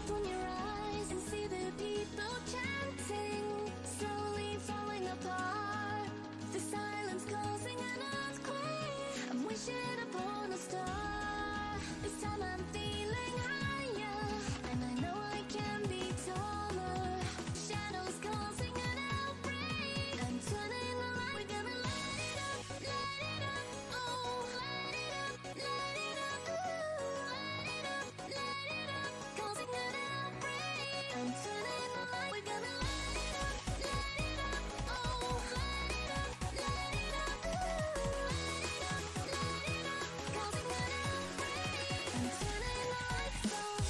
Open your eyes and see the people chanting, slowly falling apart. The silence causing an earthquake. I'm wishing upon a star. This time I'm feeling higher, and I know I can be taller. Shadows causing an outbreak. I'm turning the light. We're gonna light it up, oh, light it up, ooh, light it up, causing an outbreak. I'm turning the light. We're gonna light it up, oh, light it up, ooh, light it up, causing an outbreak. I'm turning the lights on.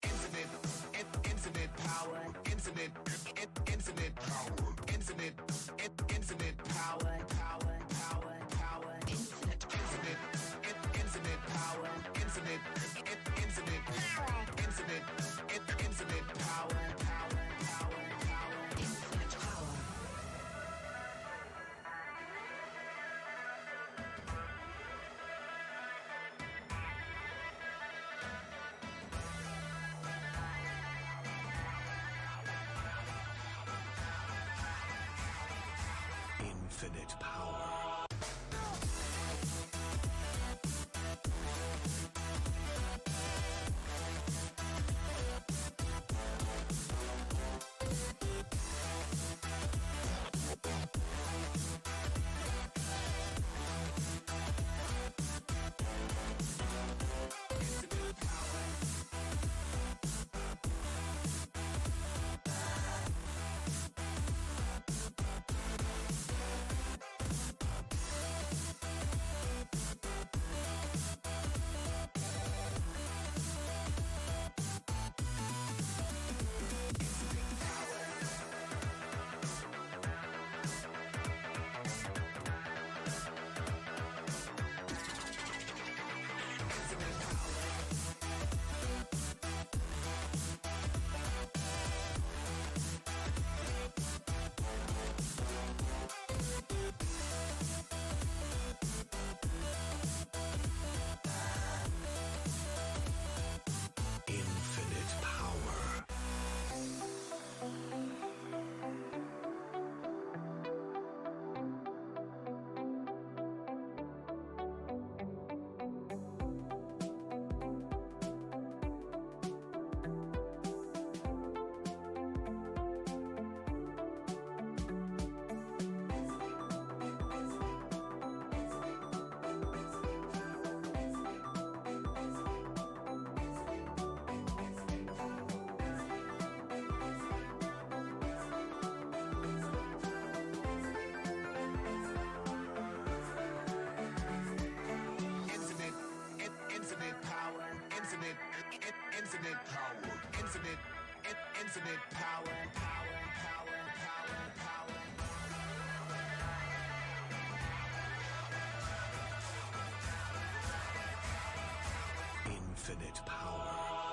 Infinite power, infinite power, infinite power, infinite power, infinite power, infinite power. Infinite power. Infinite power.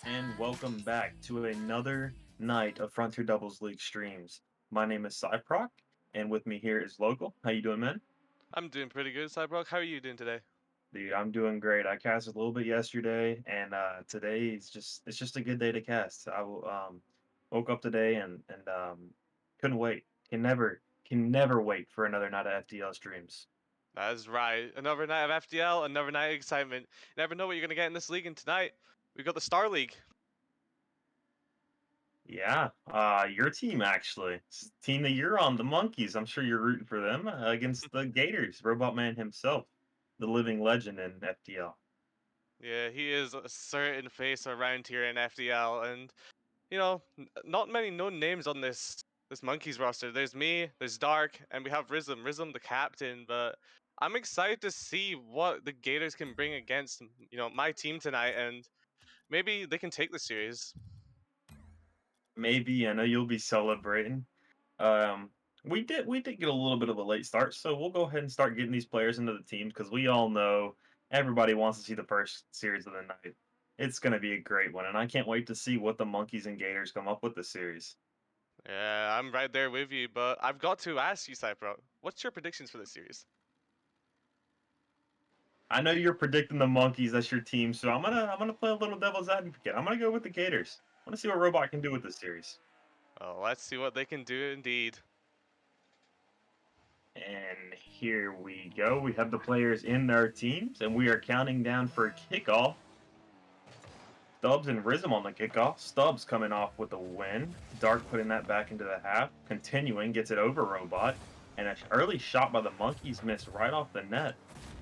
and welcome back to another night of Frontier Doubles League streams. My name is Cyproc, and with me here is Local. How you doing, man? I'm doing pretty good, Cyborg. How are you doing today? Dude, I'm doing great. I casted a little bit yesterday, and today is just a good day to cast. Woke up today and couldn't wait. Can never wait for another night of FTL streams. That's right. Another night of FDL, another night of excitement. You never know what you're going to get in this league, and tonight we've got the Star League. Yeah, your team actually, team that you're on, the Monkeys. I'm sure you're rooting for them against the Gators. Robot Man himself, the living legend in FTL. Yeah, he is a certain face around here in FDL, and not many known names on this Monkeys roster. There's me, there's Dark, and we have Rhythm. Rhythm, the captain. But I'm excited to see what the Gators can bring against my team tonight, and maybe they can take the series. Maybe I know you'll be celebrating. Um, we did get a little bit of a late start, so we'll go ahead and start getting these players into the teams because we all know everybody wants to see the first series of the night. It's going to be a great one, and I can't wait to see what the Monkeys and Gators come up with this series. Yeah, I'm right there with you, but I've got to ask you, Cypro, what's your predictions for this series? I know you're predicting the Monkeys. That's your team, so I'm gonna play a little devil's advocate. I'm gonna go with the Gators. I want to see what Robot can do with this series. Oh, let's see what they can do indeed. And here we go. We have the players in their teams, and we are counting down for kickoff. Stubbs and Rhythm on the kickoff. Stubbs coming off with a win. Dark putting that back into the half. Continuing, gets it over Robot. And an early shot by the Monkeys missed right off the net.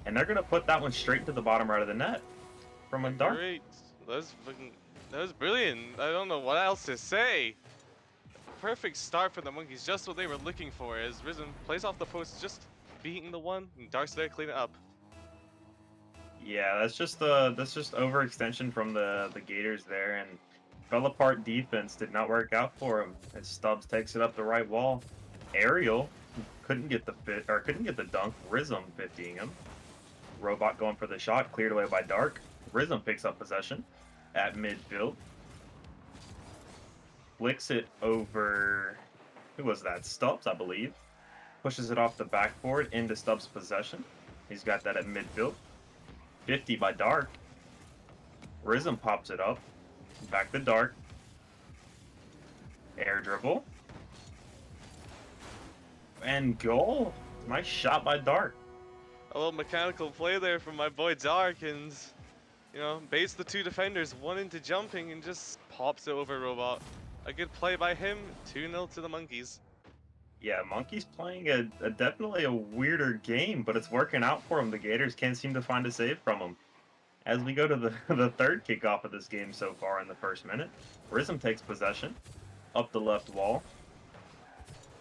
And they're going to put that one straight into the bottom right of the net from a Dark. Great. That was brilliant. I don't know what else to say. Perfect start for the Monkeys, just what they were looking for as Rhythm plays off the post, just beating the one, and Dark's there to clean it up. Yeah, that's just overextension from the Gators there, and fell apart defense did not work out for him as Stubbs takes it up the right wall. Ariel couldn't get the dunk. Rhythm 50ing him. Robot going for the shot, cleared away by Dark. Rhythm picks up possession at midfield. Flicks it over. Who was that? Stubbs, I believe. Pushes it off the backboard into Stubbs' possession. He's got that at midfield. 50 by Dark. Rhythm pops it up. Back to Dark. Air dribble. And goal. Nice shot by Dark. A little mechanical play there from my boy Dark, and baits the two defenders, one into jumping, and just pops it over Robot. A good play by him, 2-0 to the Monkeys. Yeah, Monkeys playing definitely a weirder game, but it's working out for them. The Gators can't seem to find a save from them. As we go to the third kickoff of this game so far in the first minute, Rhythm takes possession, up the left wall,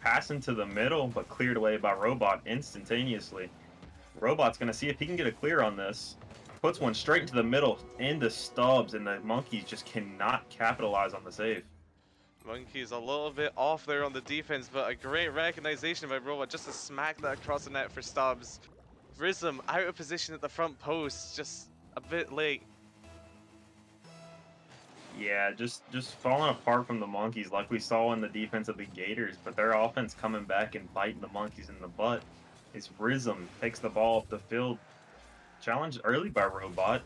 pass into the middle, but cleared away by Robot instantaneously. Robot's going to see if he can get a clear on this. Puts one straight into the middle, into Stubbs, and the Monkeys just cannot capitalize on the save. Monkeys a little bit off there on the defense, but a great recognition by Robot just to smack that across the net for Stubbs. Rhythm out of position at the front post, just a bit late. Yeah, just falling apart from the Monkeys like we saw in the defense of the Gators, but their offense coming back and biting the Monkeys in the butt. Is Rhythm takes the ball off the field, challenged early by Robot,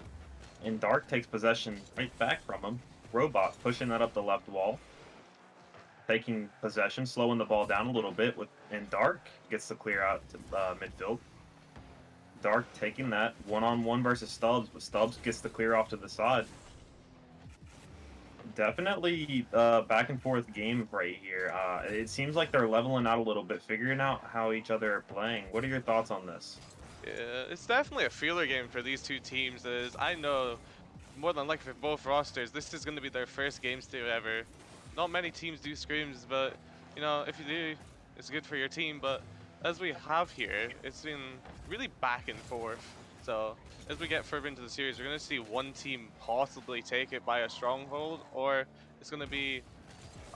and Dark takes possession right back from him. Robot pushing that up the left wall, taking possession, slowing the ball down a little bit, and Dark gets the clear out to midfield. Dark taking that one-on-one versus Stubbs, but Stubbs gets the clear off to the side. Definitely back and forth game right here. It seems like they're leveling out a little bit, figuring out how each other are playing. What are your thoughts on this? Yeah, it's definitely a feeler game for these two teams, as I know more than likely for both rosters, this is going to be their first games to ever. Not many teams do scrims, but if you do, it's good for your team. But as we have here, it's been really back and forth. So as we get further into the series, we're going to see one team possibly take it by a stronghold, or it's going to be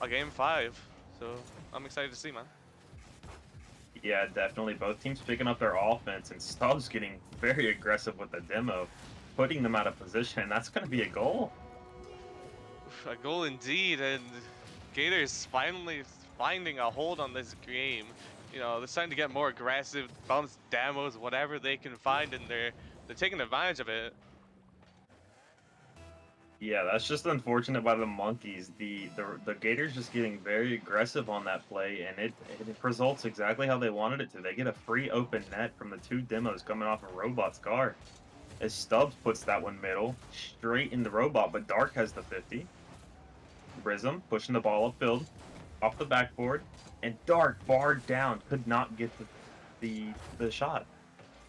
a game 5. So I'm excited to see, man. Yeah, definitely. Both teams picking up their offense, and Stubbs getting very aggressive with the demo, putting them out of position. That's going to be a goal. a goal indeed, and Gators finally finding a hold on this game. You know, they're starting to get more aggressive, bumps, demos, whatever they can find, and they're taking advantage of it. Yeah, that's just unfortunate by the monkeys. The Gators just getting very aggressive on that play, and it results exactly how they wanted it to. They get a free open net from the two demos coming off of Robot's car. As Stubbs puts that one middle, straight into Robot, but Dark has the 50. Prism pushing the ball upfield, off the backboard, and Dark barred down, could not get the shot.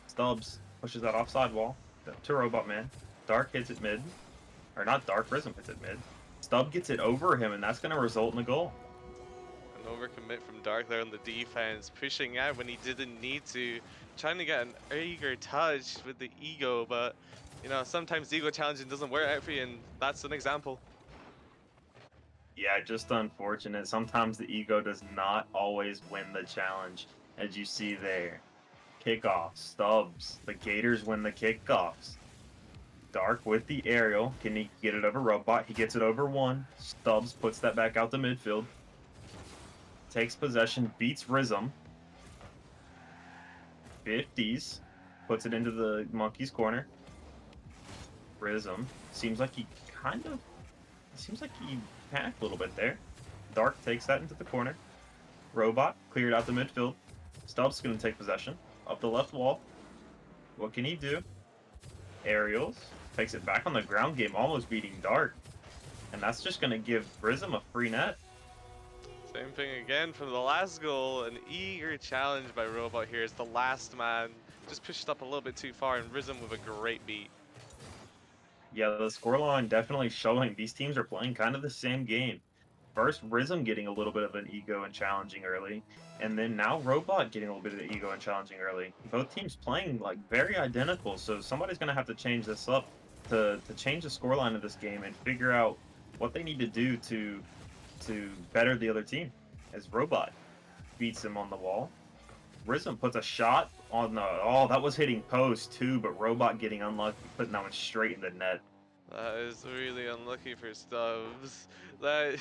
Stubbs pushes that offside wall to Robot Man. Dark hits it mid, or not Dark, Prism hits it mid. Stubb gets it over him, and that's going to result in a goal. An overcommit from Dark there on the defense, pushing out when he didn't need to, trying to get an eager touch with the ego, but you know, sometimes ego challenging doesn't work out for you, and that's an example. Yeah, just unfortunate. Sometimes the ego does not always win the challenge, as you see there. Kickoff, Stubbs. The Gators win the kickoffs. Dark with the aerial. Can he get it over Robot? He gets it over one. Stubbs puts that back out to midfield. Takes possession, beats Rizm. 50s. Puts it into the monkey's corner. Rizm. Seems like he panicked a little bit there. Dark takes that into the corner. Robot cleared out the midfield. Stubbs going to take possession. Up the left wall. What can he do? Aerials. Takes it back on the ground game, almost beating Dark. And that's just going to give Prism a free net. Same thing again from the last goal. An eager challenge by Robot here as the last man just pushed up a little bit too far and risen with a great beat. Yeah, the scoreline definitely showing these teams are playing kind of the same game. First, Rizm getting a little bit of an ego and challenging early, and then now Robot getting a little bit of the ego and challenging early. Both teams playing like very identical, so somebody's going to have to change this up to change the scoreline of this game and figure out what they need to do to better the other team. As Robot beats him on the wall, Rizm puts a shot on the that was hitting post too, but Robot getting unlucky, putting that one straight in the net. That is really unlucky for Stubbs. That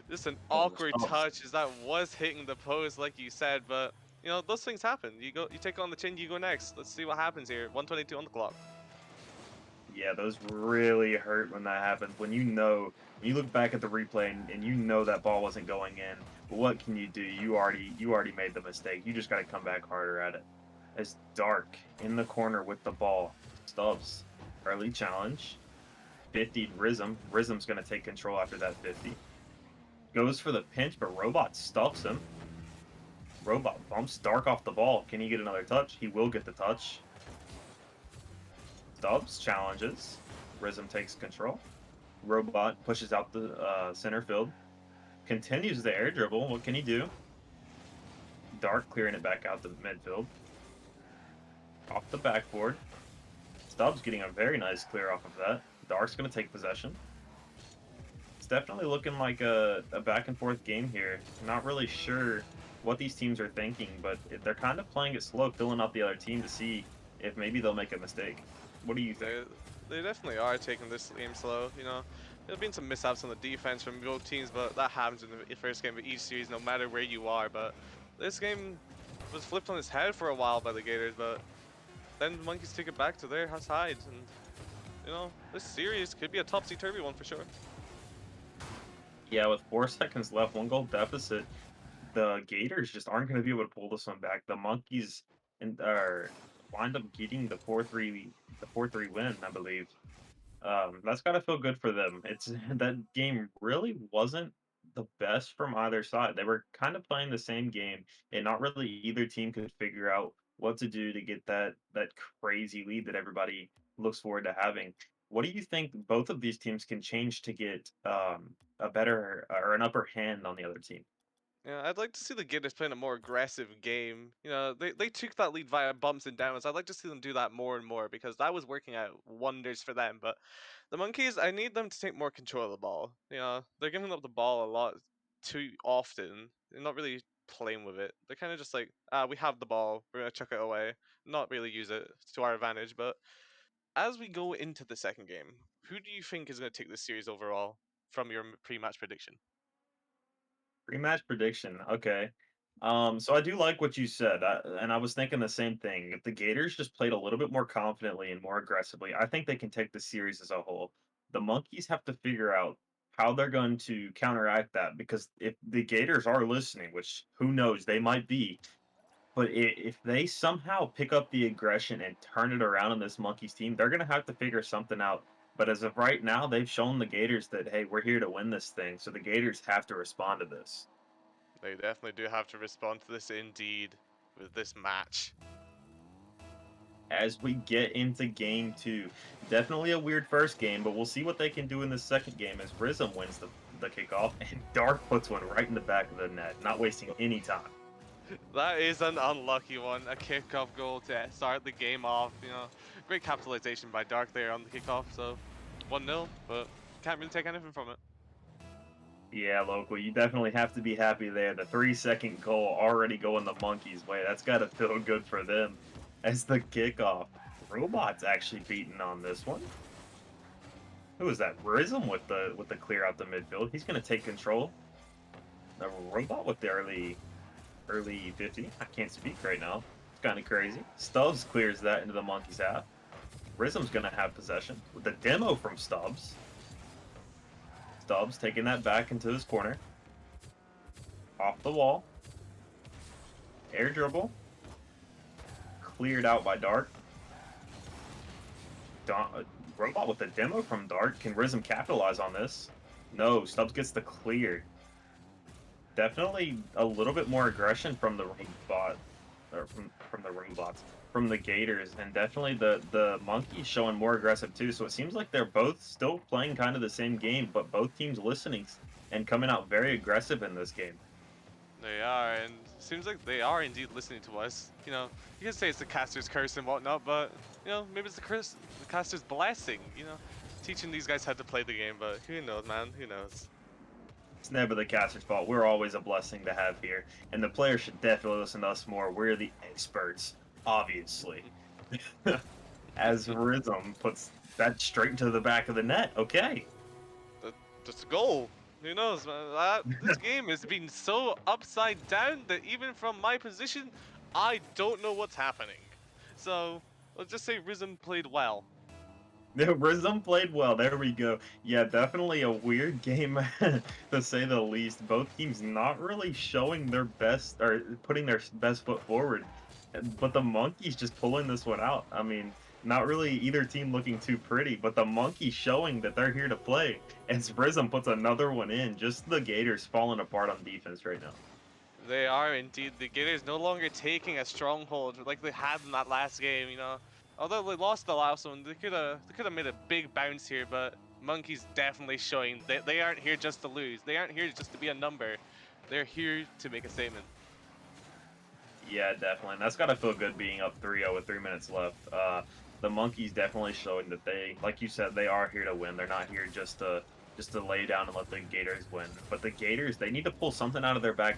just an Oh, awkward Stubbs. touch as that was hitting the post like you said, but you know, those things happen. You take on the chin, you go next. Let's see what happens here. 122 on the clock. Yeah, those really hurt when that happens. When you look back at the replay and you know that ball wasn't going in, but what can you do? You already made the mistake. You just got to come back harder at it. It's Dark in the corner with the ball. Stubbs, early challenge. 50 Rizm. Rizm's going to take control after that 50. Goes for the pinch, but Robot stuffs him. Robot bumps Dark off the ball. Can he get another touch? He will get the touch. Stubbs challenges. Rizm takes control. Robot pushes out the center field. Continues the air dribble. What can he do? Dark clearing it back out to the midfield. Off the backboard. Stubbs getting a very nice clear off of that. Dark's going to take possession. It's definitely looking like a back and forth game here. Not really sure what these teams are thinking, but they're kind of playing it slow, filling out the other team to see if maybe they'll make a mistake. What do you think? They definitely are taking this game slow. You know, there's been some mishaps on the defense from both teams, but that happens in the first game of each series, no matter where you are. But this game was flipped on its head for a while by the Gators, but then the Monkeys took it back to their side, and you know, this series could be a topsy-turvy one for sure. Yeah, with 4 seconds left, 1 goal deficit, the Gators just aren't going to be able to pull this one back. The Monkeys are wind up getting the 4-3 win, I believe. That's got to feel good for them. It's that game really wasn't the best from either side. They were kind of playing the same game, and not really either team could figure out what to do to get that crazy lead that everybody looks forward to having. What do you think both of these teams can change to get a better or an upper hand on the other team? Yeah, I'd like to see the Gators playing a more aggressive game. You know, they took that lead via bumps and downs. I'd like to see them do that more and more because that was working out wonders for them. But the Monkeys, I need them to take more control of the ball. You know, they're giving up the ball a lot too often. They're not really playing with it. They're kind of just like, we have the ball, we're gonna chuck it away, not really use it to our advantage. But as we go into the second game, who do you think is gonna take this series overall? from your pre-match prediction? Pre-match prediction. Okay. So I do like what you said, and I was thinking the same thing. If the Gators just played a little bit more confidently and more aggressively, I think they can take the series as a whole. The Monkeys have to figure out how they're going to counteract that because if the Gators are listening, which who knows, they might be, but if they somehow pick up the aggression and turn it around on this Monkeys team, they're going to have to figure something out. But as of right now, they've shown the Gators that, hey, we're here to win this thing. So the Gators have to respond to this. They definitely do have to respond to this indeed with this match. As we get into game two. Definitely a weird first game, but we'll see what they can do in the second game as Rizom wins the kickoff and Dark puts one right in the back of the net, not wasting any time. That is an unlucky one, a kickoff goal to start the game off. You know, great capitalization by Dark there on the kickoff. So 1-0, but can't really take anything from it. Yeah, Local, you definitely have to be happy there. The 3-second goal already going the Monkeys' way. That's got to feel good for them as the kickoff. Robot's actually beaten on this one. Who is that? Rizom with the clear out the midfield. He's going to take control. The Robot with the early 50. I can't speak right now. It's kind of crazy. Stubbs clears that into the Monkeys' half. Rizom's going to have possession with the demo from Stubbs. Stubbs taking that back into his corner. Off the wall. Air dribble. Cleared out by Dark. Robot with the demo from Dark. Can Rizom capitalize on this? No, Stubbs gets the clear. Definitely a little bit more aggression from the robot, or from the robots, from the Gators, and definitely the Monkeys showing more aggressive too. So it seems like they're both still playing kind of the same game, but both teams listening and coming out very aggressive in this game. They are, and it seems like they are indeed listening to us. You know, you can say it's the caster's curse and whatnot, but you know, maybe it's the caster's blessing. You know, teaching these guys how to play the game. But who knows, man? Who knows? It's never the caster's fault. We're always a blessing to have here, and the players should definitely listen to us more. We're the experts, obviously. As Rizom puts that straight into the back of the net. Okay. Just a goal. Who knows, man? This game has been so upside down that even from my position, I don't know what's happening. So let's just say Rizom played well. Yeah, Rizom played well. There we go. Yeah, definitely a weird game to say the least. Both teams not really showing their best or putting their best foot forward. But the Monkeys just pulling this one out. I mean, not really either team looking too pretty, but the Monkeys showing that they're here to play. As Rizom puts another one in, just the Gators falling apart on defense right now. They are indeed. The Gators no longer taking a stronghold like they had in that last game, you know. Although they lost the last one, they could have made a big bounce here, but Monkeys definitely showing that they aren't here just to lose. They aren't here just to be a number. They're here to make a statement. Yeah, definitely. And that's got to feel good being up 3-0 with 3 minutes left. The Monkeys definitely showing that they, like you said, they are here to win. They're not here just to lay down and let the Gators win. But the Gators, they need to pull something out of their bag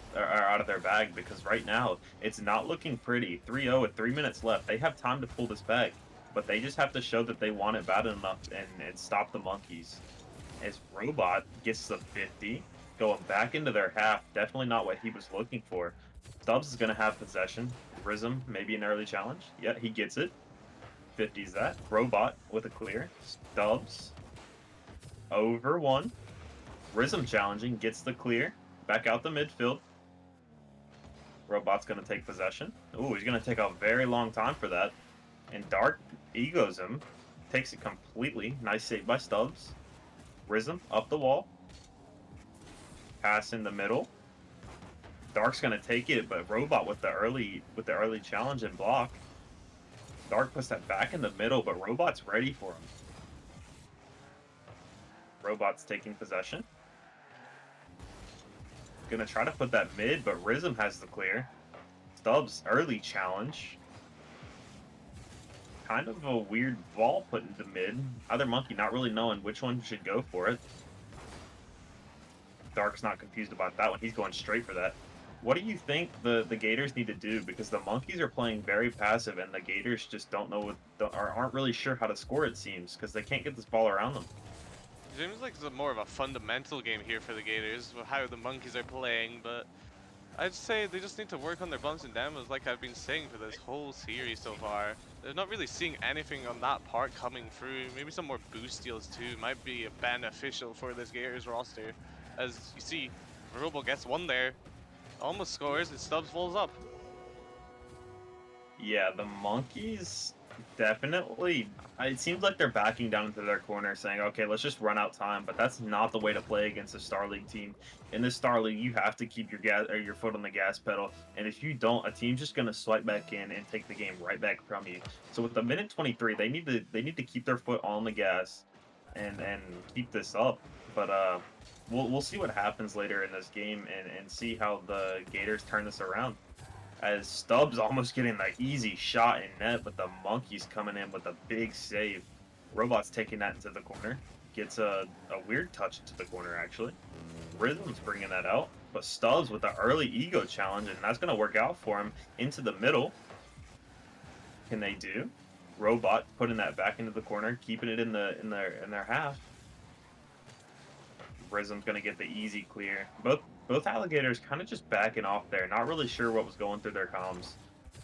because right now it's not looking pretty. 3-0 with 3 minutes left. They have time to pull this back, but they just have to show that they want it bad enough and stop the Monkeys. As Robot gets the 50, going back into their half, definitely not what he was looking for. Stubbs is going to have possession. Rizom, maybe an early challenge. Yeah, he gets it. 50's that. Robot with a clear. Stubbs over one. Rizom challenging, gets the clear. Back out the midfield. Robot's going to take possession. Ooh, he's going to take a very long time for that. And Dark egos him. Takes it completely. Nice save by Stubbs. Rizom up the wall. Pass in the middle. Dark's going to take it, but Robot with the early challenge and block. Dark puts that back in the middle, but Robot's ready for him. Robot's taking possession. Gonna try to put that mid, but Rizom has the clear. Stubbs early challenge. Kind of a weird ball put into mid. Either Monkey not really knowing which one should go for it. Dark's not confused about that one. He's going straight for that. What do you think the Gators need to do? Because the Monkeys are playing very passive, and the Gators just don't know aren't really sure how to score. It seems because they can't get this ball around them. Seems like it's more of a fundamental game here for the Gators, with how the Monkeys are playing, but I'd say they just need to work on their bumps and demos like I've been saying for this whole series so far. They're not really seeing anything on that part coming through. Maybe some more boost steals too might be beneficial for this Gators roster. As you see, Robo gets one there, almost scores, and Stubbs falls up. Yeah, the Monkeys definitely. It seems like they're backing down into their corner, saying, "Okay, let's just run out time." But that's not the way to play against a Star League team. In this Star League, you have to keep your gas or your foot on the gas pedal, and if you don't, a team's just gonna swipe back in and take the game right back from you. So with the minute 23, they need to keep their foot on the gas, and keep this up. But we'll see what happens later in this game and see how the Gators turn this around as Stubbs almost getting the easy shot in net, but the Monkeys coming in with a big save. Robot's taking that into the corner. Gets a weird touch into the corner, actually. Rhythm's bringing that out, but Stubbs with the early ego challenge, and that's going to work out for him into the middle. Can they do? Robot putting that back into the corner, keeping it in their half. Rhythm's going to get the easy clear. Both alligators kind of just backing off there, not really sure what was going through their comms.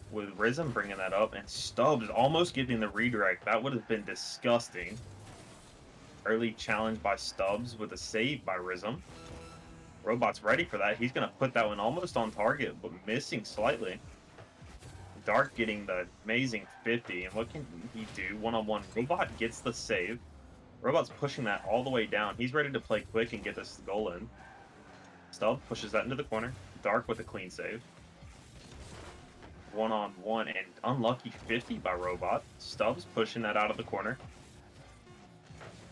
With Rhythm bringing that up and Stubbs almost getting the redirect, that would have been disgusting. Early challenge by Stubbs with a save by Rhythm. Robot's ready for that. He's going to put that one almost on target, but missing slightly. Dark getting the amazing 50, and what can he do? One-on-one. Robot gets the save. Robot's pushing that all the way down. He's ready to play quick and get this goal in. Stubbs pushes that into the corner. Dark with a clean save. One-on-one and unlucky 50 by Robot. Stubbs pushing that out of the corner.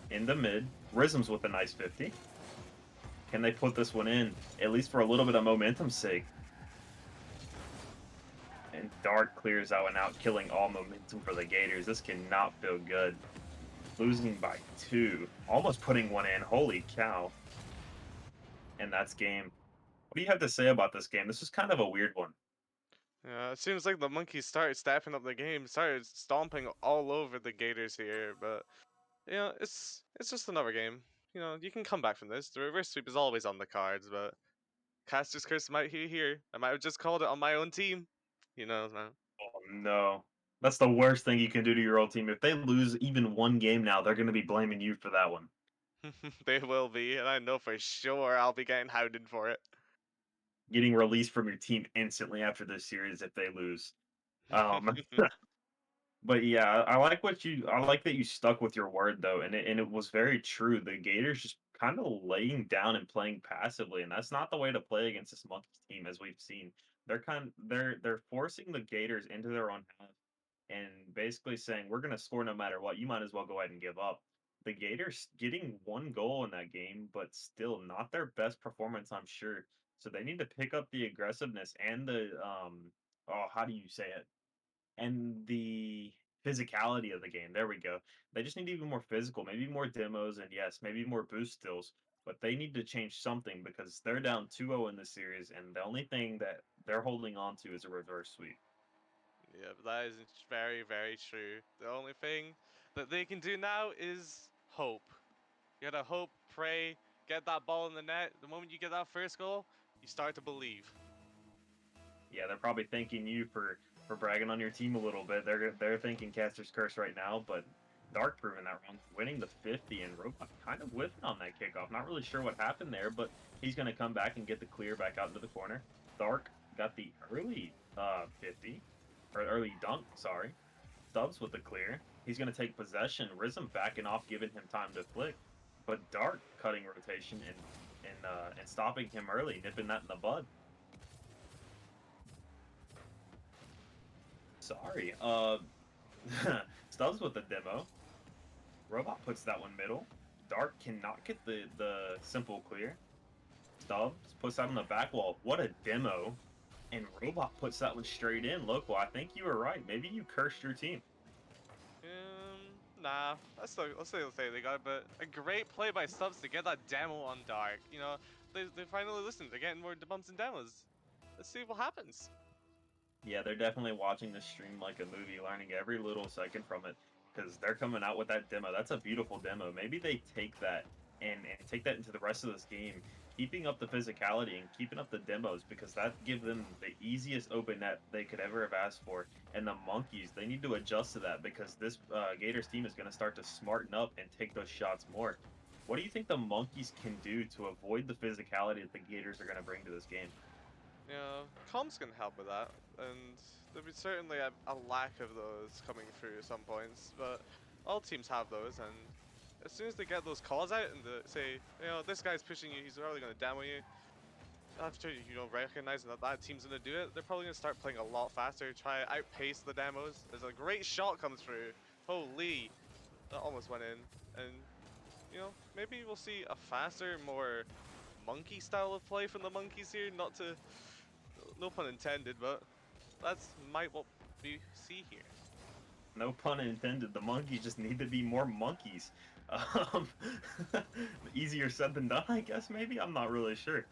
In the mid. Rhythm's with a nice 50. Can they put this one in, at least for a little bit of momentum's sake? And Dark clears that one out, killing all momentum for the Gators. This cannot feel good. Losing by 2. Almost putting one in. Holy cow. And that's game. What do you have to say about this game? This is kind of a weird one. Yeah, it seems like the Monkeys started stepping up the game, started stomping all over the Gators here, but it's just another game. You can come back from this. The reverse sweep is always on the cards, but Caster's Curse might be here. I might have just called it on my own team. Man. Oh no. That's the worst thing you can do to your old team. If they lose even one game now, they're going to be blaming you for that one. They will be, and I know for sure I'll be getting hounded for it. Getting released from your team instantly after this series if they lose. Um, but yeah, I like that you stuck with your word though, and it was very true. The Gators just kind of laying down and playing passively, and that's not the way to play against this Monkeys team, as we've seen. They're forcing the Gators into their own half and basically saying we're gonna score no matter what. You might as well go ahead and give up. The Gators getting one goal in that game, but still not their best performance, I'm sure. So they need to pick up the aggressiveness and the how do you say it? And the physicality of the game. There we go. They just need to be more physical, maybe more demos, and yes, maybe more boost stills. But they need to change something because they're down 2-0 in the series, and the only thing that they're holding on to is a reverse sweep. Yeah, but that is very, very true. The only thing that they can do now is hope. You gotta hope, pray, get that ball in the net. The moment you get that first goal, you start to believe. Yeah, they're probably thanking you for bragging on your team a little bit. They're thinking Caster's Curse right now, but Dark proving that wrong, winning the 50, and Robot kind of whiffing on that kickoff. Not really sure what happened there, but he's going to come back and get the clear back out into the corner. Dark got the early 50, or early dunk, sorry. Stubbs with the clear. He's going to take possession. Rhythm backing off, giving him time to flick. But Dark cutting rotation and stopping him early, nipping that in the bud. Sorry. Stubbs with the demo. Robot puts that one middle. Dark cannot get the simple clear. Stubbs puts that on the back wall. What a demo. And Robot puts that one straight in. Local, I think you were right. Maybe you cursed your team. Nah. Let's say they got it, but a great play by Stubbs to get that demo on Dark. They finally listened. They're getting more bumps and demos. Let's see what happens. Yeah, they're definitely watching this stream like a movie, learning every little second from it. Because they're coming out with that demo. That's a beautiful demo. Maybe they take that and take that into the rest of this game, keeping up the physicality and keeping up the demos because that give them the easiest open net they could ever have asked for. And the Monkeys, they need to adjust to that because this Gators team is going to start to smarten up and take those shots more. What do you think the Monkeys can do to avoid the physicality that the Gators are going to bring to this game? You know, comms can help with that, and there'll be certainly a lack of those coming through at some points, but all teams have those, and as soon as they get those calls out and say, you know, this guy's pushing you, he's probably going to demo you, after, you know, recognizing that that team's going to do it, they're probably going to start playing a lot faster, try to outpace the demos. As a great shot comes through, holy, that almost went in, and, you know, maybe we'll see a faster, more monkey style of play from the Monkeys here, not to, no pun intended, but that's might what we see here. No pun intended. The Monkeys just need to be more monkeys. Um, Easier said than done, I guess. Maybe I'm not really sure.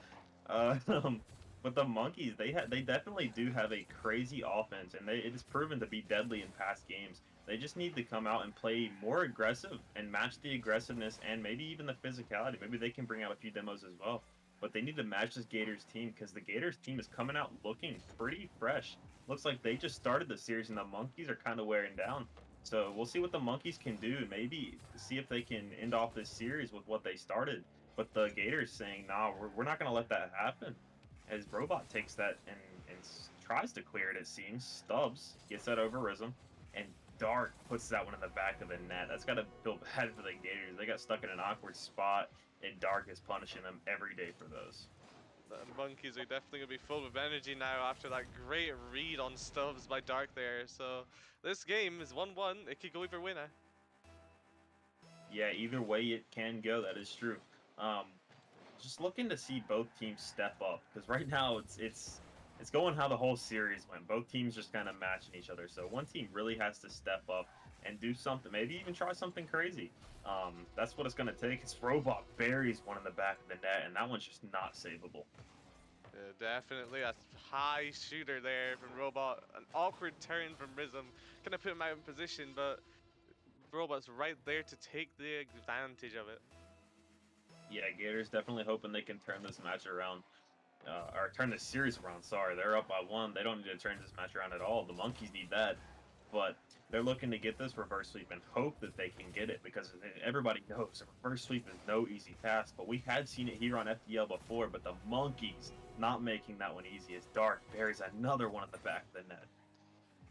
Um, but the Monkeys, they definitely do have a crazy offense, and it is proven to be deadly in past games. They just need to come out and play more aggressive and match the aggressiveness and maybe even the physicality. Maybe they can bring out a few demos as well. But they need to match this Gators team because the Gators team is coming out looking pretty fresh. Looks like they just started the series and the Monkeys are kind of wearing down. So we'll see what the Monkeys can do and maybe see if they can end off this series with what they started. But the Gators saying, nah, we're not going to let that happen. As Robot takes that and tries to clear it, it seems. Stubbs gets that over Rhythm, and Dark puts that one in the back of the net. That's got to feel bad for the Gators. They got stuck in an awkward spot, and Dark is punishing them every day for those. The Monkeys are definitely going to be full of energy now after that great read on Stubbs by Dark there. So this game is 1-1. It could go either way now. Yeah, either way it can go. That is true. Um, just looking to see both teams step up because right now it's going how the whole series went. Both teams just kind of matching each other. So one team really has to step up and do something, maybe even try something crazy. That's what it's going to take. It's Robot buries one in the back of the net, and that one's just not savable. Yeah, definitely a high shooter there from Robot. An awkward turn from Rhythm. Gonna put him out in position, but Robot's right there to take the advantage of it. Yeah, Gators definitely hoping they can turn this match around. Or turn the series around. Sorry, they're up by one. They don't need to turn this match around at all. The Monkeys need that, but they're looking to get this reverse sweep and hope that they can get it because everybody knows a reverse sweep is no easy task. But we had seen it here on FDL before. But the Monkeys not making that one easy as Dark buries another one at the back of the net.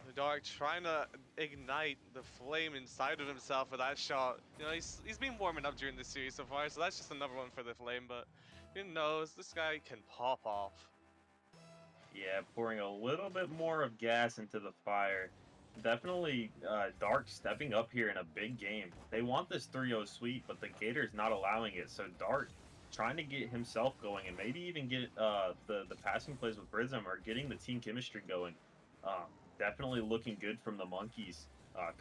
The Dark trying to ignite the flame inside of himself with that shot. You know, he's been warming up during this series so far, so that's just another one for the flame. But who knows? This guy can pop off. Yeah, pouring a little bit more of gas into the fire. Definitely Dark stepping up here in a big game. They want this 3-0 sweep, but the Gators not allowing it. So Dark trying to get himself going and maybe even get the passing plays with Rhythm or getting the team chemistry going. Definitely looking good from the Monkeys.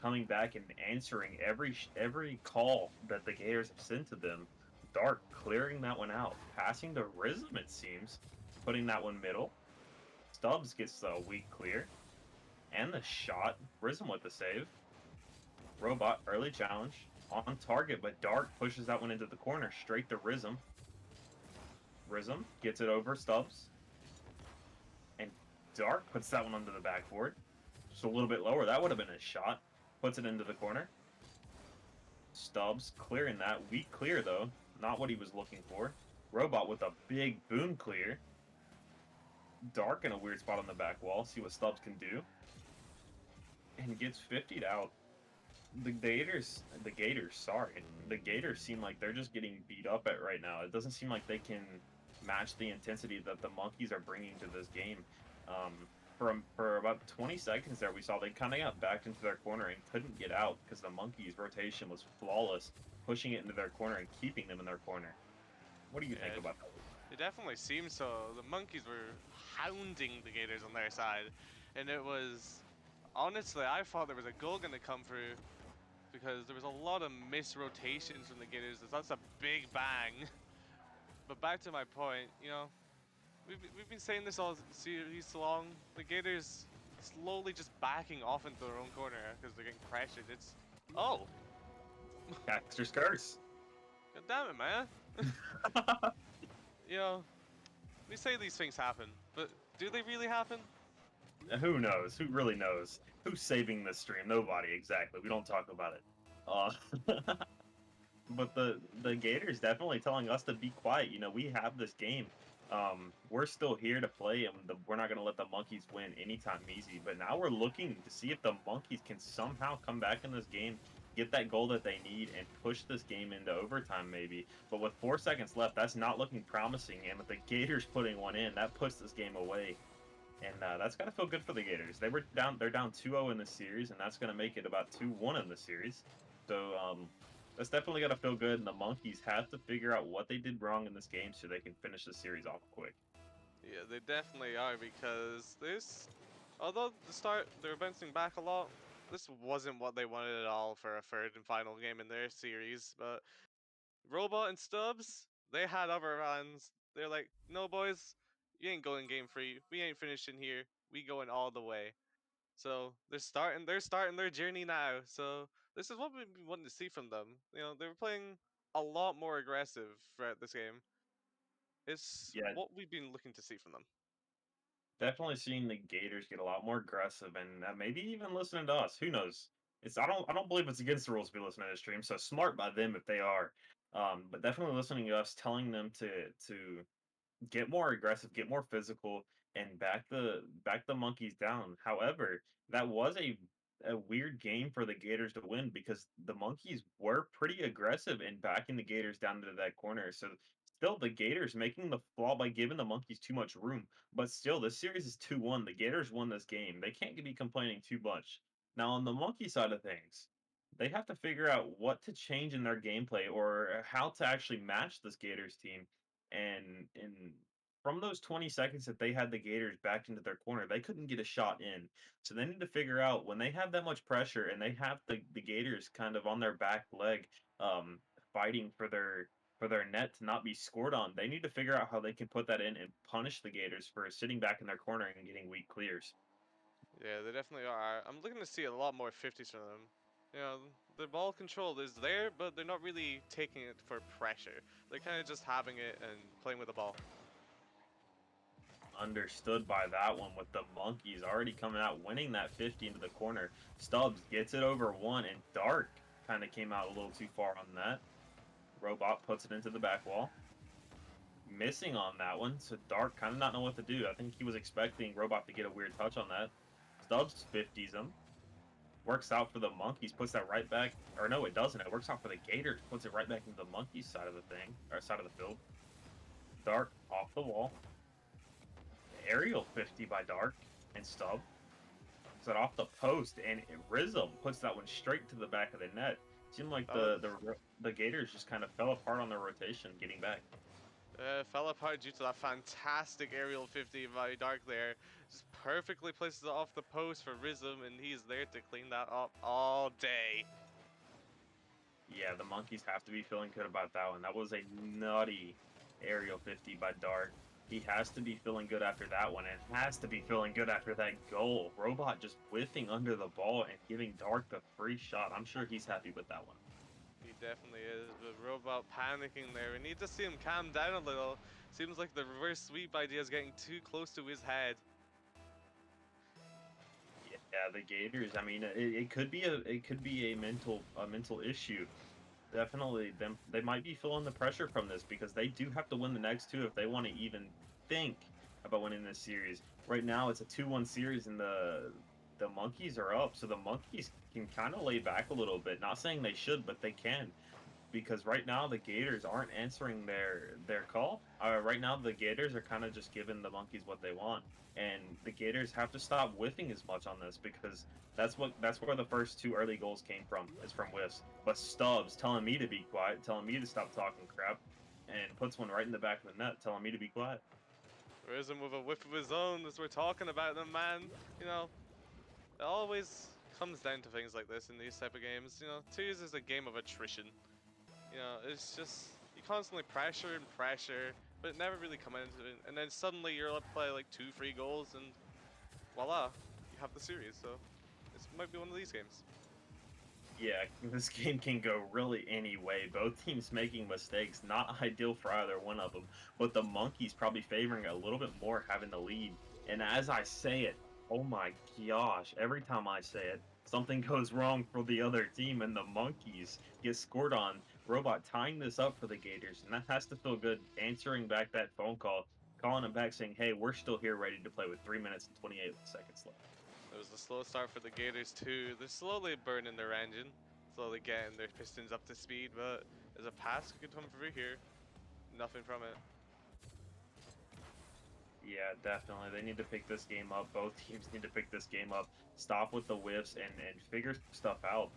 Coming back and answering every call that the Gators have sent to them. Dark clearing that one out. Passing to Rhythm, it seems. Putting that one middle. Stubbs gets the weak clear. And the shot. Rhythm with the save. Robot, early challenge. On target, but Dark pushes that one into the corner. Straight to Rhythm. Rhythm gets it over Stubbs. And Dark puts that one under the backboard. Just a little bit lower. That would have been a shot. Puts it into the corner. Stubbs clearing that. Weak clear, though. Not what he was looking for. Robot with a big boom clear. Dark in a weird spot on the back wall. See what Stubbs can do. And gets 50'd out. The Gators seem like they're just getting beat up at right now. It doesn't seem like they can match the intensity that the Monkeys are bringing to this game. For about 20 seconds there, we saw they kind of got backed into their corner and couldn't get out because the Monkeys' rotation was flawless, pushing it into their corner and keeping them in their corner. What do you think about that? It definitely seems so. The Monkeys were hounding the Gators on their side, and it was, honestly, I thought there was a goal going to come through because there was a lot of missed rotations from the Gators. That's a big bang. But back to my point, you know, we've been saying this all series long. The Gators slowly just backing off into their own corner because they're getting pressured. It's, oh, Caster's curse. God damn it, man. You know, we say these things happen, but do they really happen? Who knows? Who really knows? Who's saving this stream? Nobody, exactly. We don't talk about it. But the Gators definitely telling us to be quiet. You know, we have this game. We're still here to play, and we're not going to let the Monkeys win anytime easy. But now we're looking to see if the Monkeys can somehow come back in this game, get that goal that they need, and push this game into overtime maybe. But with 4 seconds left, that's not looking promising. And with the Gators putting one in, that puts this game away. And that's got to feel good for the Gators. They're down 2-0 in the series, and that's going to make it about 2-1 in the series. So that's definitely got to feel good. And the Monkeys have to figure out what they did wrong in this game so they can finish the series off quick. Yeah, they definitely are, because this, although the start they're bouncing back a lot, this wasn't what they wanted at all for a third and final game in their series. But Robot and Stubbs, they had other plans. They're like, no boys, you ain't going game free. We ain't finishing here. We going all the way. So they're starting their journey now. So this is what we've been wanting to see from them. You know, they were playing a lot more aggressive throughout this game. It's Yeah, what we've been looking to see from them. definitely seeing the Gators get a lot more aggressive and maybe even listening to us. Who knows? I don't believe it's against the rules to be listening to this stream. So smart by them if they are. But definitely listening to us, telling them to get more aggressive, get more physical, and back the Monkeys down. However, that was a weird game for the Gators to win because the Monkeys were pretty aggressive in backing the Gators down into that corner. So still the Gators making the flaw by giving the Monkeys too much room. But still, this series is 2-1. The Gators won this game. They can't be complaining too much. Now on the Monkey side of things, they have to figure out what to change in their gameplay or how to actually match this Gators team and from those 20 seconds that they had the Gators backed into their corner, they couldn't get a shot in. So they need to figure out when they have that much pressure and they have the Gators kind of on their back leg, fighting for their net to not be scored on. They need to figure out how they can put that in and punish the Gators for sitting back in their corner and getting weak clears. Yeah, they definitely are. I'm looking to see a lot more 50s from them. You know, the ball control is there, but they're not really taking it for pressure. They're kind of just having it and playing with the ball. Understood by that one with the Monkeys already coming out winning that 50 into the corner. Stubbs gets it over one, and Dark kind of came out a little too far on that. Robot puts it into the back wall. Missing on that one, so Dark kind of not know what to do. I think he was expecting Robot to get a weird touch on that. Stubbs 50s him. Works out for the Monkeys, puts that right back. Or no, it doesn't. It works out for the Gators, puts it right back into the Monkeys side of the thing, or side of the field. Dark off the wall. Aerial 50 by Dark and Stubb. Puts it off the post, and Rizm puts that one straight to the back of the net. Seemed like the Gators just kind of fell apart on their rotation getting back. Fell apart due to that fantastic aerial 50 by Dark there. Just perfectly places it off the post for Rizm, and he's there to clean that up all day. Yeah, the Monkeys have to be feeling good about that one. That was a nutty aerial 50 by Dark. He has to be feeling good after that one, and has to be feeling good after that goal. Robot just whiffing under the ball and giving Dark the free shot. I'm sure he's happy with that one. He definitely is, but Robot panicking there. We need to see him calm down a little. Seems like the reverse sweep idea is getting too close to his head. Yeah, the Gators. I mean, it could be a mental issue. Definitely, them they might be feeling the pressure from this because they do have to win the next two if they want to even think about winning this series. Right now, it's a 2-1 series, and the Monkeys are up, so the Monkeys can kind of lay back a little bit. Not saying they should, but they can, because right now the Gators aren't answering their call. Right now, the Gators are kind of just giving the Monkeys what they want, and the Gators have to stop whiffing as much on this because that's where the first two early goals came from. Is from whiffs. But Stubbs telling me to be quiet, telling me to stop talking crap, and puts one right in the back of the net, telling me to be quiet. Rizm with a whiff of his own as we're talking about them, man. You know, it always comes down to things like this in these type of games. You know, twos is a game of attrition. You know, it's just, you constantly pressure and pressure, but it never really comes into it. And then suddenly you're up by like 2 free goals, and voila, you have the series. So this might be one of these games. Yeah, this game can go really any way. Both teams making mistakes, not ideal for either one of them. But the Monkeys probably favoring it a little bit more, having the lead. And as I say it, oh my gosh, every time I say it, something goes wrong for the other team, and the Monkeys get scored on. Robot tying this up for the Gators, and that has to feel good. Answering back that phone call, calling them back saying, "Hey, we're still here, ready to play with 3 minutes and 28 seconds left." It was a slow start for the Gators too. They're slowly burning their engine, slowly getting their pistons up to speed, but there's a pass could come through here. Nothing from it. Yeah, definitely. They need to pick this game up. Both teams need to pick this game up. Stop with the whiffs and figure stuff out.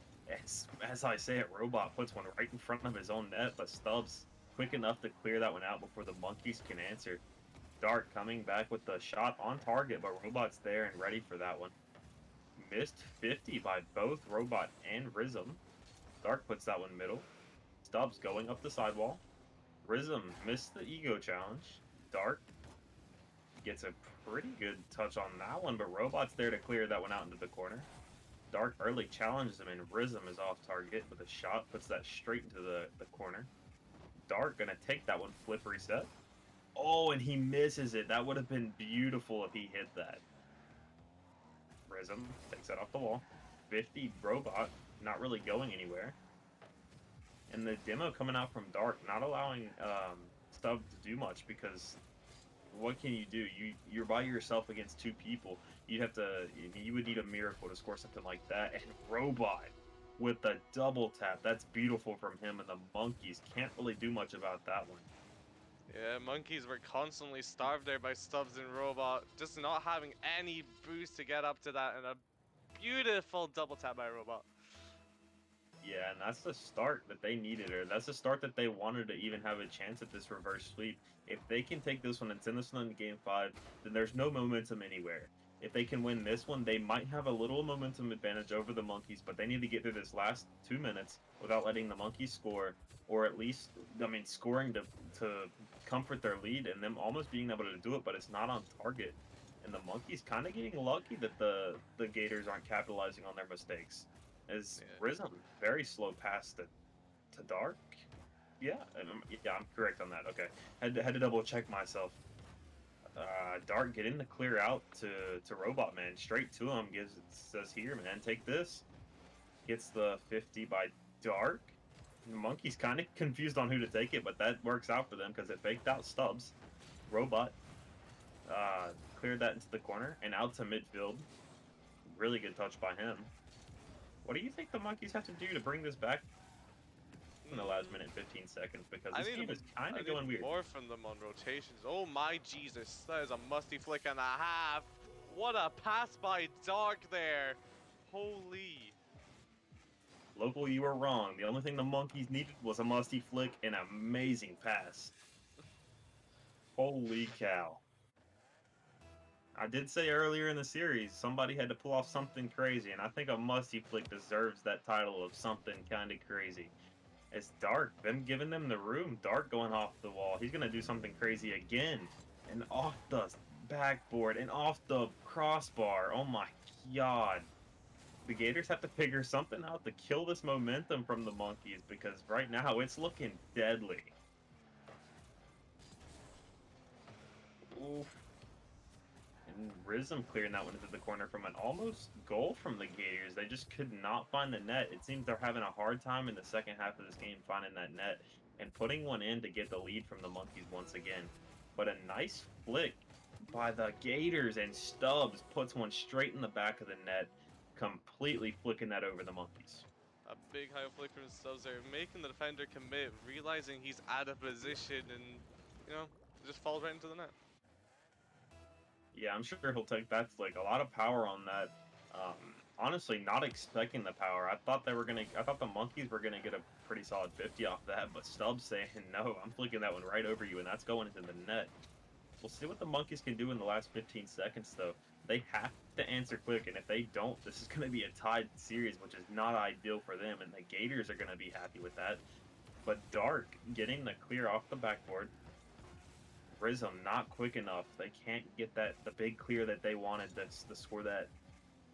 As I say it, Robot puts one right in front of his own net, but Stubbs quick enough to clear that one out before the Monkeys can answer. Dark coming back with the shot on target, but Robot's there and ready for that one. Missed 50 by both Robot and Rizm. Dark puts that one middle. Stubbs going up the sidewall. Rizm missed the ego challenge. Dark gets a pretty good touch on that one, but Robot's there to clear that one out into the corner. Dark early challenges him, and Rizm is off target with a shot, puts that straight into the corner. Dark gonna take that one, flip reset. Oh, and he misses it. That would have been beautiful if he hit that. Rizm takes that off the wall. 50 Robot, not really going anywhere. And the demo coming out from Dark, not allowing Stubbs to do much because what can you do? You're by yourself against two people. You would need a miracle to score something like that. And Robot with the double tap, that's beautiful from him. And the Monkeys can't really do much about that one. Yeah, Monkeys were constantly starved there by Stubbs and Robot, just not having any boost to get up to that, and a beautiful double tap by Robot. Yeah, and that's the start that they needed, or that's the start that they wanted to even have a chance at this reverse sweep. If they can take this one and send this one into Game 5, then there's no momentum anywhere. If they can win this one, they might have a little momentum advantage over the Monkeys, but they need to get through this last 2 minutes without letting the Monkeys score, or at least, scoring to comfort their lead and them almost being able to do it, but it's not on target. And the Monkeys kind of getting lucky that the Gators aren't capitalizing on their mistakes. Is Yeah. Rizm very slow pass to Dark? Yeah, yeah, I'm correct on that. Okay, had to double check myself. Dark getting the clear out to Robot Man, straight to him. Says here, man, take this. Gets the 50 by Dark. The Monkey's kind of confused on who to take it, but that works out for them because it faked out Stubbs. Robot cleared that into the corner and out to midfield. Really good touch by him. What do you think the Monkeys have to do to bring this back in the last minute 15 seconds? Because this game is kind of going weird. More from them on rotations. Oh my Jesus, that is a musty flick and a half. What a pass by Dark there. Holy. Local, you were wrong. The only thing the Monkeys needed was a musty flick and an amazing pass. Holy cow. I did say earlier in the series, somebody had to pull off something crazy, and I think a musty flick deserves that title of something kind of crazy. It's Dark, them giving them the room. Dark going off the wall. He's going to do something crazy again. And off the backboard and off the crossbar. Oh my god. The Gators have to figure something out to kill this momentum from the Monkeys because right now it's looking deadly. Oof. And Rizm clearing that one into the corner from an almost goal from the Gators. They just could not find the net. It seems they're having a hard time in the second half of this game finding that net and putting one in to get the lead from the Monkeys once again. But a nice flick by the Gators, and Stubbs puts one straight in the back of the net, completely flicking that over the Monkeys. A big high flick from Stubbs there, making the defender commit, realizing he's out of position, and, just falls right into the net. Yeah, I'm sure he'll take that's like a lot of power on that. Honestly, not expecting the power. I thought the Monkeys were gonna get a pretty solid 50 off that, but Stubbs saying no, I'm flicking that one right over you, and that's going into the net. We'll see what the Monkeys can do in the last 15 seconds, though. They have to answer quick, and if they don't, this is gonna be a tied series, which is not ideal for them, and the Gators are gonna be happy with that. But Dark getting the clear off the backboard. Rizm not quick enough. They can't get the big clear that they wanted to score that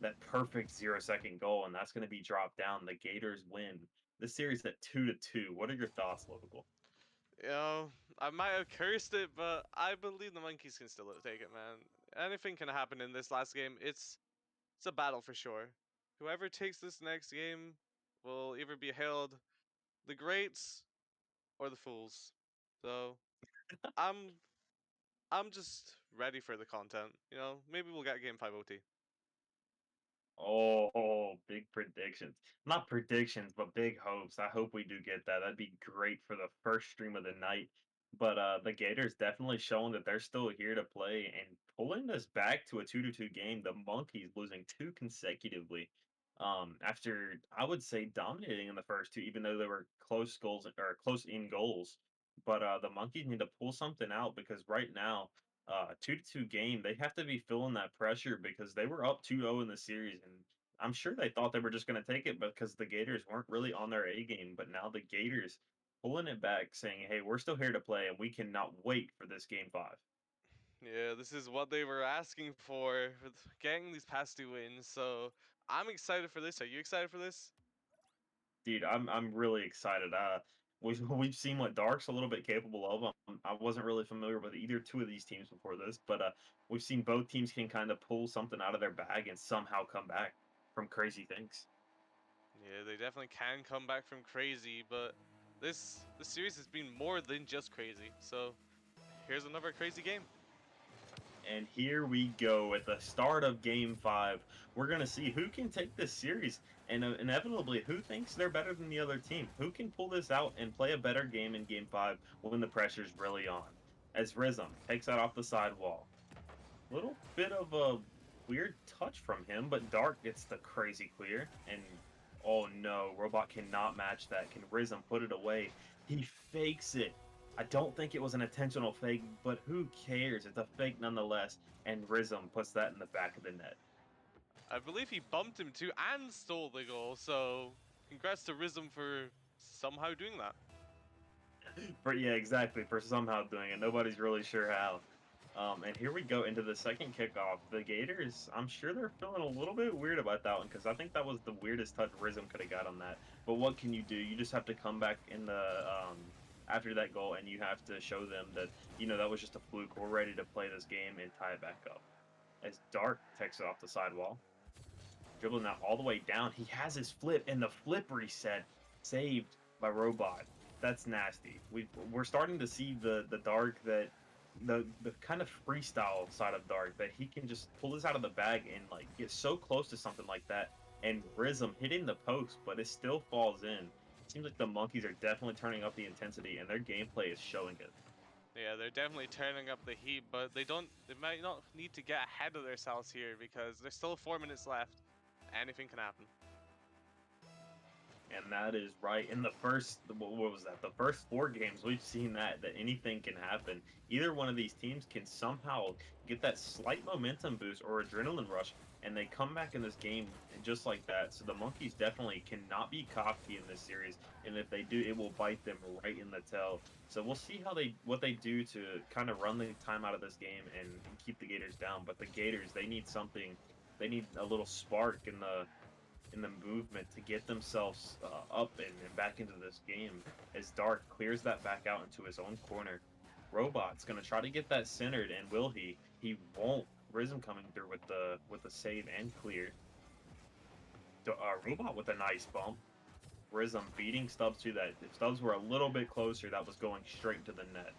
that perfect 0-second goal, and that's going to be dropped down. The Gators win the series at 2-2. What are your thoughts, Local? You know, I might have cursed it, but I believe the Monkeys can still take it, man. Anything can happen in this last game. It's a battle for sure. Whoever takes this next game will either be hailed the greats or the fools. So I'm I'm just ready for the content. You know, maybe we'll get game 5 OT. Oh, big predictions. Not predictions, but big hopes. I hope we do get that. That'd be great for the first stream of the night. But the Gators definitely showing that they're still here to play and pulling this back to a 2-2 game. The Monkeys losing two consecutively. After I would say dominating in the first two, even though they were close goals or close in goals. But the Monkeys need to pull something out because right now 2-2 game, they have to be feeling that pressure because they were up 2-0 in the series, and I'm sure they thought they were just going to take it because the Gators weren't really on their A game. But now the Gators pulling it back, saying, "Hey, we're still here to play, and we cannot wait for this game 5." Yeah, this is what they were asking for with getting these past 2 wins. So I'm excited for this. Are you excited for this? Dude, I'm really excited. We've seen what Dark's a little bit capable of. I wasn't really familiar with either two of these teams before this, but we've seen both teams can kind of pull something out of their bag and somehow come back from crazy things. Yeah, they definitely can come back from crazy, but this series has been more than just crazy. So here's another crazy game. And here we go at the start of Game 5. We're going to see who can take this series and inevitably who thinks they're better than the other team. Who can pull this out and play a better game in Game 5 when the pressure's really on. As Rizm takes that off the sidewall. Little bit of a weird touch from him, but Dark gets the crazy clear. And oh no, Robot cannot match that. Can Rizm put it away? He fakes it. I don't think it was an intentional fake, but who cares? It's a fake nonetheless, and Rizm puts that in the back of the net. I believe he bumped him too and stole the goal. So congrats to Rizm for somehow doing that. For yeah, exactly. For somehow doing it, nobody's really sure how. And here we go into the second kickoff. The Gators, I'm sure they're feeling a little bit weird about that one because I think that was the weirdest touch Rizm could have got on that. But what can you do? You just have to come back in the after that goal, and you have to show them that that was just a fluke. We're ready to play this game and tie it back up. As Dark takes it off the sidewall, dribbling that all the way down. He has his flip, and the flip reset saved by Robot. That's nasty. We're starting to see the Dark that the kind of freestyle side of Dark that he can just pull this out of the bag and like get so close to something like that. And Rizm hitting the post, but it still falls in. It seems like the Monkeys are definitely turning up the intensity, and their gameplay is showing it. Yeah, they're definitely turning up the heat, but they might not need to get ahead of themselves here because there's still 4 minutes left. Anything can happen. And that is right. In the first, what was that? The first 4 games, we've seen that anything can happen. Either one of these teams can somehow get that slight momentum boost or adrenaline rush, and they come back in this game just like that. So the Monkeys definitely cannot be cocky in this series, and if they do, it will bite them right in the tail. So we'll see what they do to kind of run the time out of this game and keep the Gators down. But the Gators, they need something. They need a little spark in the movement to get themselves up and back into this game. As Dark clears that back out into his own corner, Robot's gonna try to get that centered, and will he? He won't. Rizm coming through with the save and clear. Robot with a nice bump. Rizm beating Stubbs to that. If Stubbs were a little bit closer, that was going straight to the net.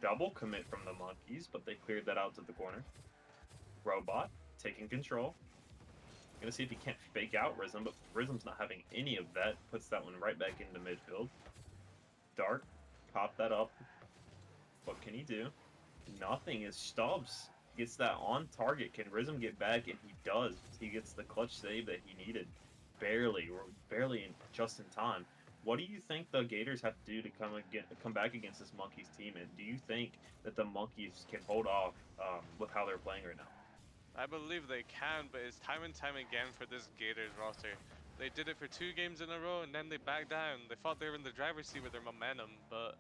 Double commit from the Monkeys, but they cleared that out to the corner. Robot taking control. Gonna see if he can't fake out Rizm, but Rizm's not having any of that. Puts that one right back into midfield. Dark, pop that up. What can he do? Nothing. As Stubbs gets that on target. Can Rizm get back? And he does. He gets the clutch save that he needed. Barely, or barely just in time. What do you think the Gators have to do to come back against this Monkeys team? And do you think that the Monkeys can hold off with how they're playing right now? I believe they can, but it's time and time again for this Gators roster. They did it for 2 games in a row, and then they backed down. They thought they were in the driver's seat with their momentum, but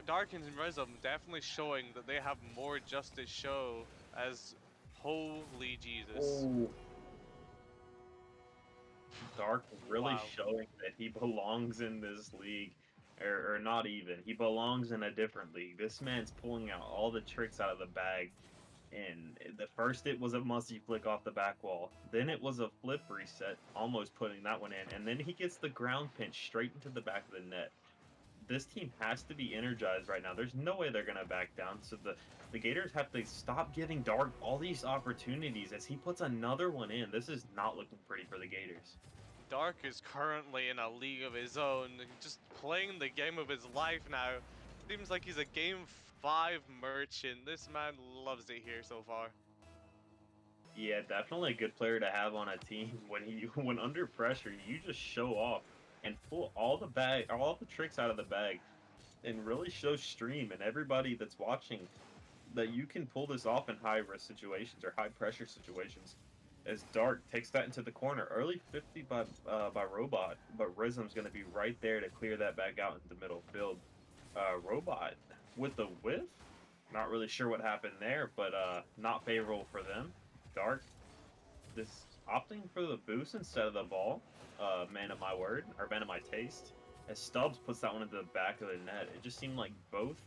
Dark and Rizm definitely showing that they have more just to show, as Holy Jesus. Oh, Dark really Wow. showing that he belongs in this league, or not even. He belongs in a different league. This man's pulling out all the tricks out of the bag. And the first it was a musty flick off the back wall. Then it was a flip reset, almost putting that one in. And then he gets the ground pinch straight into the back of the net. This team has to be energized right now. There's no way they're gonna back down. So the Gators have to stop giving Dark all these opportunities as he puts another one in. This is not looking pretty for the Gators. Dark is currently in a league of his own, just playing the game of his life now. Seems like he's a game 5 merchant. This man loves it here so far. Yeah, definitely a good player to have on a team. When when under pressure, you just show off and pull all the tricks out of the bag, and really show Stream and everybody that's watching that you can pull this off in high risk situations or high pressure situations. As Dark takes that into the corner, early 50 by Robot, but Rizom's going to be right there to clear that back out into the middle field. Robot with the whiff, not really sure what happened there, but not favorable for them. Dark, this opting for the boost instead of the ball. Man of my word, or man of my taste. As Stubbs puts that one into the back of the net, it just seemed like both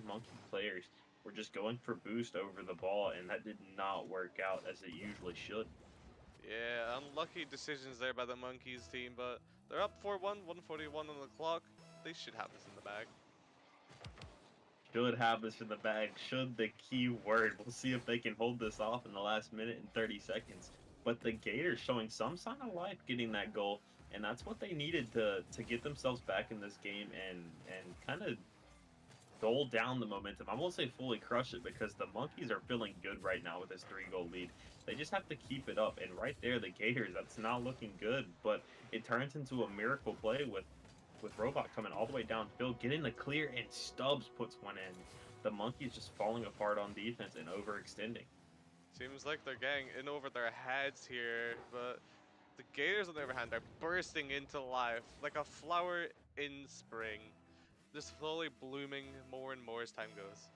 Monkey players were just going for boost over the ball, and that did not work out as it usually should. Yeah, unlucky decisions there by the Monkeys team, but they're up 4-1, 141 on the clock. They should have this in the bag. Should have this in the bag. Should the key word. We'll see if they can hold this off in the last minute and 30 seconds. But the Gators showing some sign of life getting that goal, and that's what they needed to get themselves back in this game and kind of dole down the momentum. I won't say fully crush it because the Monkeys are feeling good right now with this 3-goal lead. They just have to keep it up. And right there, the Gators, that's not looking good, but it turns into a miracle play with Robot coming all the way downfield, getting the clear, and Stubbs puts one in. The Monkeys just falling apart on defense and overextending. Seems like they're getting in over their heads here, but the Gators, on the other hand, are bursting into life like a flower in spring, just slowly blooming more and more as time goes.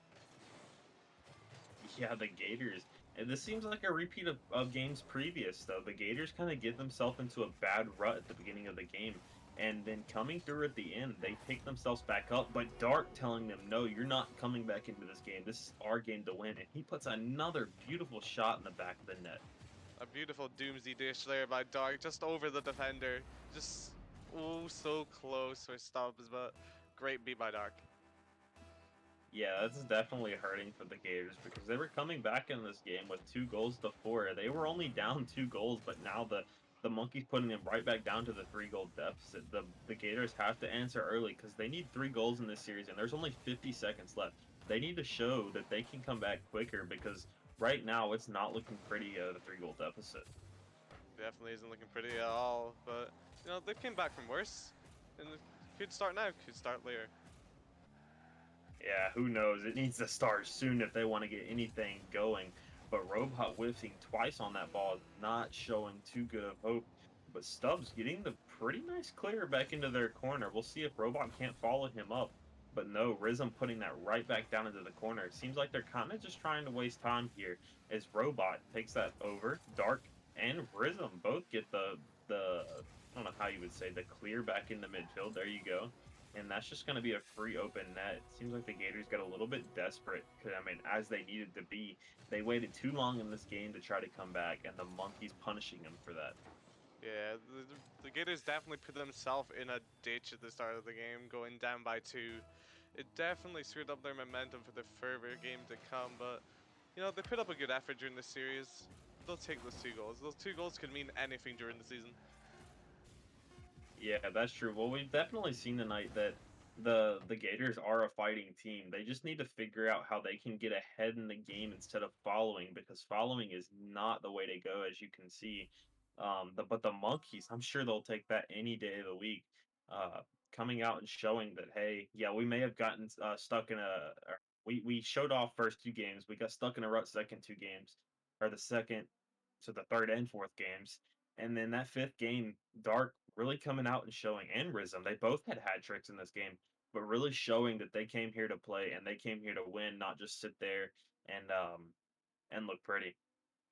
Yeah, the Gators. And this seems like a repeat of games previous, though. The Gators kind of get themselves into a bad rut at the beginning of the game. And then coming through at the end, they pick themselves back up. But Dark telling them, no, you're not coming back into this game. This is our game to win. And he puts another beautiful shot in the back of the net. A beautiful doomsday dish there by Dark, just over the defender. Just, oh, so close for Stubbs, but great beat by Dark. Yeah, that's definitely hurting for the Gators because they were coming back in this game with 2 goals to 4. They were only down 2 goals, but now the Monkeys putting them right back down to the 3-goal deficit. The Gators have to answer early because they need 3 goals in this series, and there's only 50 seconds left. They need to show that they can come back quicker because right now it's not looking pretty at a 3-goal deficit. Definitely isn't looking pretty at all, but, you know, they came back from worse. And it could start now, could start later. Yeah, who knows? It needs to start soon if they want to get anything going. But Robot whiffing twice on that ball is not showing too good of hope. But Stubbs getting the pretty nice clear back into their corner. We'll see if Robot can't follow him up. But no, Rizom putting that right back down into the corner. It seems like they're kind of just trying to waste time here as Robot takes that over. Dark and Rizom both get the I don't know how you would say, the clear back into midfield. There you go. And that's just going to be a free open net. It seems like the Gators got a little bit desperate because, I mean, as they needed to be, they waited too long in this game to try to come back, and the Monkeys punishing them for that. Yeah, the Gators definitely put themselves in a ditch at the start of the game, going down by 2. It definitely screwed up their momentum for the further game to come, but, you know, they put up a good effort during the series. They'll take those 2 goals. Those 2 goals could mean anything during the season. Yeah, that's true. Well, we've definitely seen tonight that the Gators are a fighting team. They just need to figure out how they can get ahead in the game instead of following, because following is not the way to go, as you can see. But the Monkeys, I'm sure they'll take that any day of the week. Coming out and showing that, hey, yeah, we may have gotten stuck in we showed off first 2 games. We got stuck in a rut second 2 games, or the second to the third and fourth games. And then that fifth game, Dark really coming out and showing, and Rizom, they both had hat tricks in this game, but really showing that they came here to play and they came here to win, not just sit there and and look pretty.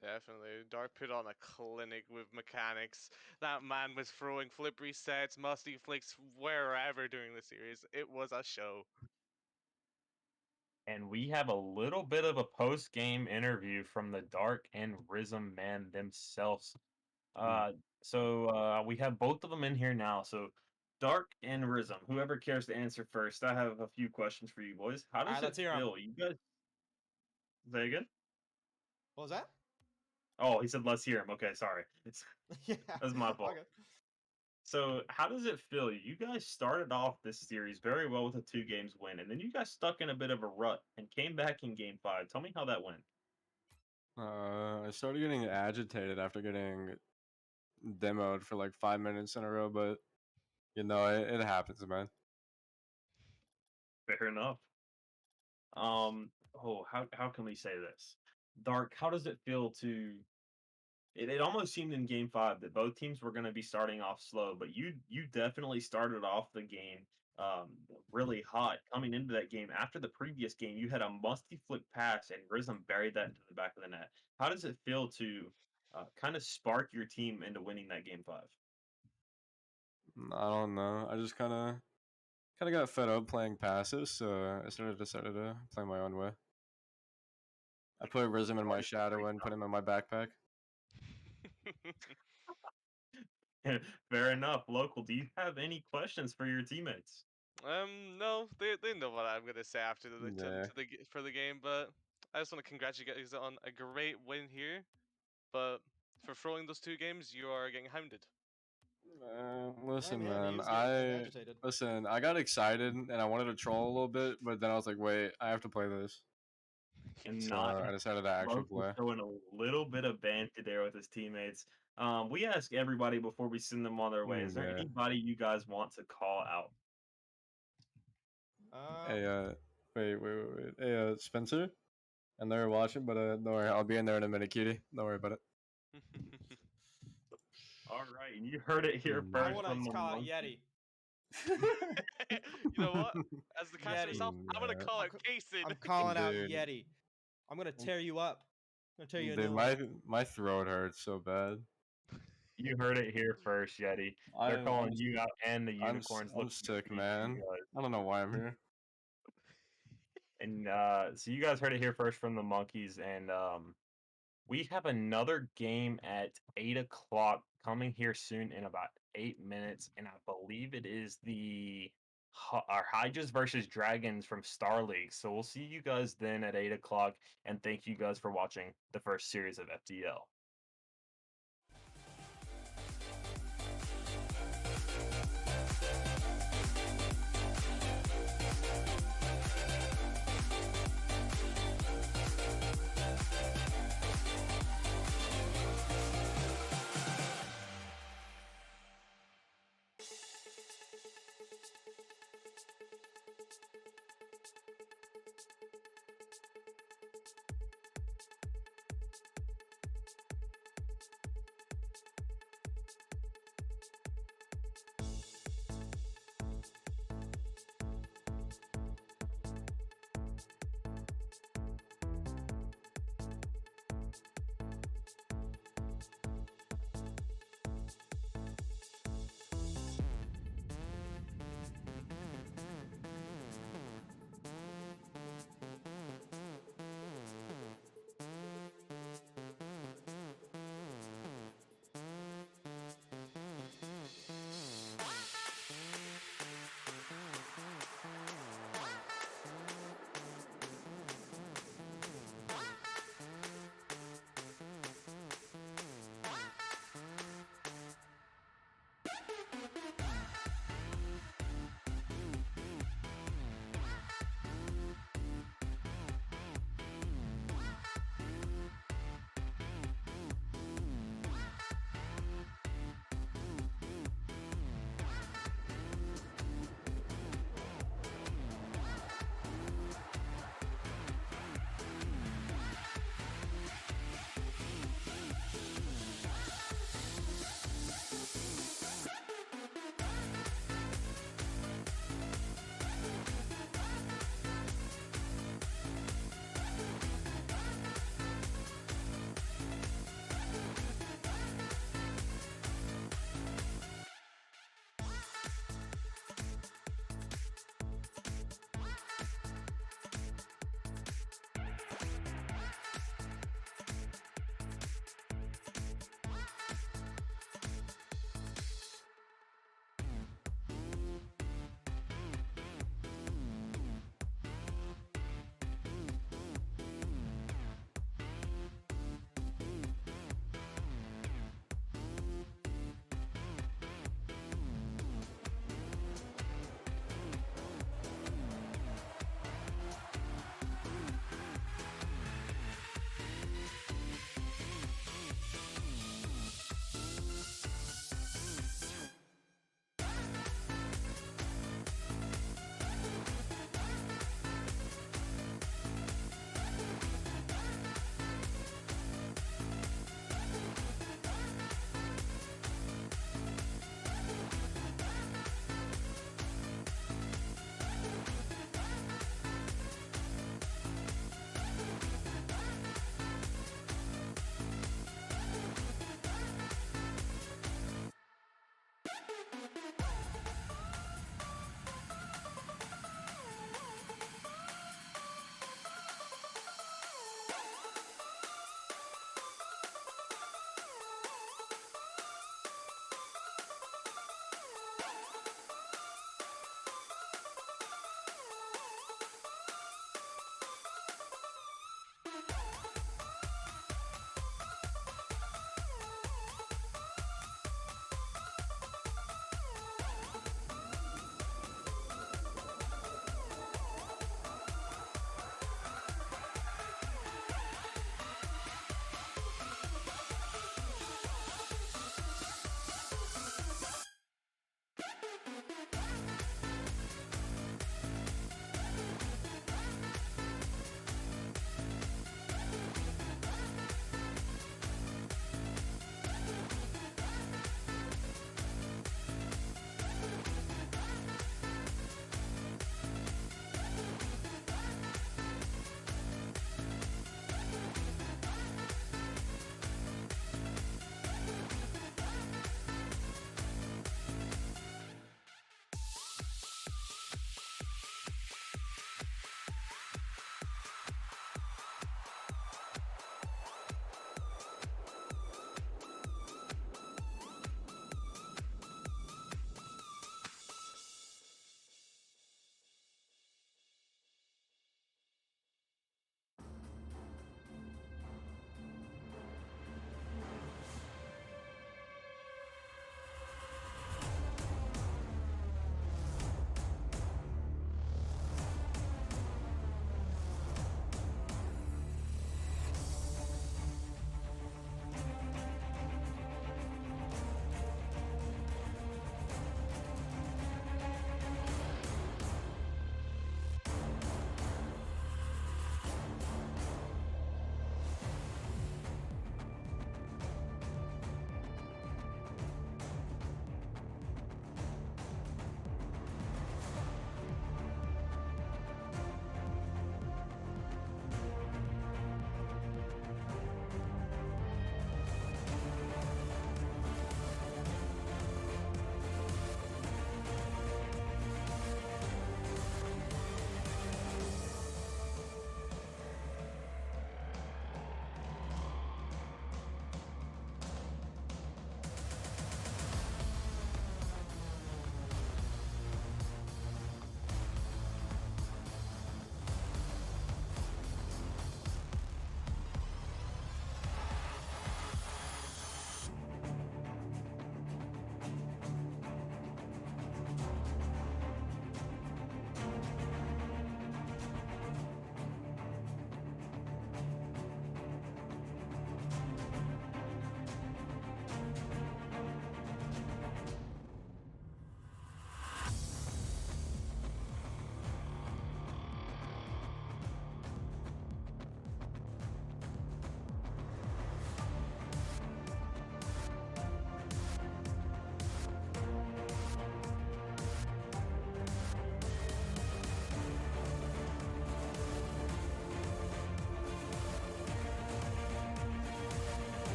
Definitely. Dark put on a clinic with mechanics. That man was throwing flip resets, musty flicks wherever during the series. It was a show. And we have a little bit of a post-game interview from the Dark and Rhythm man themselves. So we have both of them in here now. So Dark and Rhythm, whoever cares to answer first, I have a few questions for you boys. How does Alright, it let's hear 'em. feel? You guys say again? What was that? Oh, he said let's hear him. Okay, sorry. Yeah. That's my fault. Okay. So how does it feel? You guys started off this series very well with a 2 games win, and then you got stuck in a bit of a rut and came back in game 5. Tell me how that went. I started getting agitated after getting demoed for like 5 minutes in a row, but it happens, man. Fair enough. How can we say this? Dark, how does it feel to it almost seemed in game 5 that both teams were going to be starting off slow, but you definitely started off the game really hot coming into that game. After the previous game, you had a musty flick pass and Rhythm buried that into the back of the net. How does it feel to kind of spark your team into winning that game 5? I don't know. I just kind of got fed up playing passive, so I decided to play my own way. I put Rhythm in my shadow and put him in my backpack. Fair enough. Local, do you have any questions for your teammates? No, they know what I'm gonna say after Yeah. for the game, but I just want to congratulate you guys on a great win here. But for throwing those 2 games, you are getting hounded. Listen, Yeah, he man. was getting agitated. I got excited and I wanted to troll a little bit, but then I was like, wait, I have to play this. And So not I decided to actually Local play. showing a little bit of banter there with his teammates. We ask everybody before we send them on their way. Is there Yeah. anybody you guys want to call out? Hey, wait. Hey, Spencer. And they're watching, but don't worry, I'll be in there in a minute, cutie. Don't worry about it. All right, you heard it here Mm. I first want from to the call out monkey. Yeti. You know what? As the caster Yeti. himself, I'm gonna Yeah. call it Kason. I'm calling out Dude. Yeti. I'm gonna tear you up. I'm gonna tear you a Dude, new my one. my throat hurts so bad. You heard it here first, Yeti. They're calling you out and the I'm unicorns. I'm looking to sick, beat you man. guys. I don't know why I'm here. And so you guys heard it here first from the monkeys, and we have another game at 8 o'clock coming here soon in about 8 minutes, and I believe it is our Hydras versus Dragons from Star League. So we'll see you guys then at 8 o'clock, and thank you guys for watching the first series of FTL.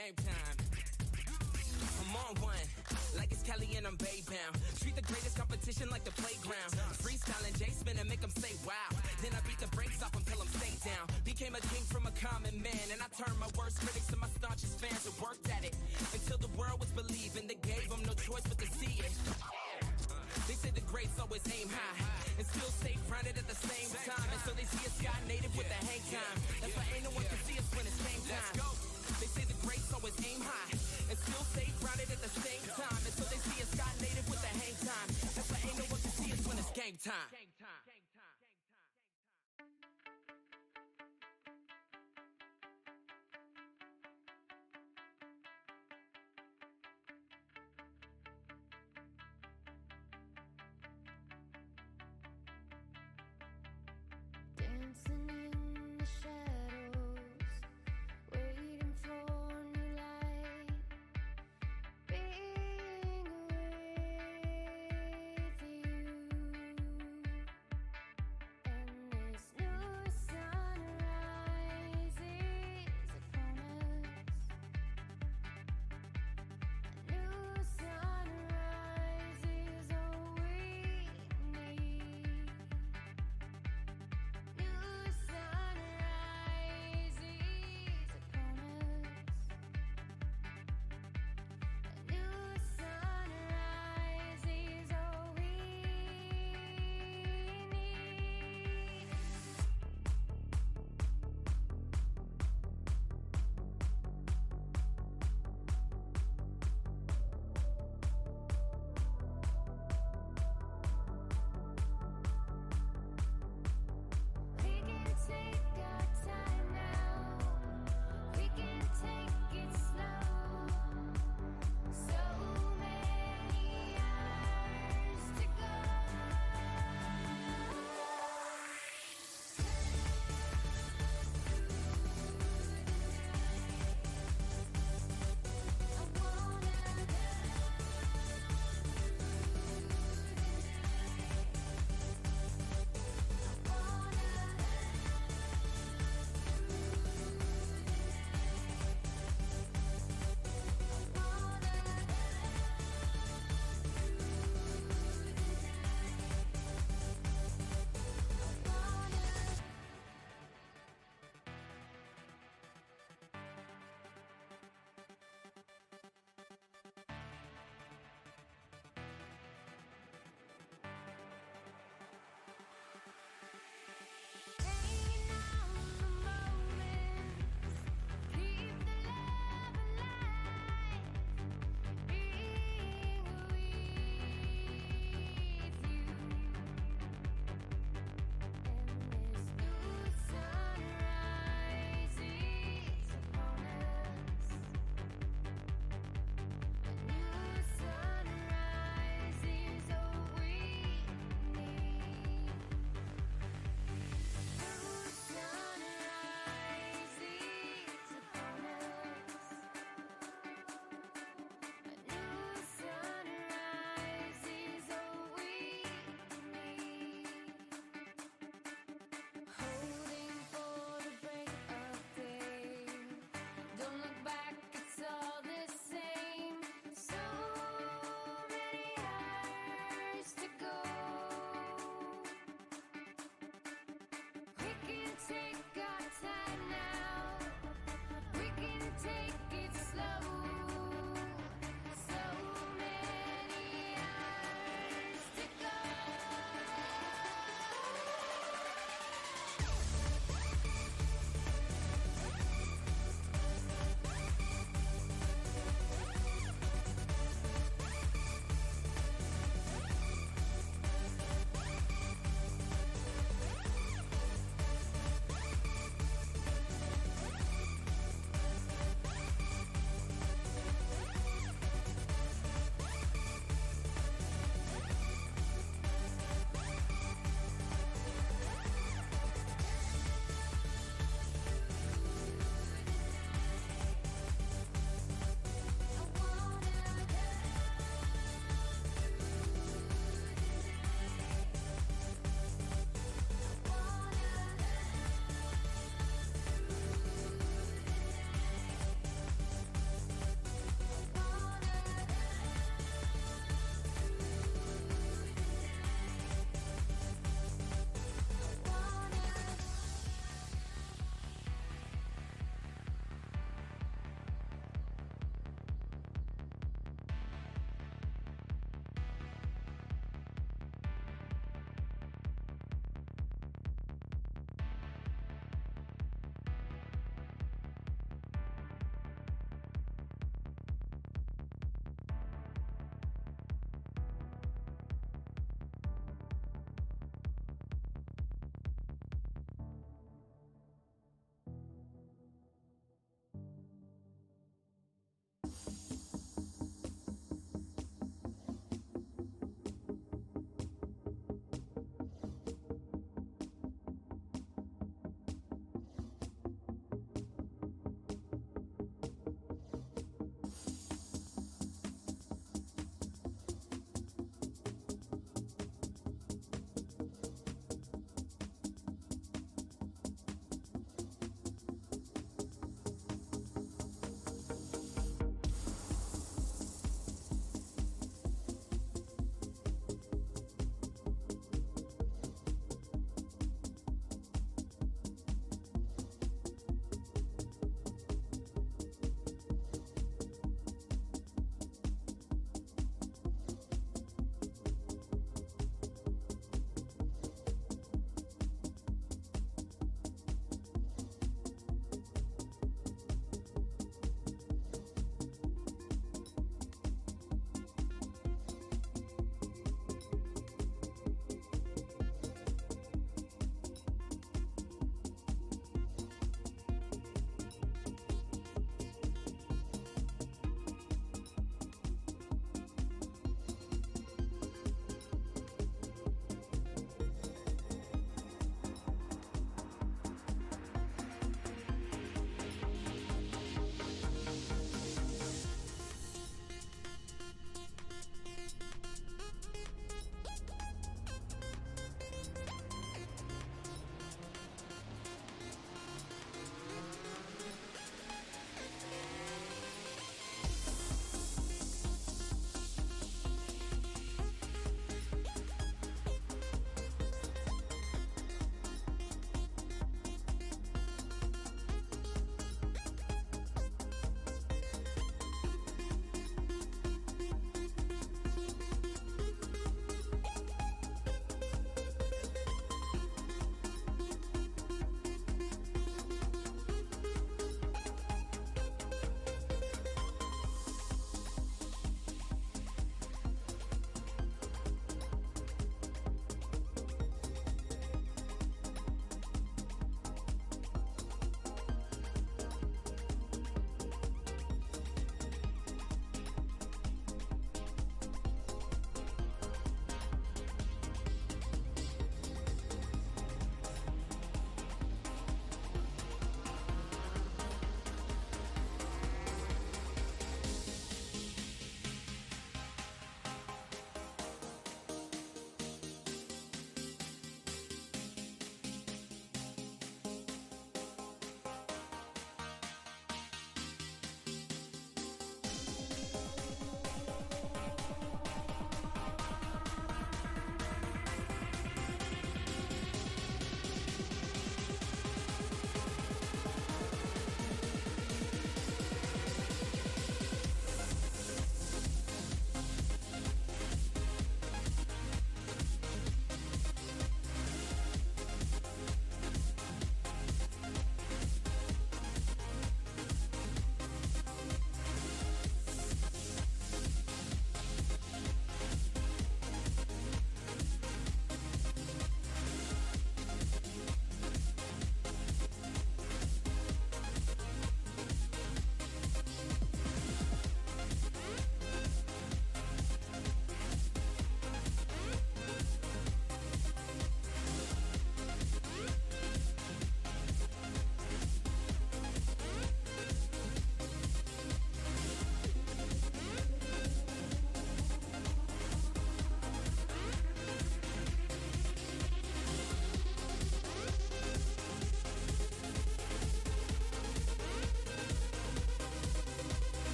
game time. I'm on one, like it's Kelly and I'm Bay bound. Treat the greatest competition like the playground. Freestyling, J spin and make them say wow. Then I beat the brakes off until I'm stay down. Became a king from a common man, and I turned my worst critics to my staunchest fans and worked at it until the world was believing. They gave them no choice but to see it. They say the greats always aim high and still stay grounded at the same time. And so they see a sky native with the hang time. That's why ain't no one can see us when it's game time. They say the greats always aim high and still stay grounded at the same time. And so they see a sky native with the hang time. That's why ain't no one can see us when it's game time. Dancing in the shadows, waiting for new light, being with you. And this new sun rises upon us. A new sun rises, all we need. New sun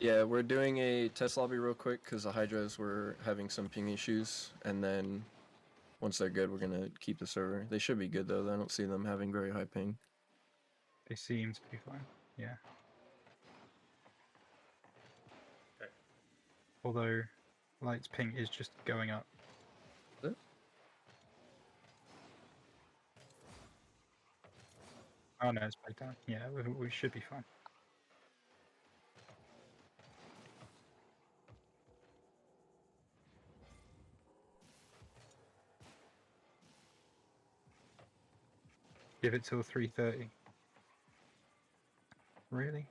Yeah, we're doing a test lobby real quick because the Hydras were having some ping issues, and then once they're good, we're gonna keep the server. They should be good though. I don't see them having very high ping. They seem to be fine. Yeah. Okay. Although, Light's ping is just going up. Is it? Oh no, it's back down. Yeah, we should be fine. Give it till 3:30. Really?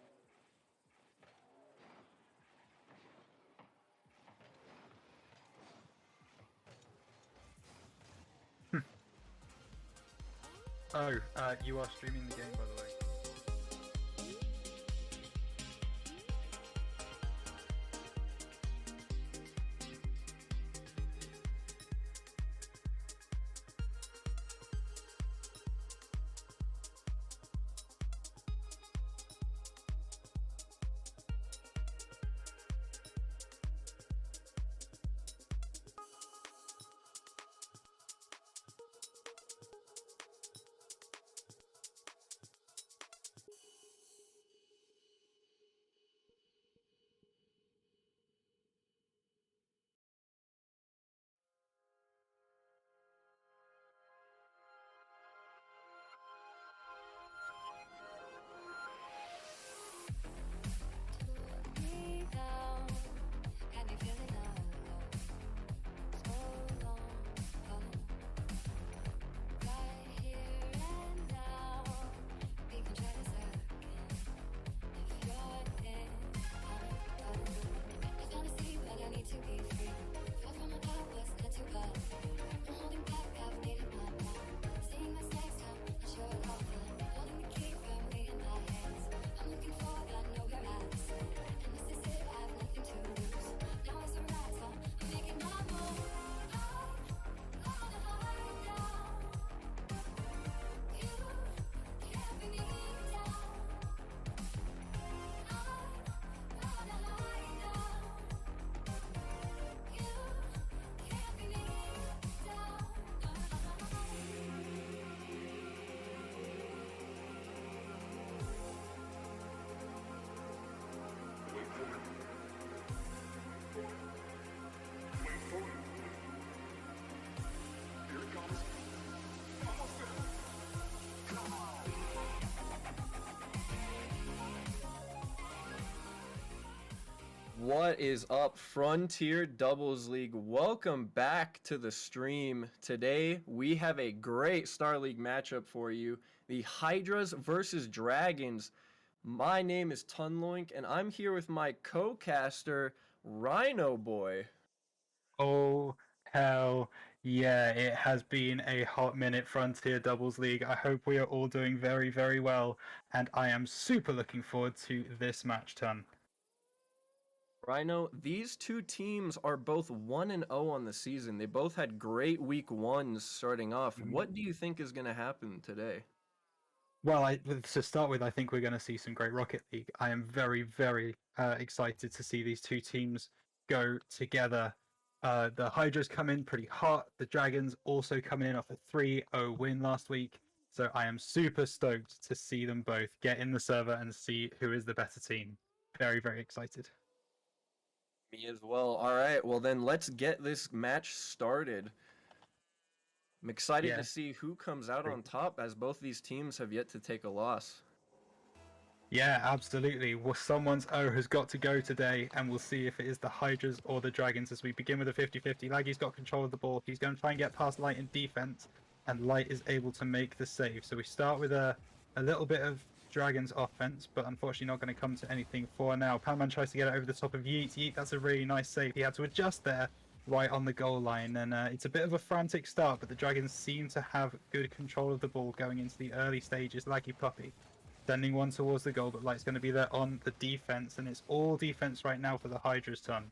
Oh, you are streaming the game, by the way. Me down, had me feeling alone. So long, right here and now. We can try this again. If you're in, I finally see what I need to be free. Feel from my heart was not too bad. I'm holding back, I've needed my plan. Seeing this next time, not sure how I'm feeling. Holding the key firmly in my hands. I'm looking for, I know where at. And this is it, I have nothing to lose. Now is the right time, I'm making my move. I wanna hide now. You can't bring me down. I wanna hide now. You can't bring me down. What is up, Frontier Doubles League? Welcome back to the stream. Today, we have a great Star League matchup for you. The Hydras versus Dragons. My name is Tunloink, and I'm here with my co-caster, Rhino Boy. Oh, hell yeah, it has been a hot minute, Frontier Doubles League. I hope we are all doing very, very well, and I am super looking forward to this match, Ton. Rhino, these two teams are both 1-0 on the season. They both had great week ones starting off. What do you think is going to happen today? Well, to start with, I think we're going to see some great Rocket League. I am very, very excited to see these two teams go together. The Hydras come in pretty hot. The Dragons also coming in off a 3-0 win last week. So I am super stoked to see them both get in the server and see who is the better team. Very, very excited. Me as well. All right, well then let's get this match started. I'm excited to see who comes out on top, as both these teams have yet to take a loss. Yeah, absolutely. Well, someone's O has got to go today, and we'll see if it is the Hydras or the Dragons as we begin with a 50-50. Laggy's got control of the ball. He's going to try and get past Light in defense, and Light is able to make the save. So we start with a little bit of Dragons offense, but unfortunately not going to come to anything for now. Panman tries to get it over the top of Yeet. Yeet, that's a really nice save. He had to adjust there right on the goal line, and it's a bit of a frantic start, but the Dragons seem to have good control of the ball going into the early stages. Laggy Puppy sending one towards the goal, but Light's going to be there on the defense, and it's all defense right now for the Hydras, Ton.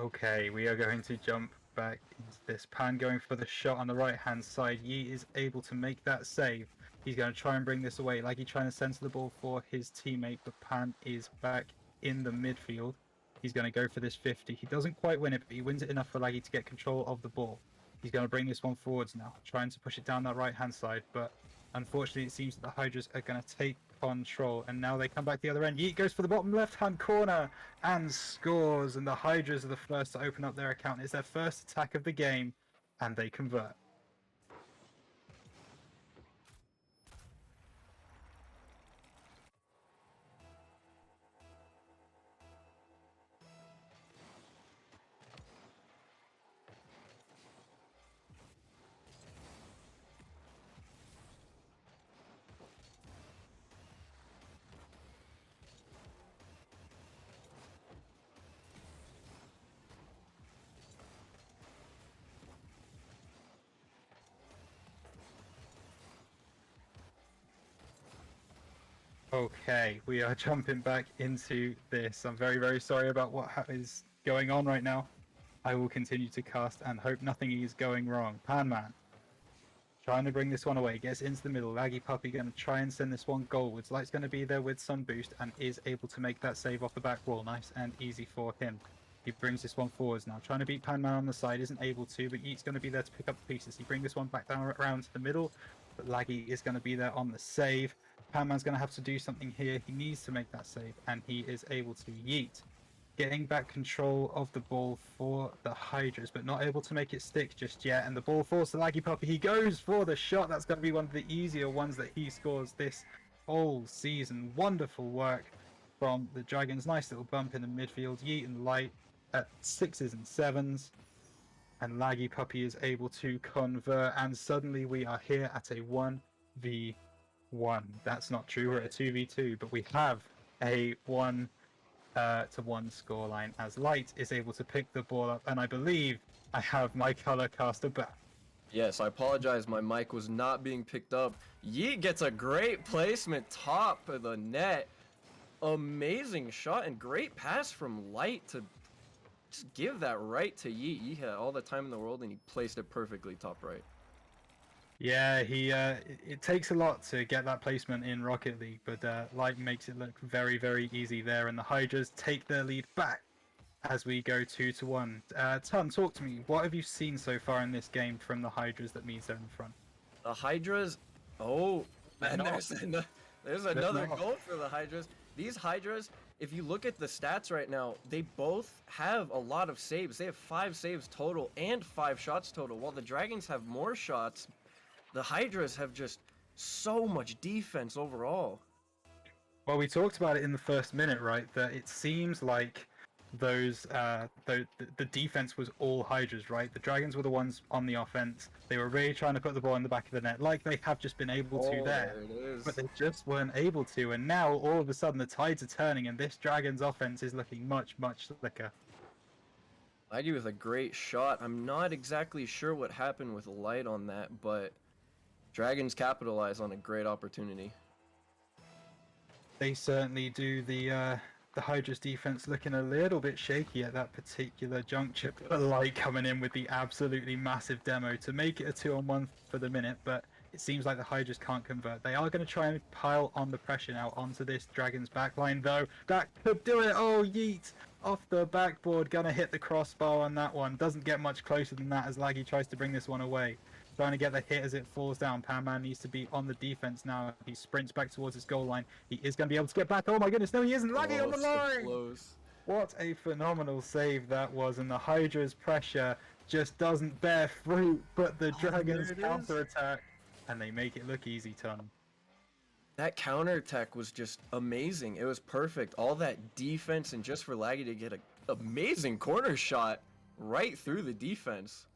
Okay, we are going to jump back into this. Pan going for the shot on the right-hand side. Yeet is able to make that save. He's going to try and bring this away. Laggy trying to center the ball for his teammate, but Pan is back in the midfield. He's going to go for this 50. He doesn't quite win it, but he wins it enough for Laggy to get control of the ball. He's going to bring this one forwards now, trying to push it down that right-hand side, but unfortunately it seems that the Hydras are going to take control, and now they come back the other end. Yeet goes for the bottom left-hand corner and scores, and the Hydras are the first to open up their account. It's their first attack of the game, and they convert. Okay, we are jumping back into this. I'm very, very sorry about what is going on right now. I will continue to cast and hope nothing is going wrong. Panman trying to bring this one away, gets into the middle. Laggy Puppy going to try and send this one goalwards. Light's going to be there with some boost and is able to make that save off the back wall. Nice and easy for him. He brings this one forwards now. Trying to beat Panman on the side, isn't able to, but Yeet's going to be there to pick up the pieces. He brings this one back down around to the middle, but Laggy is going to be there on the save. Panman's going to have to do something here. He needs to make that save, and he is able to. Yeet getting back control of the ball for the Hydras, but not able to make it stick just yet. And the ball falls to Laggy Puppy. He goes for the shot. That's going to be one of the easier ones that he scores this whole season. Wonderful work from the Dragons. Nice little bump in the midfield. Yeet and Light at 6s and 7s. And Laggy Puppy is able to convert, and suddenly we are here at a 1v1. That's not true. We're at a 2v2, but we have a 1-1 scoreline as Light is able to pick the ball up, and I believe I have my color caster back. Yes, I apologize. My mic was not being picked up. Yeet gets a great placement top of the net. Amazing shot and great pass from Light to just give that right to Yeet. He had all the time in the world and he placed it perfectly top right. Yeah, it takes a lot to get that placement in Rocket League, but Light makes it look very, very easy there, and the Hydras take their lead back as we go 2-1. Ton, talk to me. What have you seen so far in this game from the Hydras that means they're in front? The Hydras, and there's another goal for the Hydras. These Hydras, if you look at the stats right now, they both have a lot of saves. They have 5 saves total and 5 shots total, while the Dragons have more shots. The Hydras have just so much defense overall. Well, we talked about it in the first minute, right? That it seems like the defense was all Hydras, right? The Dragons were the ones on the offense. They were really trying to put the ball in the back of the net, like they have just been able to there. But they just weren't able to, and now all of a sudden the tides are turning, and this Dragons offense is looking much, much slicker. Laggy with a great shot. I'm not exactly sure what happened with Light on that, but Dragons capitalize on a great opportunity. They certainly do. The Hydra's defense looking a little bit shaky at that particular juncture. But Light coming in with the absolutely massive demo to make it a 2-on-1 for the minute, but it seems like the Hydras can't convert. They are going to try and pile on the pressure now onto this Dragons backline, though. That could do it. Oh, Yeet off the backboard, gonna hit the crossbar on that one. Doesn't get much closer than that as Laggy tries to bring this one away. Trying to get the hit as it falls down. Panman needs to be on the defense now. He sprints back towards his goal line. He is going to be able to get back. Oh my goodness, no he isn't. Laggy on the line! Close. What a phenomenal save that was. And the Hydra's pressure just doesn't bear fruit. But the Dragons counter-attack. And they make it look easy, Ton. That counterattack was just amazing. It was perfect. All that defense and just for Laggy to get an amazing corner shot right through the defense.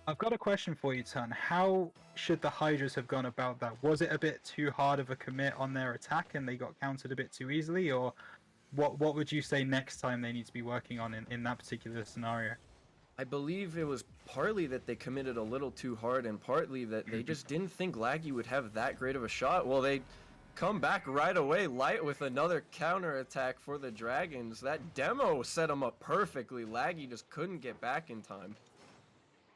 I've got a question for you, Ton. How should the Hydras have gone about that? Was it a bit too hard of a commit on their attack and they got countered a bit too easily? Or what would you say next time they need to be working on in that particular scenario? I believe it was partly that they committed a little too hard and partly that they just didn't think Laggy would have that great of a shot. Well, they come back right away. Light with another counter attack for the Dragons. That demo set him up perfectly. Laggy just couldn't get back in time.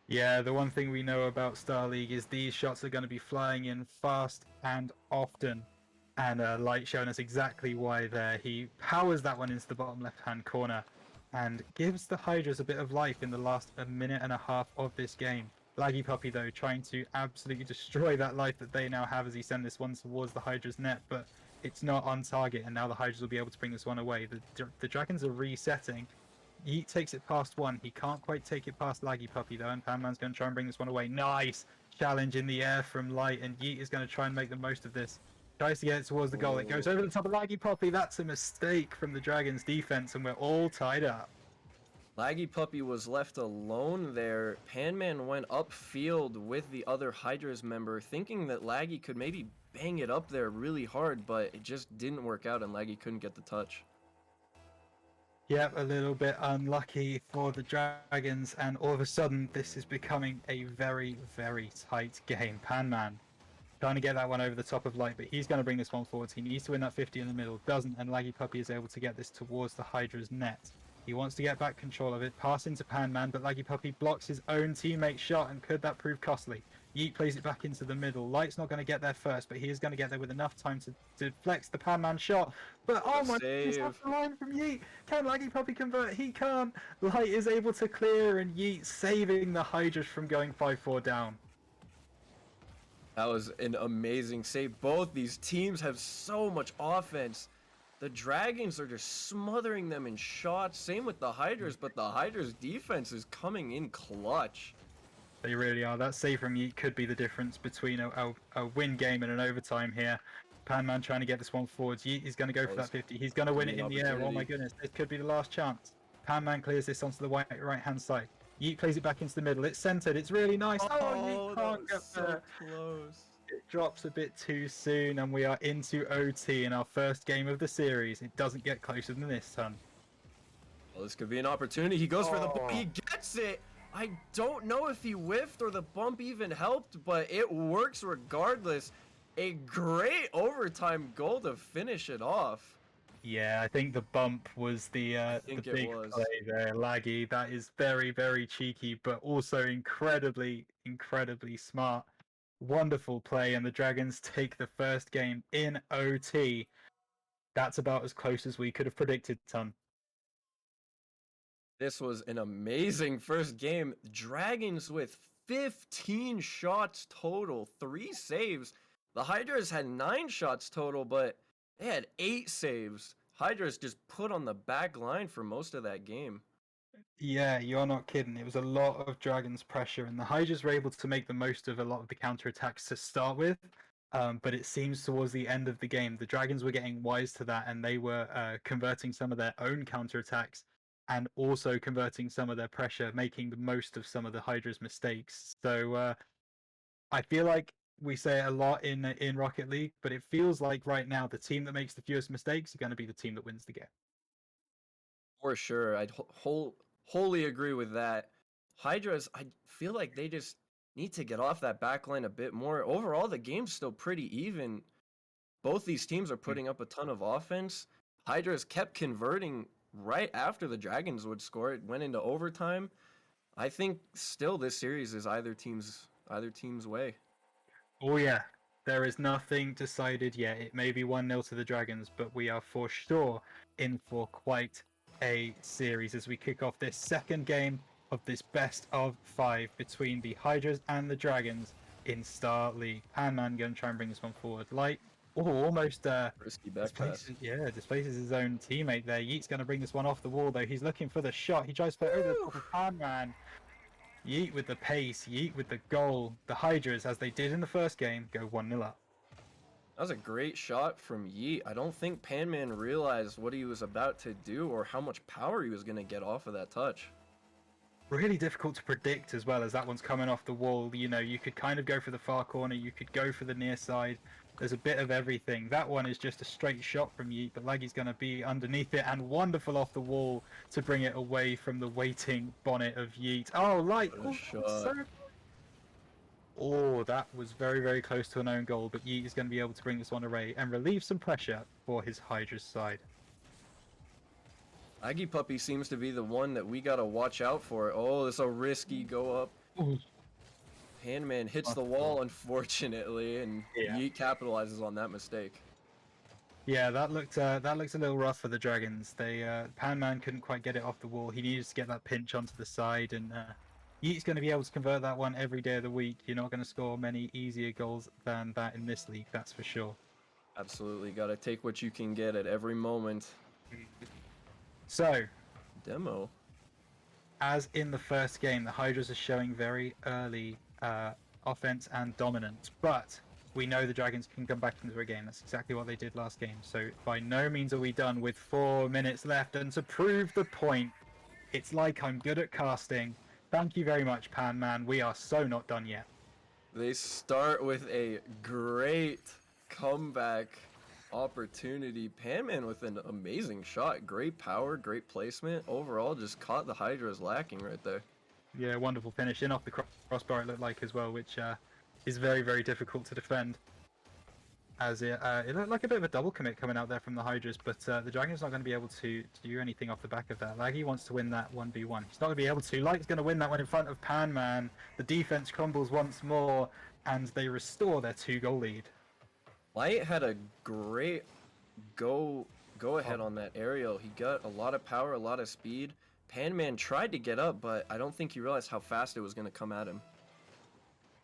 Yeah, the one thing we know about Star League is these shots are going to be flying in fast and often. And Light showing us exactly why there. He powers that one into the bottom left-hand corner and gives the Hydras a bit of life in the last minute and a half of this game. Laggy Puppy, though, trying to absolutely destroy that life that they now have as he sends this one towards the Hydra's net, but it's not on target, and now the Hydras will be able to bring this one away. The Dragons are resetting. Yeet takes it past one. He can't quite take it past Laggy Puppy, though, and Panman's going to try and bring this one away. Nice challenge in the air from Light, and Yeet is going to try and make the most of this. Tries to get it towards the goal. It goes over the top of Laggy Puppy. That's a mistake from the Dragons' defense, and we're all tied up. Laggy Puppy was left alone there. Panman went upfield with the other Hydras member, thinking that Laggy could maybe bang it up there really hard, but it just didn't work out, and Laggy couldn't get the touch. Yep, a little bit unlucky for the Dragons, and all of a sudden, this is becoming a very, very tight game. Panman trying to get that one over the top of Light, but he's going to bring this one forwards. He needs to win that 50 in the middle, doesn't, and Laggy Puppy is able to get this towards the Hydra's net. He wants to get back control of it, pass into Panman, but Laggy Puppy blocks his own teammate's shot, and could that prove costly? Yeet plays it back into the middle. Light's not going to get there first, but he is going to get there with enough time to flex the Panman shot. But oh my goodness, that's the line from Yeet. Can Laggy Puppy convert? He can't. Light is able to clear, and Yeet saving the Hydras from going 5-4 down. That was an amazing save. Both these teams have so much offense. The Dragons are just smothering them in shots. Same with the Hydras, but the Hydras' defense is coming in clutch. They really are. That save from Yeet could be the difference between a win game and an overtime here. Panman trying to get this one forwards. Yeet is going to go for that 50. He's going to win it in the air. Oh my goodness, this could be the last chance. Panman clears this onto the right-hand side. Yeet plays it back into the middle. It's centered. It's really nice. Oh, Yeet can't get there. Close. It drops a bit too soon, and we are into OT in our first game of the series. It doesn't get closer than this, son. Well, this could be an opportunity. He goes for the bump. He gets it. I don't know if he whiffed or the bump even helped, but it works regardless. A great overtime goal to finish it off. Yeah, I think the bump was the big play there. Laggy. That is very, very cheeky, but also incredibly, incredibly smart. Wonderful play, and the Dragons take the first game in OT. That's about as close as we could have predicted, son. This was an amazing first game. Dragons with 15 shots total, 3 saves. The Hydras had 9 shots total, but they had 8 saves. Hydras just put on the back line for most of that game. Yeah, you're not kidding. It was a lot of Dragons pressure, and the Hydras were able to make the most of a lot of the counterattacks to start with. But it seems towards the end of the game, the Dragons were getting wise to that, and they were converting some of their own counterattacks and also converting some of their pressure, making the most of some of the Hydra's mistakes. So I feel like we say it a lot in Rocket League, but it feels like right now the team that makes the fewest mistakes are going to be the team that wins the game. For sure. I'd wholly agree with that. Hydras, I feel like they just need to get off that back line a bit more. Overall, the game's still pretty even. Both these teams are putting up a ton of offense. Hydras kept converting right after the Dragons would score. It went into overtime. I think still this series is either team's way. Oh yeah, there is nothing decided yet. It may be 1-0 to the Dragons, but we are for sure in for quite a series as we kick off this second game of this best of 5 between the Hydras and the Dragons in Star League. Panman going to try and bring this one forward. Light, almost displaces his own teammate there. Yeet's going to bring this one off the wall though. He's looking for the shot. He tries to put it over the top of Panman. Yeet with the pace, Yeet with the goal. The Hydras, as they did in the first game, go 1-0 up. That was a great shot from Yeet. I don't think Panman realized what he was about to do or how much power he was going to get off of that touch. Really difficult to predict as well, as that one's coming off the wall. You know, you could kind of go for the far corner, you could go for the near side. There's a bit of everything. That one is just a straight shot from Yeet, but Laggy's going to be underneath it and wonderful off the wall to bring it away from the waiting bonnet of Yeet. Oh, Light! Oh, Oh, that was very, very close to an own goal, but Yeet is going to be able to bring this one away and relieve some pressure for his Hydra's side. Aggie Puppy seems to be the one that we gotta watch out for. Oh, it's a risky go up. Ooh. Panman hits the wall, unfortunately, and Yeet capitalizes on that mistake. Yeah, that looked a little rough for the Dragons. Panman couldn't quite get it off the wall. He needed to get that pinch onto the side, and Yeet's going to be able to convert that one every day of the week. You're not going to score many easier goals than that in this league, that's for sure. Absolutely, gotta take what you can get at every moment. So, Demo. as in the first game, the Hydras are showing very early offense and dominance, but we know the Dragons can come back into a game. That's exactly what they did last game. So by no means are we done with 4 minutes left. And to prove the point, it's like I'm good at casting. Thank you very much, Panman. We are so not done yet. They start with a great comeback opportunity. Panman with an amazing shot. Great power, great placement. Overall, just caught the Hydras lacking right there. Yeah, wonderful finish. In off the crossbar it looked like as well, which is very, very difficult to defend. As it looked like a bit of a double commit coming out there from the Hydras, but the Dragon's not going to be able to do anything off the back of that. Laggy wants to win that 1v1. He's not going to be able to. Light's going to win that one in front of Panman. The defense crumbles once more, and they restore their 2-goal lead. Light had a great go ahead on that aerial. He got a lot of power, a lot of speed. Panman tried to get up, but I don't think he realized how fast it was going to come at him.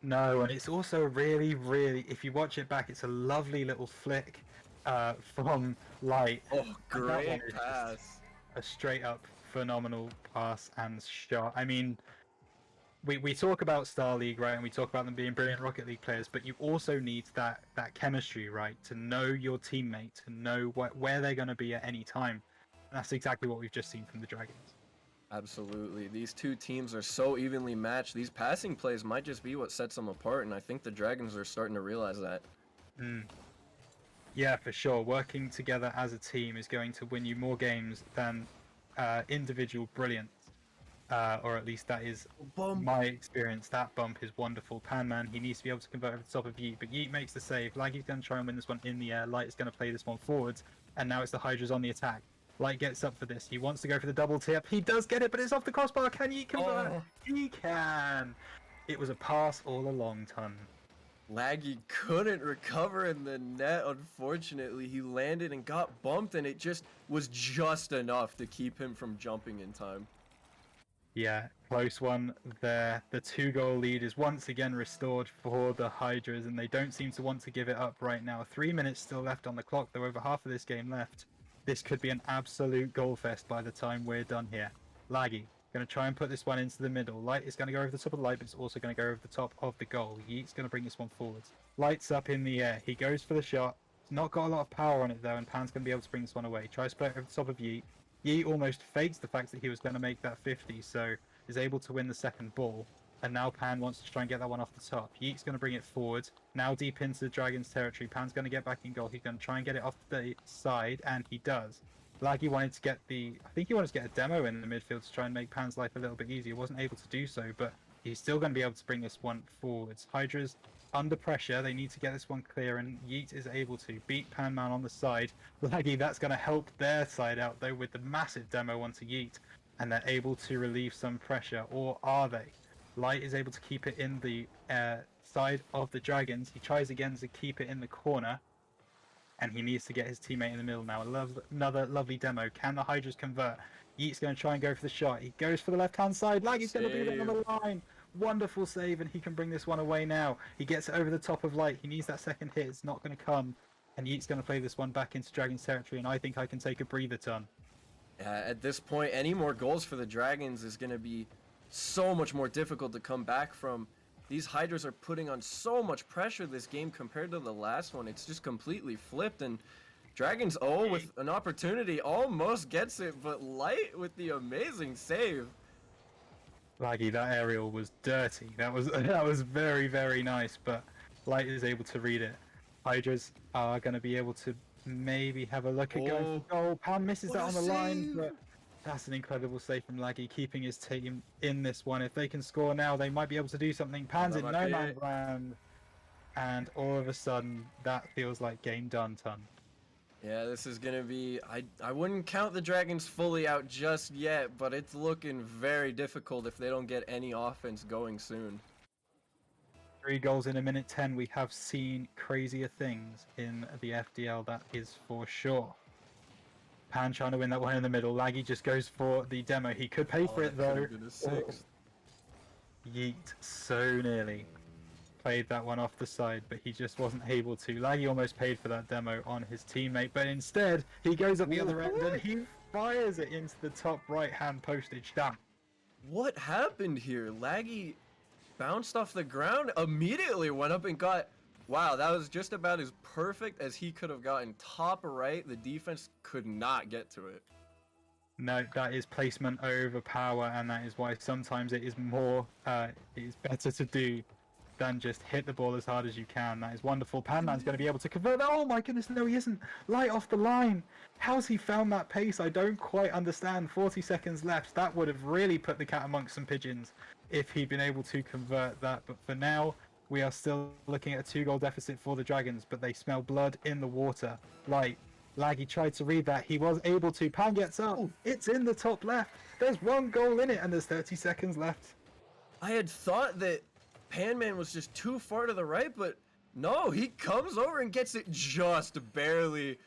No, and it's also really, really, if you watch it back, it's a lovely little flick from Light. Oh, great pass. A straight up phenomenal pass and shot. I mean, we talk about Star League, right, and we talk about them being brilliant Rocket League players, but you also need that chemistry, right, to know your teammate, to know where they're going to be at any time. And that's exactly what we've just seen from the Dragons. Absolutely. These two teams are so evenly matched. These passing plays might just be what sets them apart, and I think the Dragons are starting to realize that. Yeah, for sure. Working together as a team is going to win you more games than individual brilliance. Or at least that is my experience. That bump is wonderful. Panman, he needs to be able to convert over the top of Yeet, but Yeet makes the save. Laggy's going to try and win this one in the air. Light is going to play this one forwards, and now it's the Hydras on the attack. Light gets up for this. He wants to go for the double tip. He does get it, but it's off the crossbar. Can Yeet convert? Oh. He can. It was a pass all along, Ton. Laggy couldn't recover in the net, unfortunately. He landed and got bumped, and it just was just enough to keep him from jumping in time. Yeah, close one there. The 2-goal lead is once again restored for the Hydras, and they don't seem to want to give it up right now. 3 minutes still left on the clock, though over half of this game left. This could be an absolute goal fest by the time we're done here. Laggy, going to try and put this one into the middle. Light is going to go over the top of the Light, but it's also going to go over the top of the goal. Yeet's going to bring this one forwards. Light's up in the air. He goes for the shot. It's not got a lot of power on it, though, and Pan's going to be able to bring this one away. Tries to play it over the top of Yeet. Yeet almost fakes the fact that he was going to make that 50, so is able to win the second ball. And now Pan wants to try and get that one off the top. Yeet's going to bring it forward. Now deep into the Dragons' territory. Pan's going to get back in goal. He's going to try and get it off the side, and he does. Laggy wanted to get I think he wanted to get a demo in the midfield to try and make Pan's life a little bit easier. Wasn't able to do so, but he's still going to be able to bring this one forwards. Hydras under pressure. They need to get this one clear, and Yeet is able to beat Panman on the side. Laggy, that's going to help their side out, though, with the massive demo onto Yeet, and they're able to relieve some pressure, or are they? Light is able to keep it in the side of the Dragons. He tries again to keep it in the corner, and he needs to get his teammate in the middle now. Another lovely demo. Can the Hydras convert? Yeet's going to try and go for the shot. He goes for the left-hand side. Laggy's going to be there on the line. Wonderful save, and he can bring this one away now. He gets it over the top of Light. He needs that second hit. It's not going to come, and Yeet's going to play this one back into Dragons territory, and I think I can take a breather, Ton. At this point, any more goals for the Dragons is going to be so much more difficult to come back from. These Hydras are putting on so much pressure this game compared to the last one. It's just completely flipped, and Dragons with an opportunity almost gets it, but Light with the amazing save. Laggy, that aerial was dirty. That was very, very nice, but Light is able to read it. Hydras are going to be able to maybe have a look at going for goal. Pan misses that on the line, but That's an incredible save from Laggy, keeping his team in this one. If they can score now, they might be able to do something. Pan's in no man's land, and all of a sudden, that feels like game done, Ton. Yeah, this is gonna be. I wouldn't count the Dragons fully out just yet, but it's looking very difficult if they don't get any offense going soon. 3 goals in a minute 10. We have seen crazier things in the FDL, that is for sure. Pan trying to win that one in the middle. Laggy just goes for the demo. He could pay for it though. Yeet, so nearly played that one off the side, but he just wasn't able to. Laggy almost paid for that demo on his teammate, but instead he goes up the other end and he fires it into the top right-hand postage. Damn. What happened here? Laggy bounced off the ground, immediately went up and got. Wow, that was just about as perfect as he could have gotten. Top right, the defense could not get to it. No, that is placement over power, and that is why sometimes it is more, it is better to do than just hit the ball as hard as you can. That is wonderful. Panman's going to be able to convert. Oh my goodness, no he isn't. Light off the line. How's he found that pace? I don't quite understand. 40 seconds left. That would have really put the cat amongst some pigeons if he'd been able to convert that. But for now, we are still looking at a 2-goal deficit for the Dragons, but they smell blood in the water. Light. Laggy tried to read that. He was able to. Pan gets up. It's in the top left. There's 1 goal in it, and there's 30 seconds left. I had thought that Panman was just too far to the right, but no, he comes over and gets it just barely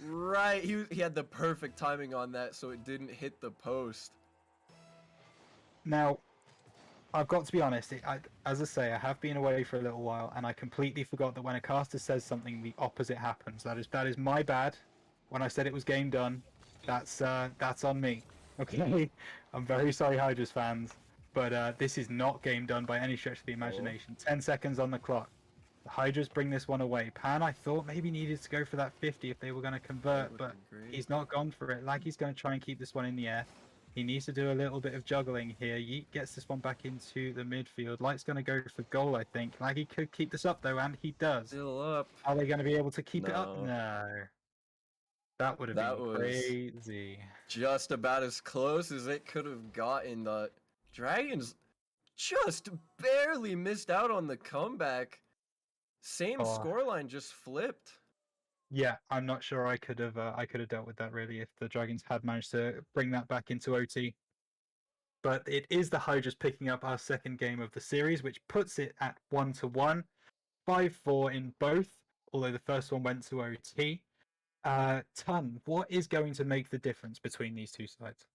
right. He had the perfect timing on that, so it didn't hit the post. Now, I've got to be honest, as I say, I have been away for a little while, and I completely forgot that when a caster says something, the opposite happens. That is my bad. When I said it was game done, that's on me. Okay, I'm very sorry, Hydras fans, but this is not game done by any stretch of the imagination. 10 seconds on the clock. The Hydras bring this one away. Pan, I thought maybe needed to go for that 50 if they were going to convert, but he's not gone for it. Laggy's going to try and keep this one in the air. He needs to do a little bit of juggling here. Yeet gets this one back into the midfield. Light's going to go for goal, I think. Laggy could keep this up, though, and he does. Still up. Are they going to be able to keep it up? No. That would have been crazy. Just about as close as it could have gotten. The Dragons just barely missed out on the comeback. Same scoreline, just flipped. Yeah, I'm not sure I could have dealt with that really if the Dragons had managed to bring that back into OT. But it is the Hydras picking up our second game of the series, which puts it at 1-1, 5-4 in both, although the first one went to OT. Ton, what is going to make the difference between these two sides?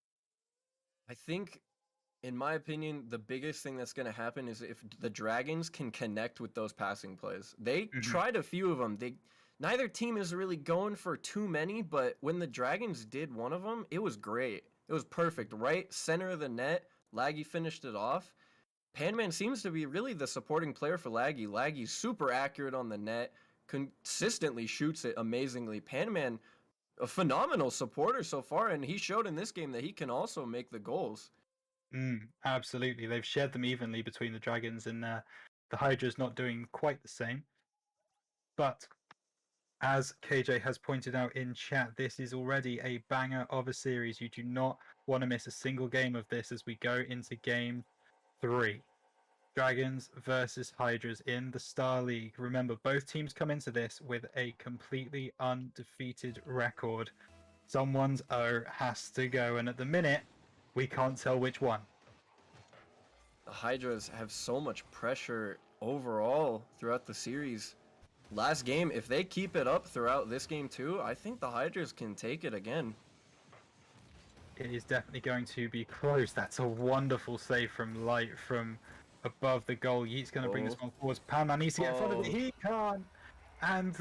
I think, in my opinion, the biggest thing that's going to happen is if the Dragons can connect with those passing plays. They tried a few of them. Neither team is really going for too many, but when the Dragons did one of them, it was great. It was perfect. Right center of the net, Laggy finished it off. Panman seems to be really the supporting player for Laggy. Laggy's super accurate on the net, consistently shoots it amazingly. Panman, a phenomenal supporter so far, and he showed in this game that he can also make the goals. Absolutely. They've shared them evenly between the Dragons, and the Hydra's not doing quite the same. But as KJ has pointed out in chat, this is already a banger of a series. You do not want to miss a single game of this as we go into game 3. Dragons versus Hydras in the Star League. Remember, both teams come into this with a completely undefeated record. Someone's O has to go, and at the minute, we can't tell which one. The Hydras have so much pressure overall throughout the series. Last game, if they keep it up throughout this game too, I think the Hydras can take it again. It is definitely going to be close. That's a wonderful save from Light from above the goal. Yeet's going to bring this one forward. Panman needs to get in front of it. He can't. And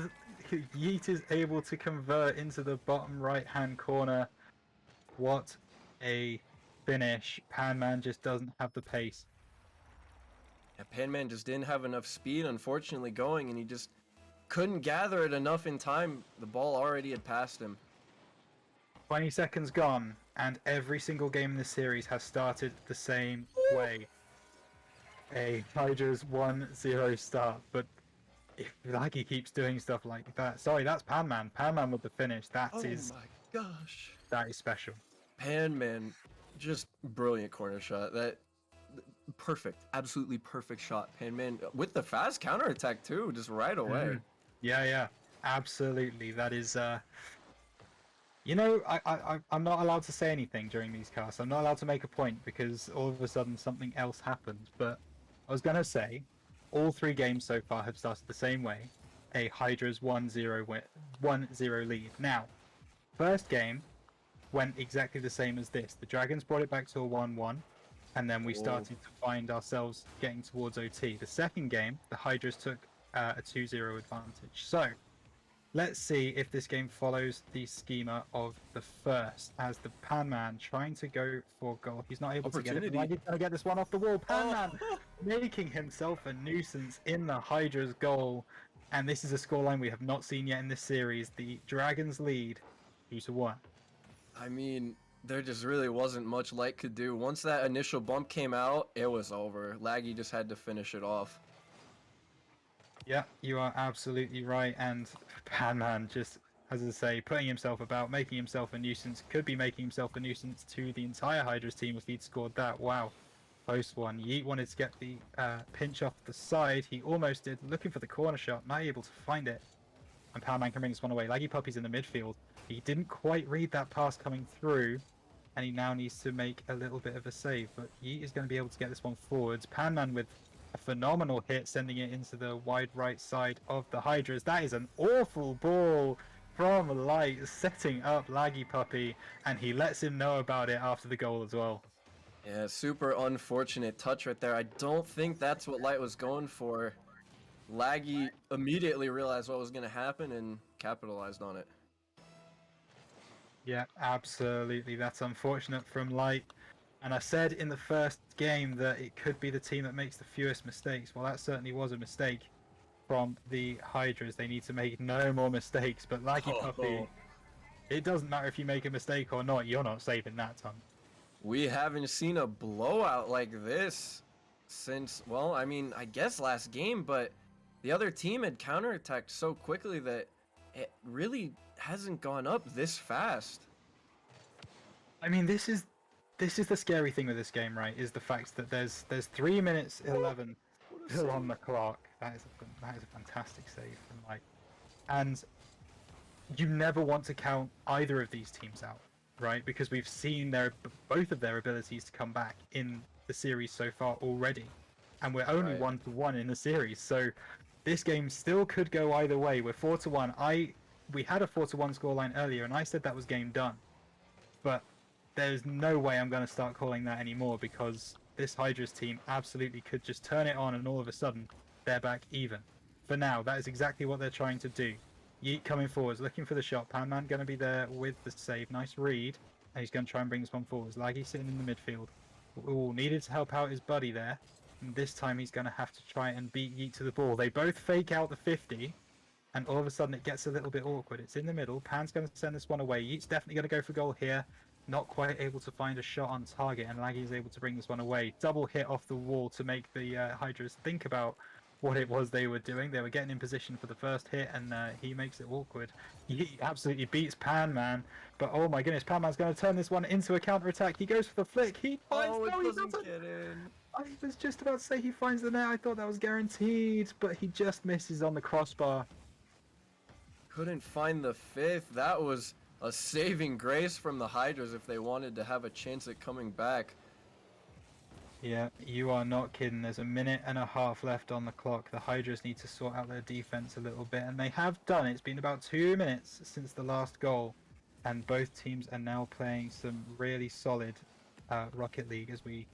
Yeet is able to convert into the bottom right-hand corner. What a finish. Panman just doesn't have the pace. Yeah, Panman just didn't have enough speed, unfortunately, going, and he just couldn't gather it enough in time. The ball already had passed him. 20 seconds gone, and every single game in this series has started the same way. A Hydra's 1-0 start, but if Laggy keeps doing stuff like that... Sorry, that's Panman. Panman with the finish. That is... Oh my gosh. That is special. Panman, just brilliant corner shot. That perfect, absolutely perfect shot. Panman with the fast counterattack too, just right away. Yeah, absolutely. That is, you know, I'm not allowed to say anything during these casts. I'm not allowed to make a point because all of a sudden something else happened. But I was gonna say, all 3 games so far have started the same way. A Hydra's 1-0 lead. Now, first game went exactly the same as this. The Dragons brought it back to a 1-1, and then we started to find ourselves getting towards OT. The second game, the Hydras took a 2-0 advantage. So, let's see if this game follows the schema of the first, as the Panman trying to go for goal. He's not able to get it. He's going to get this one off the wall. Panman making himself a nuisance in the Hydra's goal. And this is a scoreline we have not seen yet in this series. The Dragons lead 2-1. I mean, there just really wasn't much Light could do. Once that initial bump came out, it was over. Laggy just had to finish it off. Yeah, you are absolutely right. And Panman just, as I say, putting himself about, making himself a nuisance. Could be making himself a nuisance to the entire Hydra's team if he'd scored that. Wow. Close one. Yeet wanted to get the pinch off the side. He almost did, looking for the corner shot, not able to find it. And Powerman can bring this one away. Laggy Puppy's in the midfield. He didn't quite read that pass coming through, and he now needs to make a little bit of a save. But Yeet is going to be able to get this one forwards. Panman with a phenomenal hit, sending it into the wide right side of the Hydras. That is an awful ball from Light, setting up Laggy Puppy, and he lets him know about it after the goal as well. Yeah, super unfortunate touch right there. I don't think that's what Light was going for. Laggy immediately realized what was going to happen and capitalized on it. Yeah, absolutely. That's unfortunate from Light. And I said in the first game that it could be the team that makes the fewest mistakes. Well, that certainly was a mistake from the Hydras. They need to make no more mistakes. But Laggy Puppy, it doesn't matter if you make a mistake or not. You're not saving that ton. We haven't seen a blowout like this since, well, I mean, I guess last game, but the other team had counterattacked so quickly that it really hasn't gone up this fast. I mean, this is the scary thing with this game, right? Is the fact that there's 3 minutes 11 still on the clock. That is a fantastic save from Light, and you never want to count either of these teams out, right? Because we've seen both of their abilities to come back in the series so far already, and we're only 1-1 in the series. So this game still could go either way. We're 4-1. We had a 4-1 scoreline earlier, and I said that was game done, but there's no way I'm going to start calling that anymore, because this Hydras team absolutely could just turn it on and all of a sudden they're back even. For now, that is exactly what they're trying to do. Yeet coming forwards, looking for the shot. Panman going to be there with the save. Nice read. And he's going to try and bring this one forwards. Laggy sitting in the midfield. Ooh, needed to help out his buddy there. And this time he's going to have to try and beat Yeet to the ball. They both fake out the 50. And all of a sudden it gets a little bit awkward. It's in the middle. Pan's going to send this one away. Yeet's definitely going to go for goal here. Not quite able to find a shot on target. And Laggy is able to bring this one away. Double hit off the wall to make the Hydras think about what it was they were doing. They were getting in position for the first hit, and he makes it awkward. He absolutely beats Panman, but oh my goodness, Panman's going to turn this one into a counter-attack. He goes for the flick. He finds it doesn't get in. I was just about to say he finds the net. I thought that was guaranteed, but he just misses on the crossbar. Couldn't find the fifth. That was a saving grace from the Hydras if they wanted to have a chance at coming back. Yeah, you are not kidding. There's a minute and a half left on the clock. The Hydras need to sort out their defense a little bit, and they have done. It's been about 2 minutes since the last goal, and both teams are now playing some really solid Rocket League as we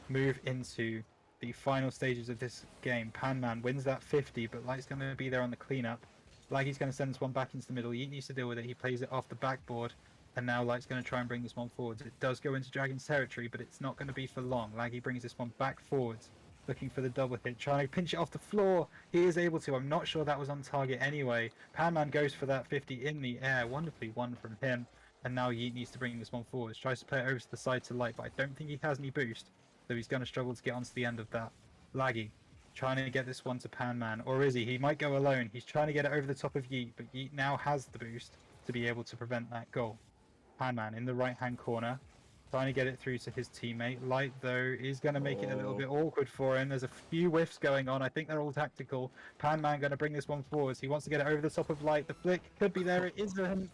move into the final stages of this game. Panman wins that 50, but Light's going to be there on the cleanup. Laggy's going to send this one back into the middle. Yeet needs to deal with it. He plays it off the backboard. And now Light's going to try and bring this one forwards. It does go into Dragon's territory, but it's not going to be for long. Laggy brings this one back forwards, looking for the double hit, trying to pinch it off the floor. He is able to. I'm not sure that was on target anyway. Panman goes for that 50 in the air. Wonderfully won from him. And now Yeet needs to bring this one forwards. Tries to play it over to the side to Light, but I don't think he has any boost. So he's going to struggle to get onto the end of that. Laggy trying to get this one to Panman. Or is he? He might go alone. He's trying to get it over the top of Yeet, but Yeet now has the boost to be able to prevent that goal. Panman in the right-hand corner. trying to get it through to his teammate. Light, though, is going to make it a little Oh. bit awkward for him. There's a few whiffs going on. I think they're all tactical. Panman going to bring this one forwards. He wants to get it over the top of Light. The flick could be there. It isn't.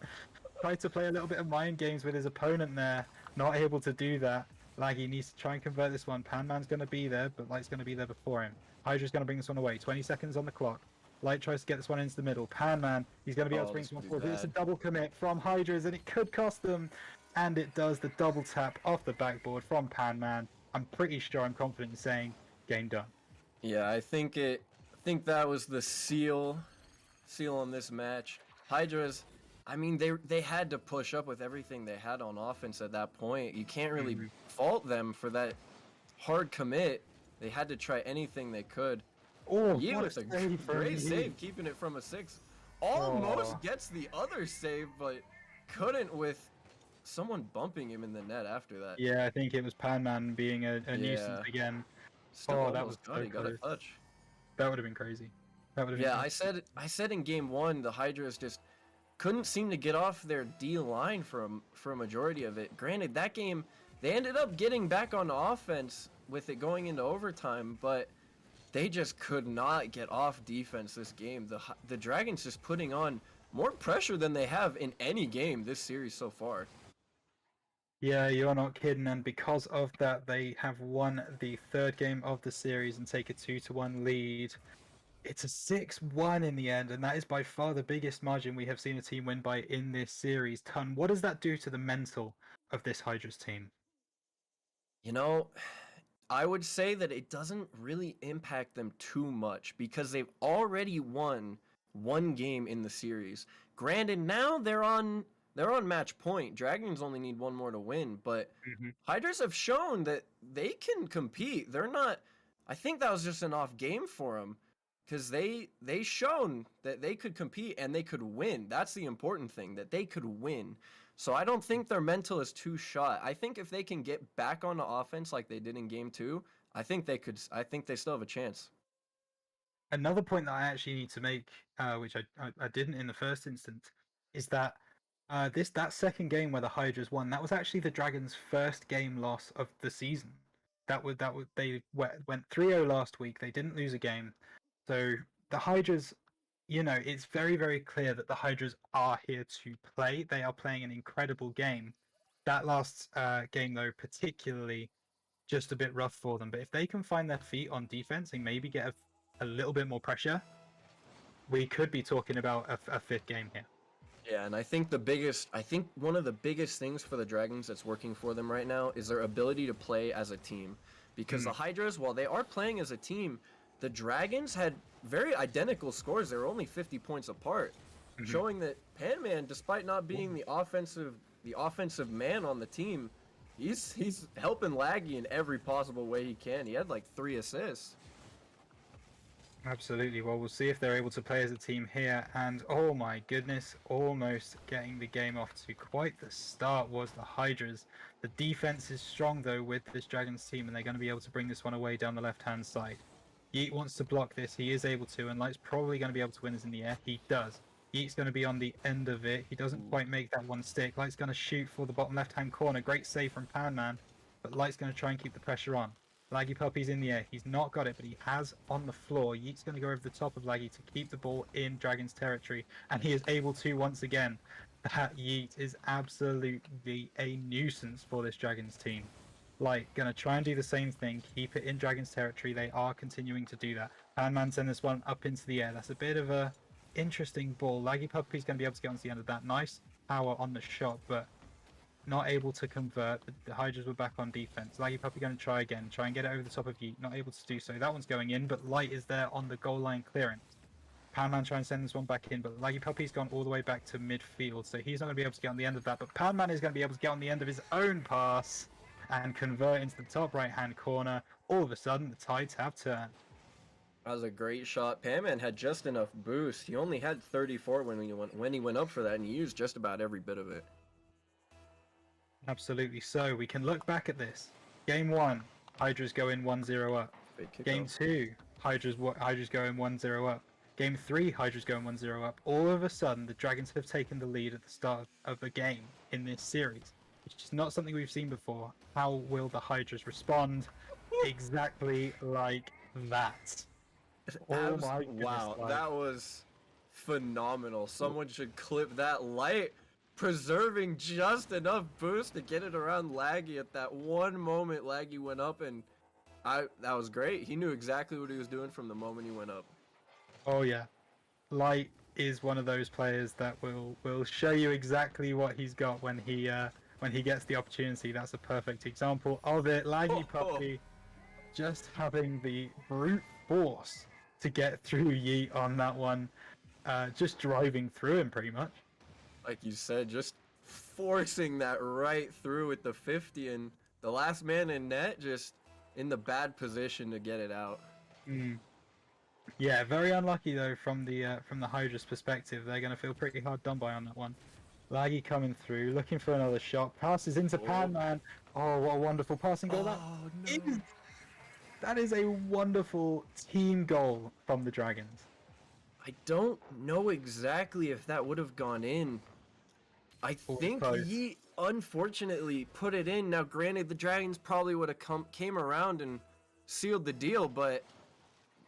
Tried to play a little bit of mind games with his opponent there. Not able to do that. Laggy needs to try and convert this one. Panman's going to be there, but Light's going to be there before him. Hydra's going to bring this one away. 20 seconds on the clock. Light tries to get this one into the middle. Panman, he's going to be able to bring this this one could be forward. It's a bad. double commit from Hydras, and it could cost them. And it does. The double tap off the backboard from Panman. I'm pretty sure, I'm confident in saying, game done. Yeah, I think that was the seal on this match. Hydras, I mean, they had to push up with everything they had on offense at that point. You can't really fault them for that hard commit. They had to try anything they could. Oh, Yeet what with a save from great Yeet. save, keeping it from a 6. Almost Oh. gets the other save, but couldn't with someone bumping him in the net after that. Yeah, I think it was Panman being a nuisance Yeah. again. Still Oh, that almost was got so it, got a close. touch. That would have been crazy. That would have been Yeah, crazy. I said in game 1 the Hydras just couldn't seem to get off their D line for a majority of it. Granted, that game they ended up getting back on offense with it going into overtime, but they just could not get off defense this game. The Dragons just putting on more pressure than they have in any game this series so far. Yeah, you're not kidding, and because of that, they have won the third game of the series and take a 2-1 lead. It's a 6-1 in the end, and that is by far the biggest margin we have seen a team win by in this series. Ton, what does that do to the mental of this Hydras team? You know, I would say that it doesn't really impact them too much because they've already won one game in the series. Granted, now they're on match point. Dragons only need one more to win, but Hydras have shown that they can compete. They're not. I think that was just an off game for them because they shown that they could compete and they could win. That's the important thing, that they could win. So I don't think their mental is too shot. I think if they can get back on the offense like they did in game 2, I think they could. I think they still have a chance. Another point that I actually need to make, which I didn't in the first instance, is that that second game where the Hydras won, that was actually the Dragons' first game loss of the season. They went 3-0 last week. They didn't lose a game, so the Hydras, it's very, very clear that the Hydras are here to play. They are playing an incredible game. That last game, though, particularly just a bit rough for them. But if they can find their feet on defense and maybe get a little bit more pressure, we could be talking about a fifth game here. Yeah, and I think one of the biggest things for the Dragons that's working for them right now is their ability to play as a team. Because the Hydras, while they are playing as a team, the Dragons had very identical scores. They were only 50 points apart, showing that Panman, despite not being the offensive man on the team, he's helping Laggy in every possible way he can. He had like 3 assists. Absolutely. Well, we'll see if they're able to play as a team here. And oh my goodness, almost getting the game off to quite the start was the Hydras. The defense is strong though with this Dragons team, and they're going to be able to bring this one away down the left-hand side. Yeet wants to block this. He is able to, and Light's probably going to be able to win this in the air. He does. Yeet's going to be on the end of it. He doesn't quite make that one stick. Light's going to shoot for the bottom left-hand corner. Great save from Panman, but Light's going to try and keep the pressure on. Laggy Puppy's in the air. He's not got it, but he has on the floor. Yeet's going to go over the top of Laggy to keep the ball in Dragon's territory, and he is able to once again. That Yeet is absolutely a nuisance for this Dragons team. Light going to try and do the same thing, keep it in Dragon's territory. They are continuing to do that. Panman send this one up into the air. That's a bit of a interesting ball. Laggy Puppy's going to be able to get onto the end of that. Nice power on the shot, but not able to convert. The Hydras were back on defense. Laggy Puppy going to try again, try and get it over the top of Yeet. Not able to do so. That one's going in, but Light is there on the goal line clearance. Panman trying to send this one back in, but Laggy Puppy's gone all the way back to midfield, so he's not going to be able to get on the end of that. But Panman is going to be able to get on the end of his own pass and convert into the top right-hand corner. All of a sudden, the tides have turned. That was a great shot. Panman had just enough boost. He only had 34 when he went up for that, and he used just about every bit of it. Absolutely. So we can look back at this. Game 1, Hydras go in 1-0 up. Game 2, Hydras go in 1-0 up. Game 3, Hydras go in 1-0 up. All of a sudden, the Dragons have taken the lead at the start of the game in this series. It's just not something we've seen before. How will the Hydras respond? Exactly like that. Oh my goodness, Wow, like- that was phenomenal. Someone should clip that light, preserving just enough boost to get it around Laggy at that one moment Laggy went up, and that was great. He knew exactly what he was doing from the moment he went up. Oh yeah, Light is one of those players that will show you exactly what he's got when he gets the opportunity. That's a perfect example of it. Laggy Puppy just having the brute force to get through Yeet on that one, just driving through him pretty much. Like you said, just forcing that right through with the 50, and the last man in net just in the bad position to get it out. Yeah, very unlucky though from the Hydra's perspective. They're going to feel pretty hard done by on that one. Laggy coming through, looking for another shot, passes into Panman. Oh, what a wonderful passing goal that is a wonderful team goal from the Dragons. I don't know exactly if that would have gone in. I think close. he unfortunately put it in. Now, granted, the Dragons probably would have came around and sealed the deal, but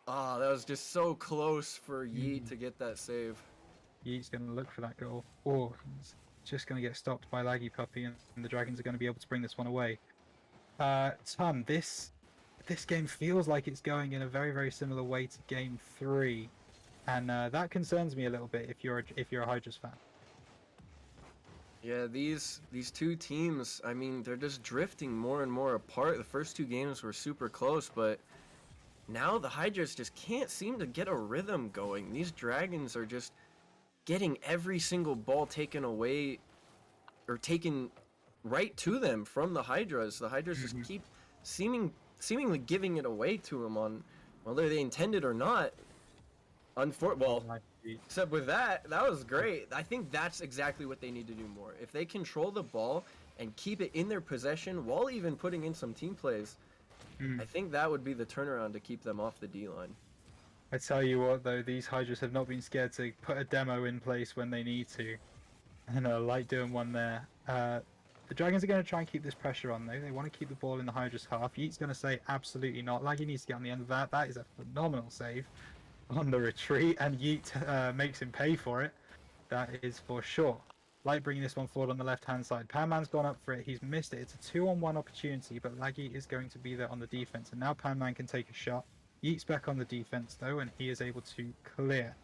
that was just so close for Yeet to get that save. Yeet's going to look for that goal. Oh, he's just going to get stopped by Laggy Puppy, and the Dragons are going to be able to bring this one away. Tom, this game feels like it's going in a very, very similar way to Game 3, and that concerns me a little bit if you're a Hydras fan. Yeah, these two teams, I mean, they're just drifting more and more apart. The first two games were super close, but now the Hydras just can't seem to get a rhythm going. These Dragons are just getting every single ball taken away or taken right to them from the Hydras. The Hydras just keep seemingly giving it away to them on whether they intended or not. Except with that was great. I think that's exactly what they need to do more. If they control the ball and keep it in their possession while even putting in some team plays, I think that would be the turnaround to keep them off the D-line. I tell you what, though, these Hydras have not been scared to put a demo in place when they need to. And Light doing one there. The Dragons are going to try and keep this pressure on, though. They want to keep the ball in the Hydras half. Yeet's going to say absolutely not. Laggy needs to get on the end of that. That is a phenomenal save on the retreat, and Yeet makes him pay for it. That is for sure. Light bringing this one forward on the left-hand side. Panman's gone up for it. He's missed it. It's a 2-on-1 opportunity, but Laggy is going to be there on the defense. And now Panman can take a shot. Yeet's back on the defense, though, and he is able to clear.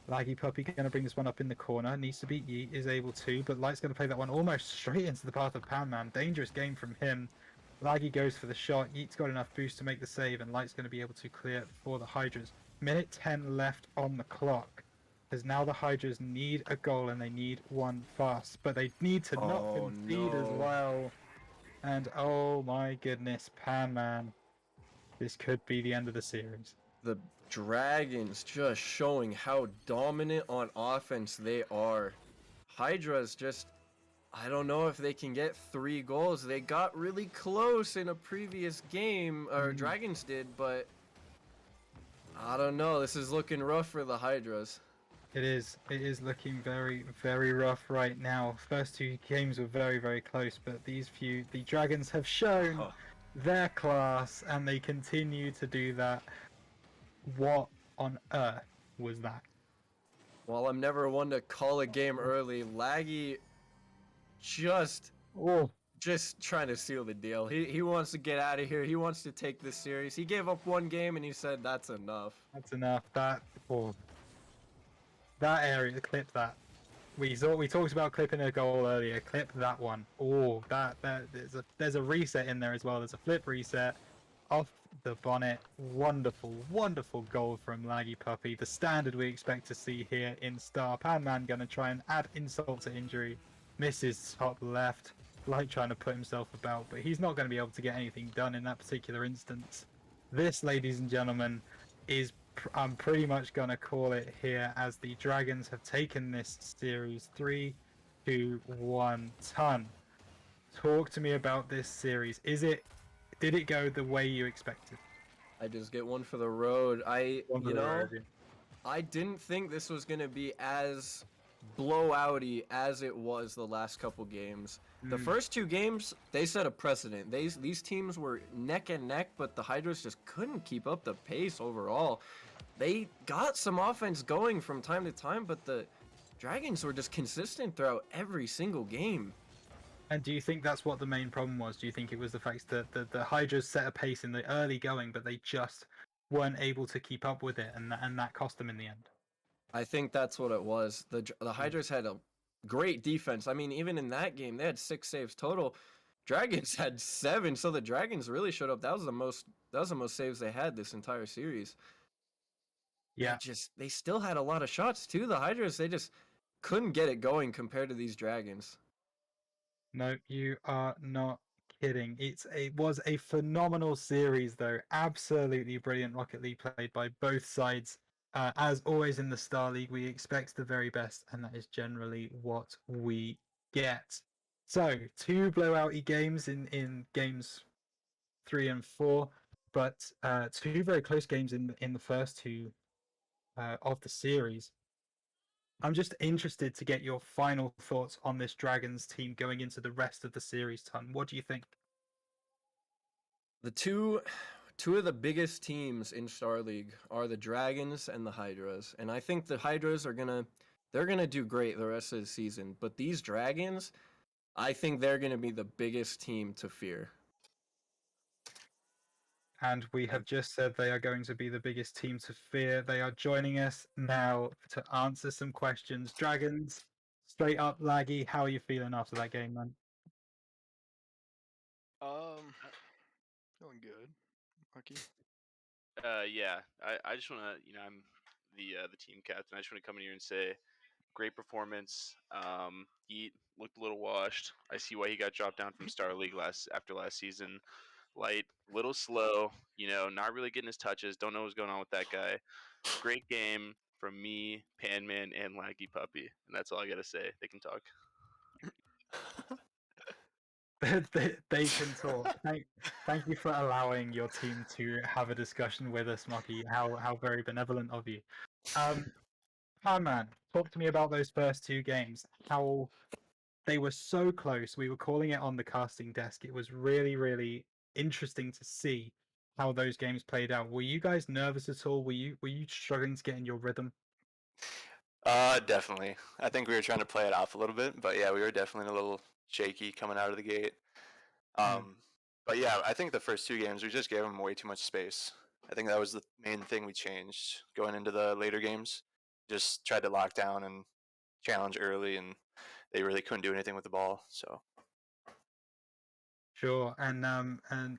Laggy Puppy going to bring this one up in the corner. Needs to beat Yeet. Is able to, but Light's going to play that one almost straight into the path of Panman. Dangerous game from him. Laggy goes for the shot. Yeet's got enough boost to make the save, and Light's going to be able to clear for the Hydras. Minute 10 left on the clock. As now the Hydras need a goal, and they need one fast. But they need to not concede as well. And oh my goodness, Panman. This could be the end of the series. The Dragons just showing how dominant on offense they are. Hydra's just, I don't know if they can get 3 goals. They got really close in a previous game, or Dragons did, but I don't know. This is looking rough for the Hydras. It is looking very, very rough right now. First 2 games were very, very close, but the Dragons have shown their class, and they continue to do that. What on earth was that? Well, I'm never one to call a game early. Laggy just trying to seal the deal. He wants to get out of here. He wants to take this series. He gave up 1 game and he said that's enough. That's enough. That area, clip that. We talked about clipping a goal earlier. Clip that one. Oh, there's a reset in there as well. There's a flip reset off the bonnet. Wonderful, wonderful goal from Laggy Puppy. The standard we expect to see here in Star. Panman gonna try and add insult to injury. Misses top left. Light trying to put himself about, but he's not going to be able to get anything done in that particular instance. This, ladies and gentlemen, is I'm pretty much going to call it here, as the Dragons have taken this series 3-1. Ton, talk to me about this series. Did it go the way you expected? I just get one for the road. I didn't think this was going to be as blowouty as it was the last couple games. The first 2 games, they set a precedent. These teams were neck and neck, but the Hydras just couldn't keep up the pace overall. They got some offense going from time to time, but the Dragons were just consistent throughout every single game. And do you think that's what the main problem was? Do you think it was the fact that the Hydras set a pace in the early going, but they just weren't able to keep up with it, and that cost them in the end? I think that's what it was. The Hydras had a great defense. I mean, even in that game, they had 6 saves total. Dragons had 7, so the Dragons really showed up. That was the most saves they had this entire series. Yeah. They still had a lot of shots too. The Hydras, they just couldn't get it going compared to these Dragons. No, you are not kidding. It was a phenomenal series, though. Absolutely brilliant Rocket League played by both sides. As always in the Star League, we expect the very best, and that is generally what we get. So, 2 blowout-y games in games 3 and 4, but 2 very close games in the first 2 of the series. I'm just interested to get your final thoughts on this Dragons team going into the rest of the series, Ton. What do you think? The two of the biggest teams in Star League are the Dragons and the Hydras, and I think the Hydras they're gonna do great the rest of the season. But these Dragons, I think they're gonna be the biggest team to fear. And we have just said they are going to be the biggest team to fear. They are joining us now to answer some questions. Dragons, straight up, Laggy, how are you feeling after that game, man? Feeling good. Lucky. Yeah. I just want to, I'm the team captain. I just want to come in here and say, great performance. Yeet looked a little washed. I see why he got dropped down from Star League after last season. Light, little slow. Not really getting his touches. Don't know what's going on with that guy. Great game from me, Panman, and Laggy Puppy, and that's all I gotta say. They can talk. they can talk. Thank you for allowing your team to have a discussion with us, Mocky. How very benevolent of you. Man, talk to me about those first 2 games. How they were so close. We were calling it on the casting desk. It was really, really interesting to see how those games played out. Were you guys nervous at all? Were you struggling to get in your rhythm? Definitely. I think we were trying to play it off a little bit, but yeah, we were definitely a little shaky coming out of the gate. But yeah, I think the first 2 games we just gave them way too much space. I think that was the main thing we changed going into the later games. Just tried to lock down and challenge early, and they really couldn't do anything with the ball. So. Sure, and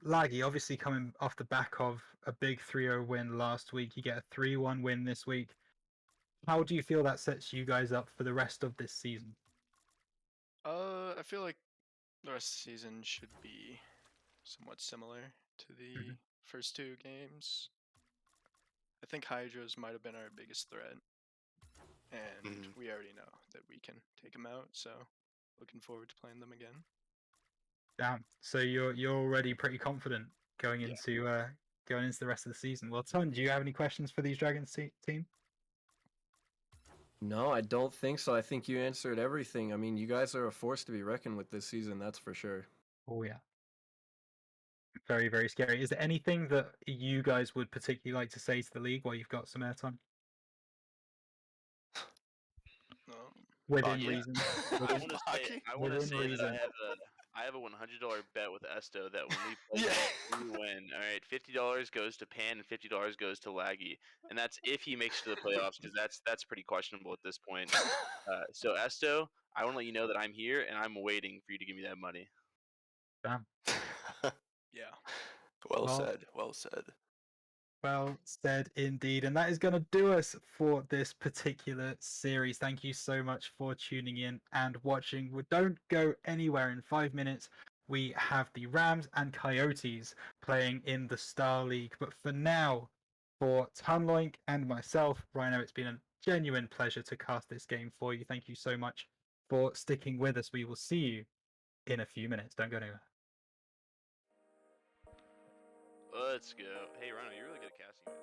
Laggy, obviously coming off the back of a big 3-0 win last week, you get a 3-1 win this week. How do you feel that sets you guys up for the rest of this season? I feel like the rest of the season should be somewhat similar to the first 2 games. I think Hydras might have been our biggest threat, and we already know that we can take them out. So, looking forward to playing them again. Damn. So you're already pretty confident going into the rest of the season. Well, Ton, do you have any questions for these Dragons team? No, I don't think so. I think you answered everything. I mean, you guys are a force to be reckoned with this season, that's for sure. Oh yeah. Very, very scary. Is there anything that you guys would particularly like to say to the league while you've got some airtime? Within reason. I want to say that I have a $100 bet with Esto that when we play, we win. All right, $50 goes to Pan and $50 goes to Laggy, and that's if he makes it to the playoffs, because that's pretty questionable at this point. So Esto, I want to let you know that I'm here and I'm waiting for you to give me that money. Damn. Yeah. Well said. Well said. Well said indeed. And that is going to do us for this particular series. Thank you so much for tuning in and watching. We don't go anywhere. In 5 minutes, we have the Rams and Coyotes playing in the Star League. But for now, for Tunloink and myself, Rhino, it's been a genuine pleasure to cast this game for you. Thank you so much for sticking with us. We will see you in a few minutes. Don't go anywhere. Let's go. Hey, Rhino, you're really good at casting.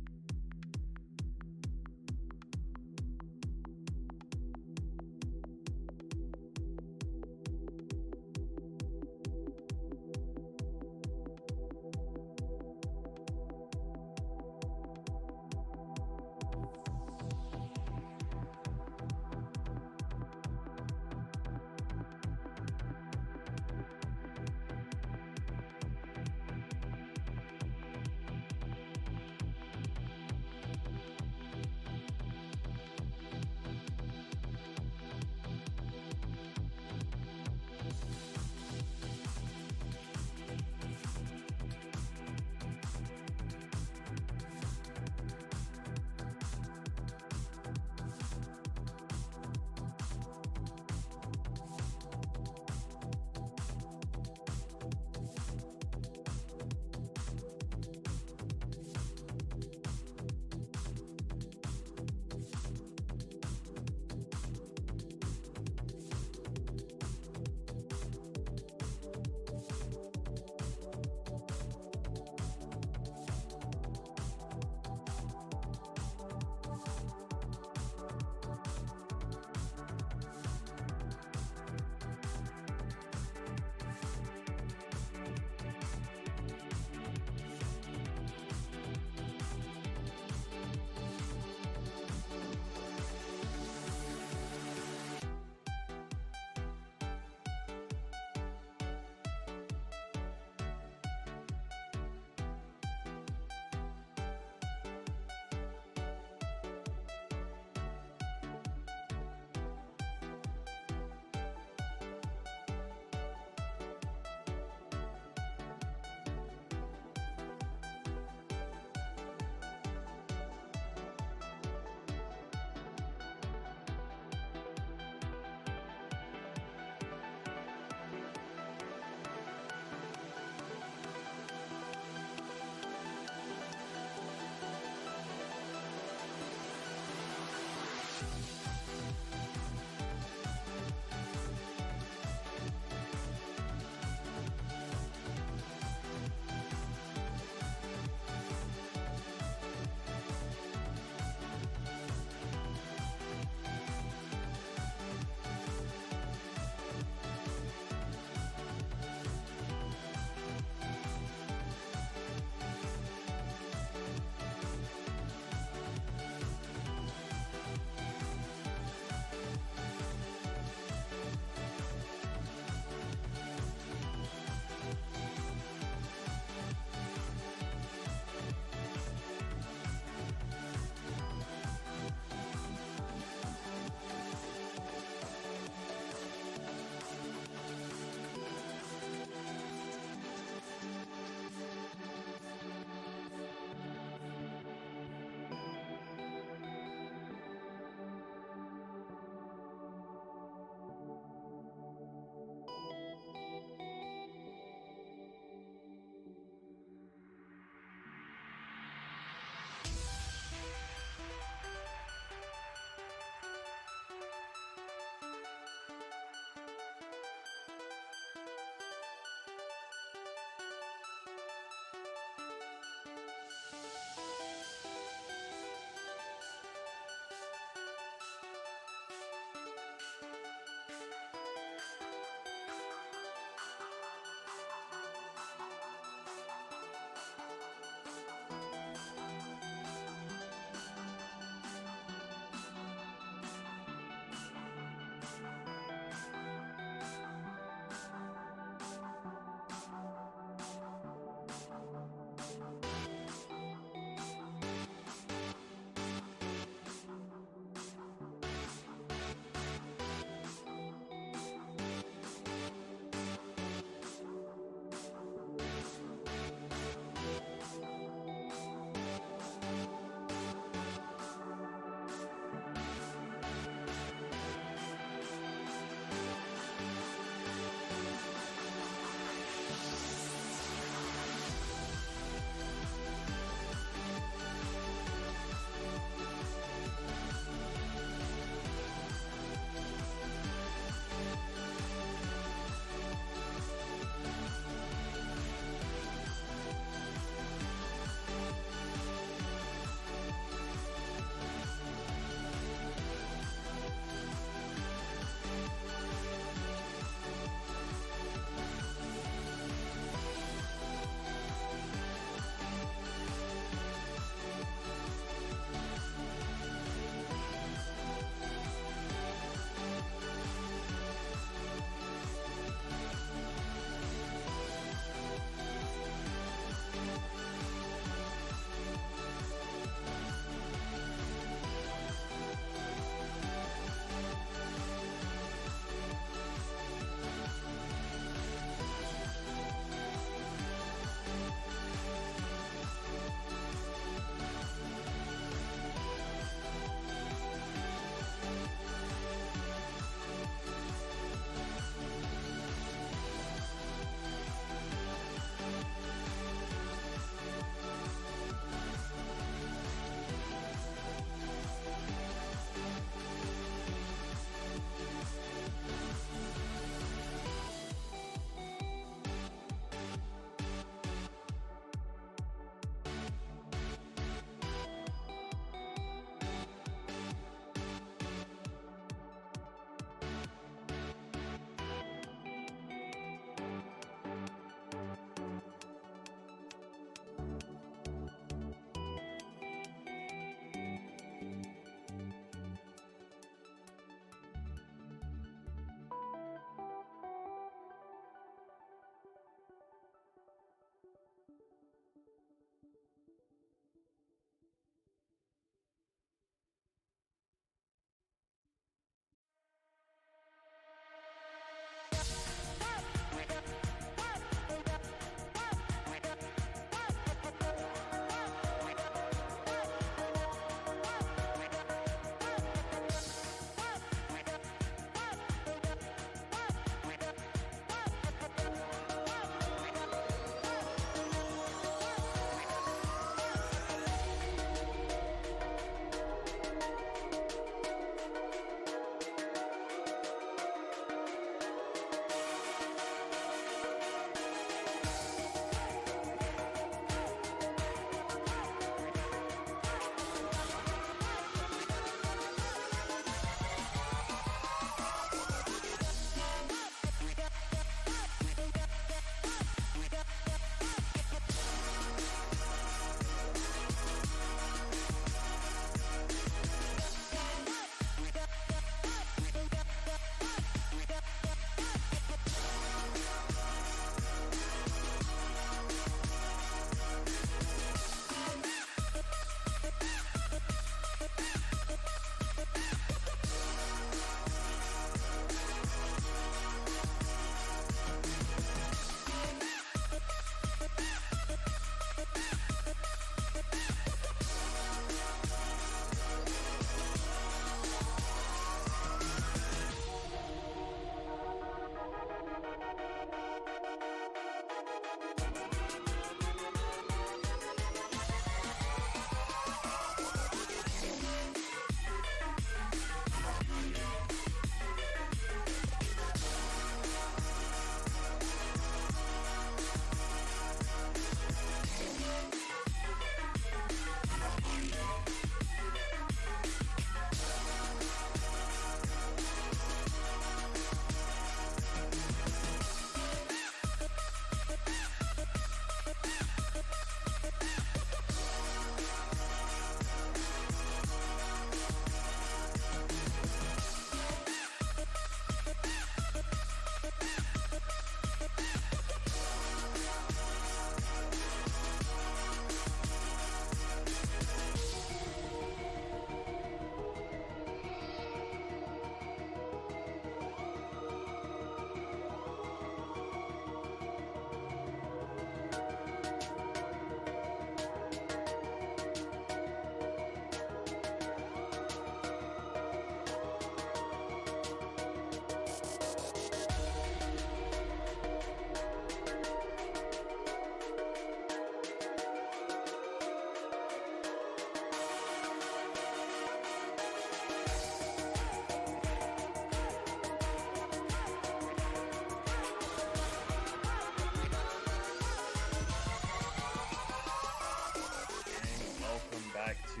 back to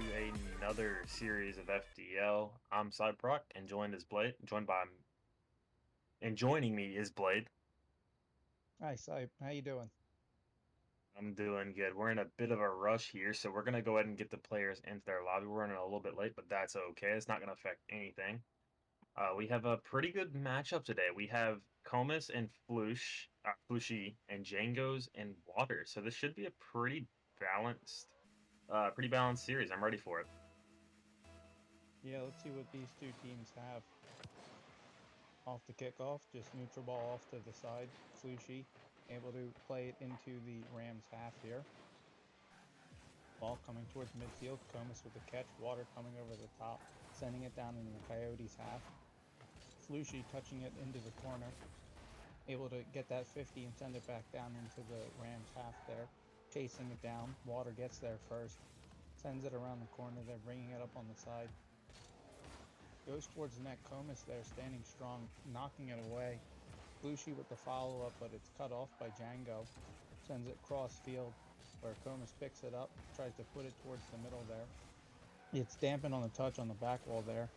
another series of FDL. I'm Cyprock, and joining me is Blade. Hi, Cyp. How you doing? I'm doing good. We're in a bit of a rush here, so we're gonna go ahead and get the players into their lobby. We're running a little bit late, but that's okay. It's not gonna affect anything. We have a pretty good matchup today. We have Comus and Flushy, and Django's and Water. So this should be a balanced, pretty balanced series. I'm ready for it. Yeah, let's see what these two teams have. Off the kickoff, just neutral ball off to the side. Flushy able to play it into the Rams half here. Ball coming towards midfield. Comus with the catch. Water coming over the top, sending it down into the Coyotes half. Flushy touching it into the corner. Able to get that 50 and send it back down into the Rams half there. Chasing it down. Water gets there first. Sends it around the corner. They're bringing it up on the side. Goes towards the net. Comus there, standing strong, knocking it away. Flushy with the follow-up, but it's cut off by Django. Sends it cross field, where Comus picks it up, tries to put it towards the middle there. It's dampened on the touch on the back wall there.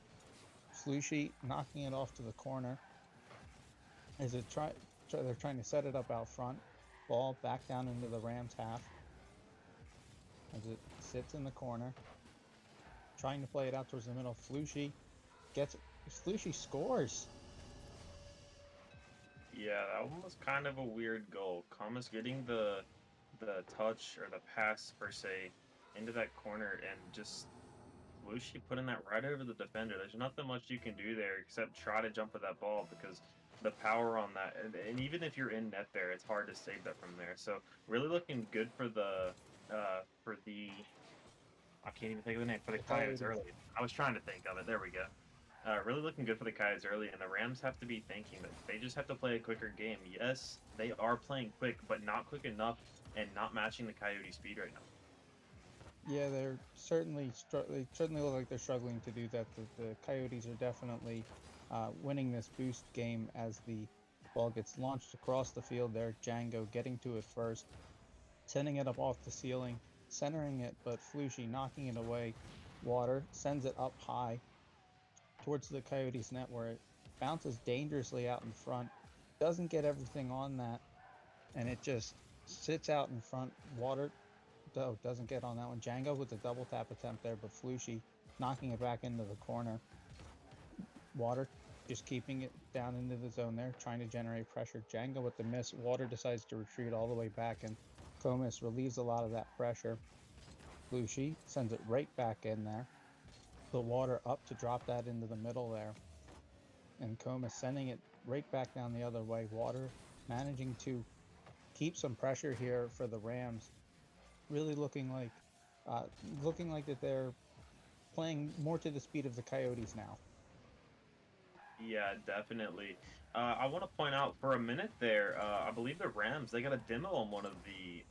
Flushy knocking it off to the corner. As it they're trying to set it up out front. Ball back down into the Rams half. As it sits in the corner. Trying to play it out towards the middle. Flushy gets it. Flushy scores. Yeah, that one was kind of a weird goal. Comus getting the touch or the pass per se into that corner and just Flushy putting that right over the defender. There's nothing much you can do there except try to jump for that ball because the power on that, and even if you're in net there, it's hard to save that from there. So really looking good for the I can't even think of the name, for the Coyotes early. I was trying to think of it. There we go. Really looking good for the Coyotes early, and the Rams have to be thinking that they just have to play a quicker game. Yes, they are playing quick, but not quick enough and not matching the Coyote speed right now. Yeah, they're certainly they certainly look like they're struggling to do that. The Coyotes are definitely winning this boost game as the ball gets launched across the field there. Django getting to it first, sending it up off the ceiling, centering it, but Flushy knocking it away. Water sends it up high towards the Coyotes net where it bounces dangerously out in front. Doesn't get everything on that, and it just sits out in front. Water doesn't get on that one. Django with the double tap attempt there, but Flushy knocking it back into the corner. Water just keeping it down into the zone there, trying to generate pressure. Django with the miss. Water decides to retreat all the way back, and Comus relieves a lot of that pressure. Flushy sends it right back in there. The Water up to drop that into the middle there. And Comus sending it right back down the other way. Water managing to keep some pressure here for the Rams. Really looking like that they're playing more to the speed of the Coyotes now. Yeah, definitely. I want to point out for a minute there, I believe the Rams, they got a demo on one of the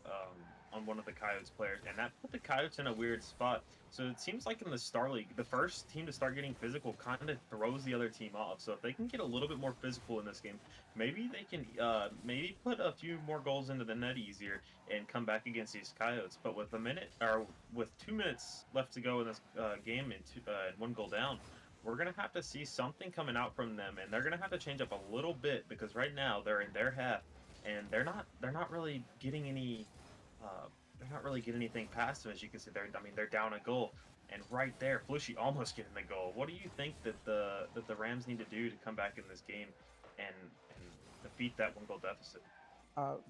Coyotes players, and that put the Coyotes in a weird spot. So it seems like in the Star League, the first team to start getting physical kind of throws the other team off. So if they can get a little bit more physical in this game, maybe they can maybe put a few more goals into the net easier and come back against these Coyotes. But with 2 minutes left to go in this game and 1 goal down, we're going to have to see something coming out from them, and they're going to have to change up a little bit because right now they're in their half and they're not really getting any anything past them. As you can see, they're down a goal, and right there, Flushy almost getting the goal. What do you think that the Rams need to do to come back in this game and defeat that 1 goal deficit?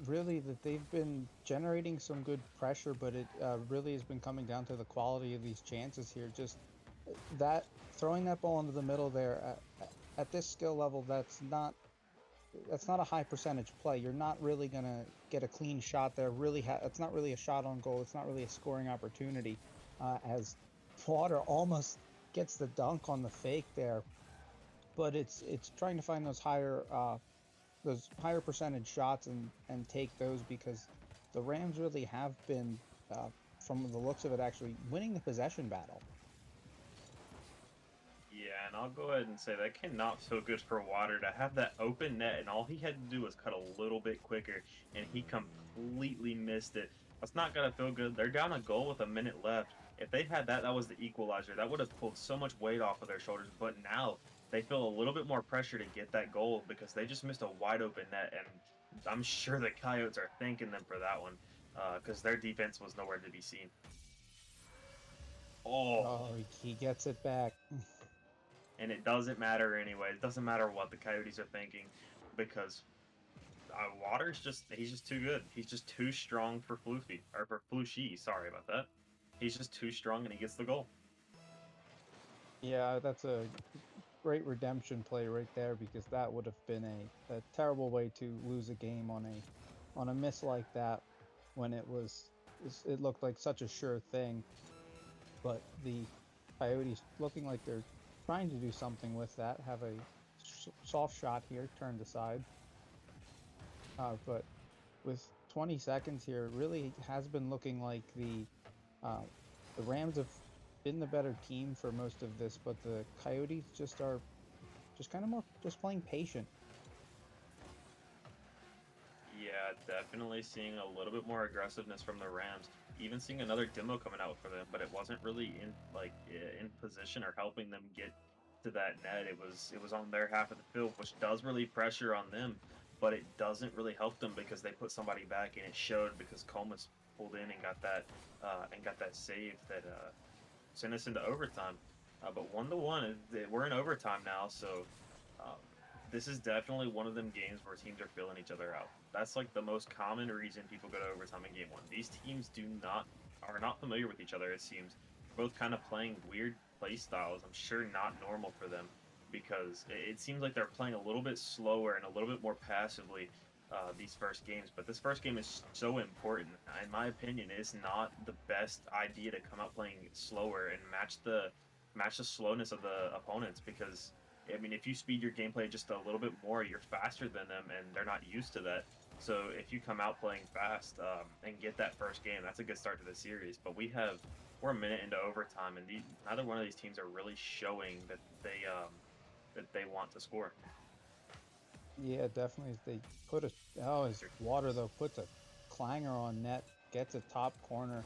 Really, that they've been generating some good pressure, but it really has been coming down to the quality of these chances here. Just that throwing that ball into the middle there at this skill level, that's not a high percentage play. You're not really gonna get a clean shot there. It's not really a shot on goal. It's not really a scoring opportunity. As Water almost gets the dunk on the fake there, but it's trying to find those higher percentage shots and take those, because the Rams really have been, from the looks of it, actually winning the possession battle. Yeah, and I'll go ahead and say that cannot feel good for Water to have that open net, and all he had to do was cut a little bit quicker, and he completely missed it. That's not gonna feel good. They're down a goal with a minute left, If they had that, that was the equalizer. That would have pulled so much weight off of their shoulders. But now they feel a little bit more pressure to get that goal because they just missed a wide open net, and I'm sure the Coyotes are thanking them for that one because their defense was nowhere to be seen. Oh, he gets it back. And it doesn't matter anyway. It doesn't matter what the Coyotes are thinking because Water's he's just too good. He's just too strong for Floofy, or for Flushy, sorry about that. He's just too strong and he gets the goal. Yeah, that's a great redemption play right there, because that would have been a terrible way to lose a game on a miss like that, when it looked like such a sure thing. But the Coyotes, looking like they're trying to do something with that, have a soft shot here turned aside. But with 20 seconds here, it really has been looking like the Rams have been the better team for most of this, but the Coyotes are kind of more just playing patient. Yeah, definitely seeing a little bit more aggressiveness from the Rams. Even seeing another demo coming out for them, but it wasn't really in position or helping them get to that net. It was on their half of the field, which does relieve pressure on them, but it doesn't really help them because they put somebody back, and it showed because Comas pulled in and got that save that sent us into overtime. But 1-1, we're in overtime now, so this is definitely one of them games where teams are filling each other out. That's like the most common reason people go to overtime in game one. These teams are not familiar with each other, it seems. Both kind of playing weird play styles. I'm sure not normal for them, because it seems like they're playing a little bit slower and a little bit more passively these first games. But this first game is so important. In my opinion, it's not the best idea to come out playing slower and match the slowness of the opponents, because I mean, if you speed your gameplay just a little bit more, you're faster than them, and they're not used to that. So if you come out playing fast and get that first game, that's a good start to the series. But we're a minute into overtime, and neither one of these teams are really showing that they want to score. Yeah, definitely. They put his Water though puts a clanger on net, gets a top corner,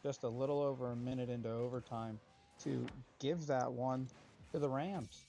just a little over a minute into overtime to give that one to the Rams.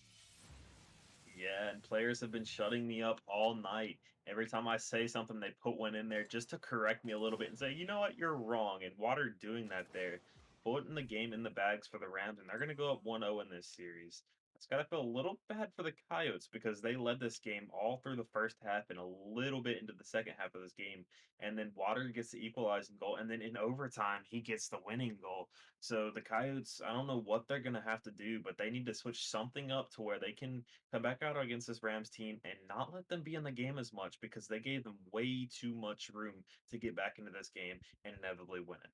Yeah, and players have been shutting me up all night. Every time I say something, they put one in there just to correct me a little bit and say, you know what, you're wrong. And Water doing that there, putting the game in the bags for the Rams, and they're going to go up 1-0 in this series. It's got to feel a little bad for the Coyotes because they led this game all through the first half and a little bit into the second half of this game. And then Water gets the equalizing goal. And then in overtime, he gets the winning goal. So the Coyotes, I don't know what they're going to have to do, but they need to switch something up to where they can come back out against this Rams team and not let them be in the game as much, because they gave them way too much room to get back into this game and inevitably win it.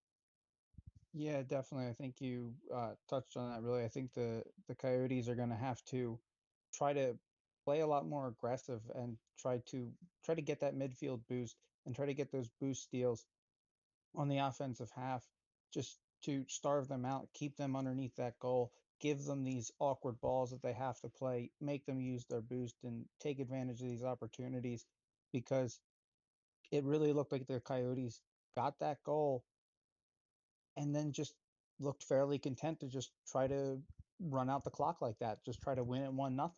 Yeah, definitely. I think you touched on that really. I think the Coyotes are going to have to try to play a lot more aggressive and try to get that midfield boost and try to get those boost steals on the offensive half, just to starve them out, keep them underneath that goal, give them these awkward balls that they have to play, make them use their boost and take advantage of these opportunities, because it really looked like the Coyotes got that goal and then just looked fairly content to just try to run out the clock like that, just try to win it 1-0.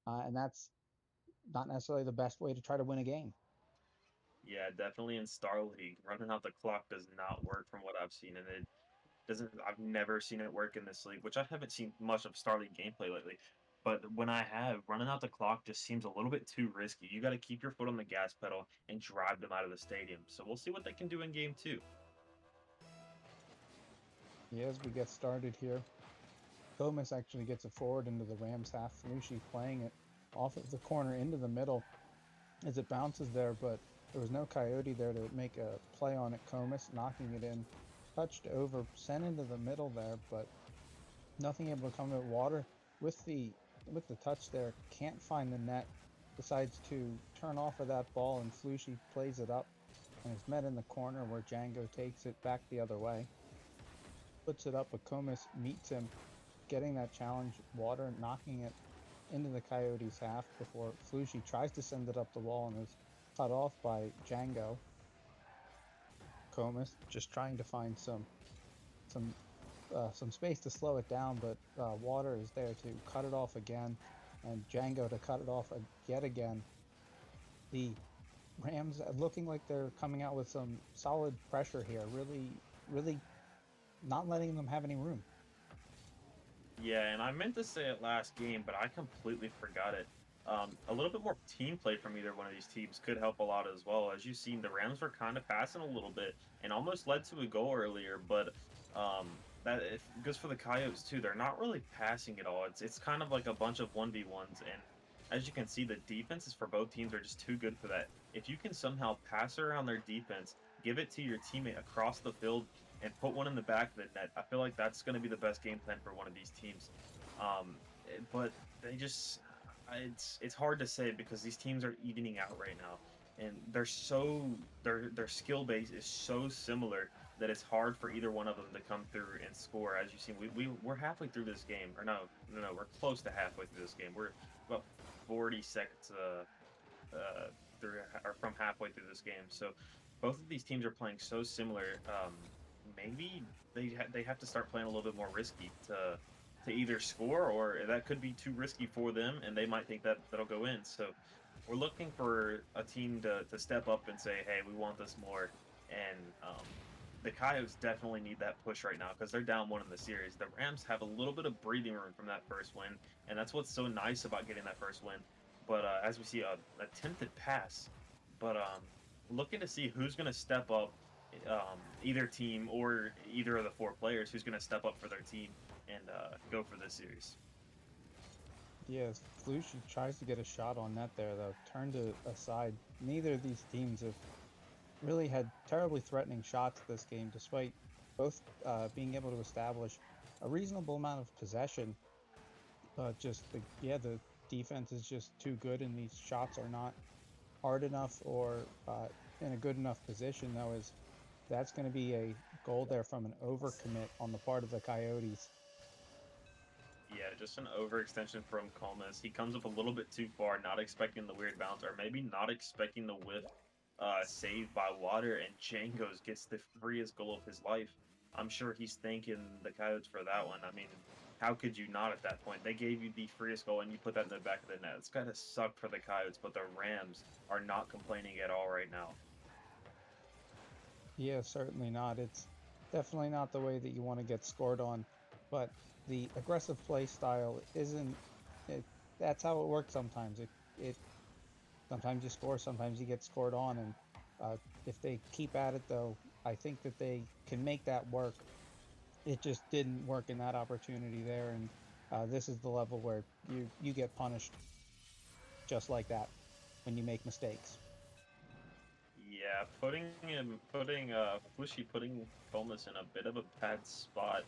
And that's not necessarily the best way to try to win a game. Yeah, definitely in Star League, running out the clock does not work from what I've seen, and it doesn't. I've never seen it work in this league, which I haven't seen much of Star League gameplay lately. But when I have, running out the clock just seems a little bit too risky. You got to keep your foot on the gas pedal and drive them out of the stadium. So we'll see what they can do in game 2. Yeah, as we get started here, Gomez actually gets it forward into the Rams half. Flushy playing it off of the corner into the middle as it bounces there, but there was no Coyote there to make a play on it. Comas knocking it in, touched over, sent into the middle there, but nothing able to come to Water with the touch there. Can't find the net. Decides to turn off of that ball, and Flushy plays it up, and is met in the corner where Django takes it back the other way. Puts it up, but Comas meets him, getting that challenge. Water knocking it into the Coyotes half before Flushy tries to send it up the wall and is cut off by Django. Comas just trying to find some some space to slow it down, but Water is there to cut it off again, and Django to cut it off yet again. The Rams looking like they're coming out with some solid pressure here, really not letting them have any room. Yeah, and I meant to say it last game, but I completely forgot it. A little bit more team play from either one of these teams could help a lot as well. As you've seen, the Rams were kind of passing a little bit and almost led to a goal earlier, but that it goes for the Coyotes too. They're not really passing at all. It's kind of like a bunch of 1v1s, and as you can see, the defenses for both teams are just too good for that. If you can somehow pass around their defense, give it to your teammate across the field, and put one in the back of the net, I feel like that's going to be the best game plan for one of these teams. But they just, it's hard to say because these teams are evening out right now, and their skill base is so similar that it's hard for either one of them to come through and score. As you've seen, we're halfway through this game, or no, we're close to halfway through this game. We're about 40 seconds through, or from halfway through this game. So both of these teams are playing so similar. Maybe they have to start playing a little bit more risky to either score, or that could be too risky for them, and they might think that that'll go in. So we're looking for a team to step up and say, hey, we want this more. And the Coyotes definitely need that push right now because they're down 1 in the series. The Rams have a little bit of breathing room from that first win, and that's what's so nice about getting that first win. But as we see, a attempted pass, but looking to see who's going to step up, either team or either of the 4 players who's going to step up for their team and go for this series. Yeah, Flushi tries to get a shot on net there, though. Turned it aside. Neither of these teams have really had terribly threatening shots this game, despite both being able to establish a reasonable amount of possession. But just, the defense is just too good, and these shots are not hard enough or in a good enough position, though, as that's going to be a goal there from an overcommit on the part of the Coyotes. Yeah, just an overextension from Comas. He comes up a little bit too far, not expecting the weird bounce, or maybe not expecting the whiff saved by Water, and Django's gets the freest goal of his life. I'm sure he's thanking the Coyotes for that one. I mean, how could you not at that point? They gave you the freest goal, and you put that in the back of the net. It's got to suck for the Coyotes, but the Rams are not complaining at all right now. Yeah, certainly not. It's definitely not the way that you want to get scored on, but the aggressive play style isn't. That's how it works sometimes. It sometimes you score, sometimes you get scored on, and if they keep at it, though, I think that they can make that work. It just didn't work in that opportunity there, and this is the level where you get punished just like that when you make mistakes. Yeah, putting Flushy putting Comas in a bit of a bad spot.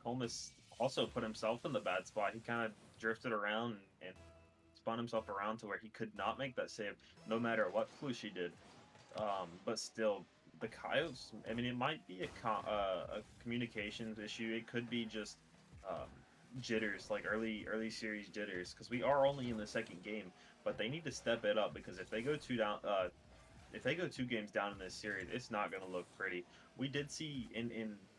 Comas also put himself in the bad spot. He kind of drifted around and spun himself around to where he could not make that save, no matter what Flushy did. But still, the Coyotes. I mean, it might be a communications issue. It could be just jitters, like early series jitters, because we are only in the second game. But they need to step it up because if they go 2 down. If they go 2 games down in this series, it's not going to look pretty. We did see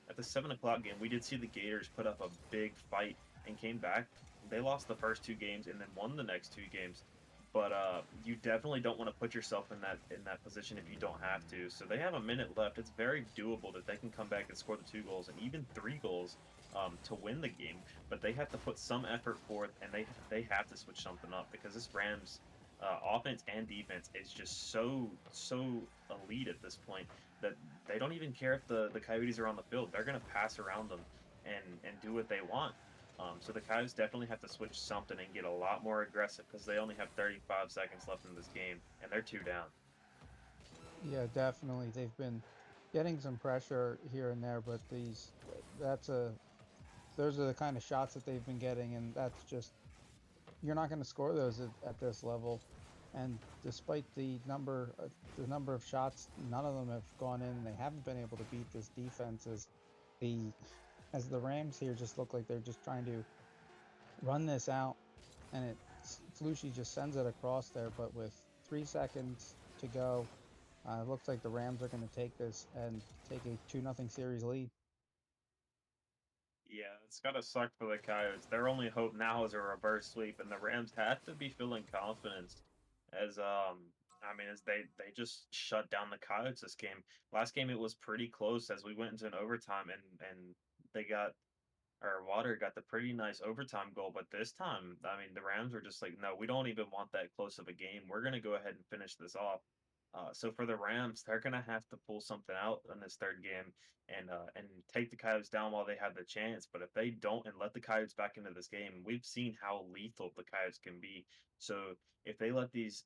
at the 7 o'clock game, we did see the Gators put up a big fight and came back. They lost the first 2 games and then won the next 2 games. But you definitely don't want to put yourself in that position if you don't have to. So they have a minute left. It's very doable that they can come back and score the 2 goals and even 3 goals to win the game. But they have to put some effort forth, and they have to switch something up because this Rams offense and defense is just so elite at this point that they don't even care if the Coyotes are on the field. They're going to pass around them and do what they want. So the Coyotes definitely have to switch something and get a lot more aggressive because they only have 35 seconds left in this game, and they're 2 down. Yeah, definitely. They've been getting some pressure here and there, but those are the kind of shots that they've been getting, and that's just, you're not going to score those at this level. And despite the number of shots, none of them have gone in, and they haven't been able to beat this defense as the Rams here just look like they're just trying to run this out, and Flushy just sends it across there, but with 3 seconds to go, it looks like the Rams are going to take this and take a 2-0 series lead. Yeah, it's gotta suck for the Coyotes. Their only hope now is a reverse sweep, and the Rams have to be feeling confidence as I mean as they just shut down the Coyotes this game. Last game it was pretty close as we went into an overtime and they got or Water got the pretty nice overtime goal, but this time, I mean, the Rams were just like, no, we don't even want that close of a game. We're gonna go ahead and finish this off. So for the Rams, they're gonna have to pull something out in this third game and take the Coyotes down while they have the chance. But if they don't and let the Coyotes back into this game, we've seen how lethal the Coyotes can be. So if they let these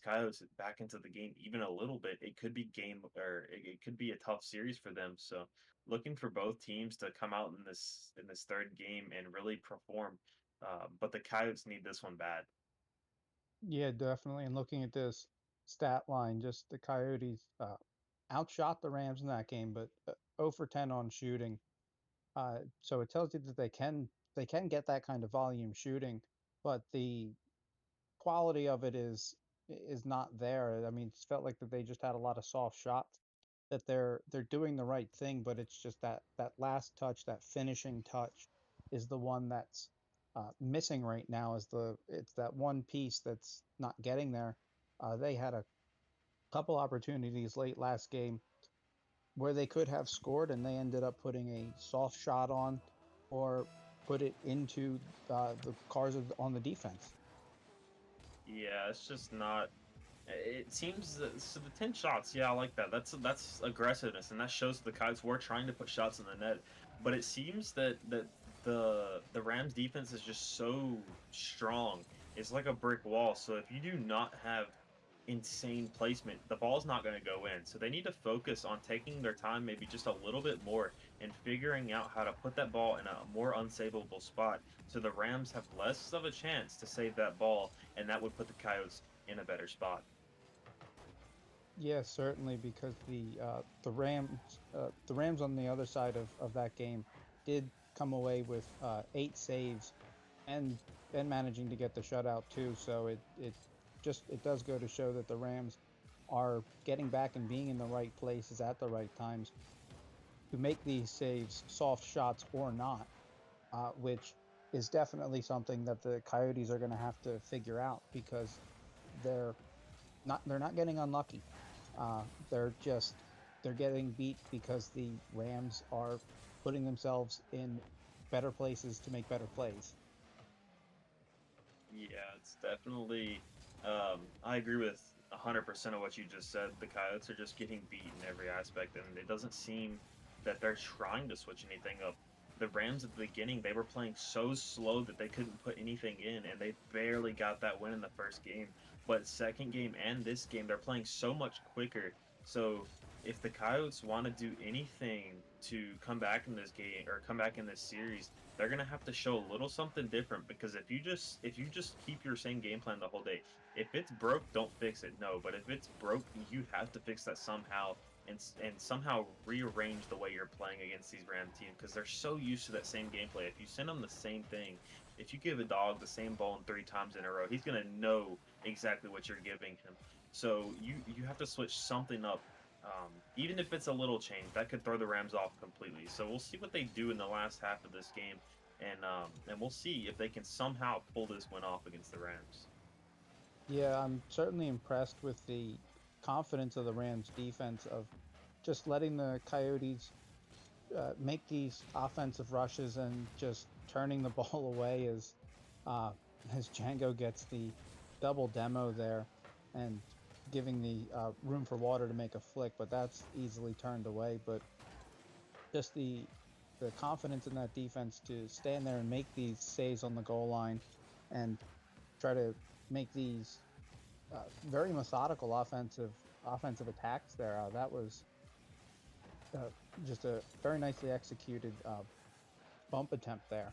Coyotes back into the game even a little bit, it could be game or it could be a tough series for them. So looking for both teams to come out in this third game and really perform. But the Coyotes need this one bad. Yeah, definitely. And looking at this stat line, just the Coyotes outshot the Rams in that game, but 0 for 10 on shooting. So it tells you that they can get that kind of volume shooting, but the quality of it is not there. I mean, it's felt like that they just had a lot of soft shots. That they're doing the right thing, but it's just that last touch, that finishing touch, is the one that's missing right now. It's that one piece that's not getting there. They had a couple opportunities late last game where they could have scored, and they ended up putting a soft shot on, or put it into the cars on the defense. Yeah, it's just not. It seems that so the 10 shots. Yeah, I like that. That's aggressiveness, and that shows the Coyotes were trying to put shots in the net. But it seems that the Rams defense is just so strong. It's like a brick wall. So if you do not have insane placement, the ball's not going to go in. So they need to focus on taking their time, maybe just a little bit more, and figuring out how to put that ball in a more unsavable spot. So the Rams have less of a chance to save that ball, and that would put the Coyotes in a better spot. Yeah, certainly, because the Rams on the other side of that game did come away with 8 saves, and managing to get the shutout too. So it does go to show that the Rams are getting back and being in the right places at the right times to make these saves, soft shots or not, which is definitely something that the Coyotes are going to have to figure out, because they're they're not getting unlucky. Uh, they're just they're getting beat because the Rams are putting themselves in better places to make better plays. Yeah, it's definitely. I agree with 100% of what you just said. The Coyotes are just getting beat in every aspect, and it doesn't seem that they're trying to switch anything up. The Rams at the beginning, they were playing so slow that they couldn't put anything in, and they barely got that win in the first game. But second game and this game, they're playing so much quicker. So if the Coyotes want to do anything to come back in this game or come back in this series, they're gonna have to show a little something different, because if you just keep your same game plan the whole day, if it's broke, don't fix it. No, but if it's broke, you have to fix that somehow and somehow rearrange the way you're playing against these Ram teams, because they're so used to that same gameplay. If you send them the same thing, if you give a dog the same bone 3 times in a row, he's gonna know exactly what you're giving him. So you have to switch something up, even if it's a little change that could throw the Rams off completely. So we'll see what they do in the last half of this game, and we'll see if they can somehow pull this win off against the Rams. Yeah, I'm certainly impressed with the confidence of the Rams defense of just letting the Coyotes make these offensive rushes and just turning the ball away uh, as Django gets the double demo there, and giving the room for Water to make a flick, but that's easily turned away. But just the confidence in that defense to stand there and make these saves on the goal line, and try to make these very methodical offensive attacks there. That was uh, just a very nicely executed bump attempt there.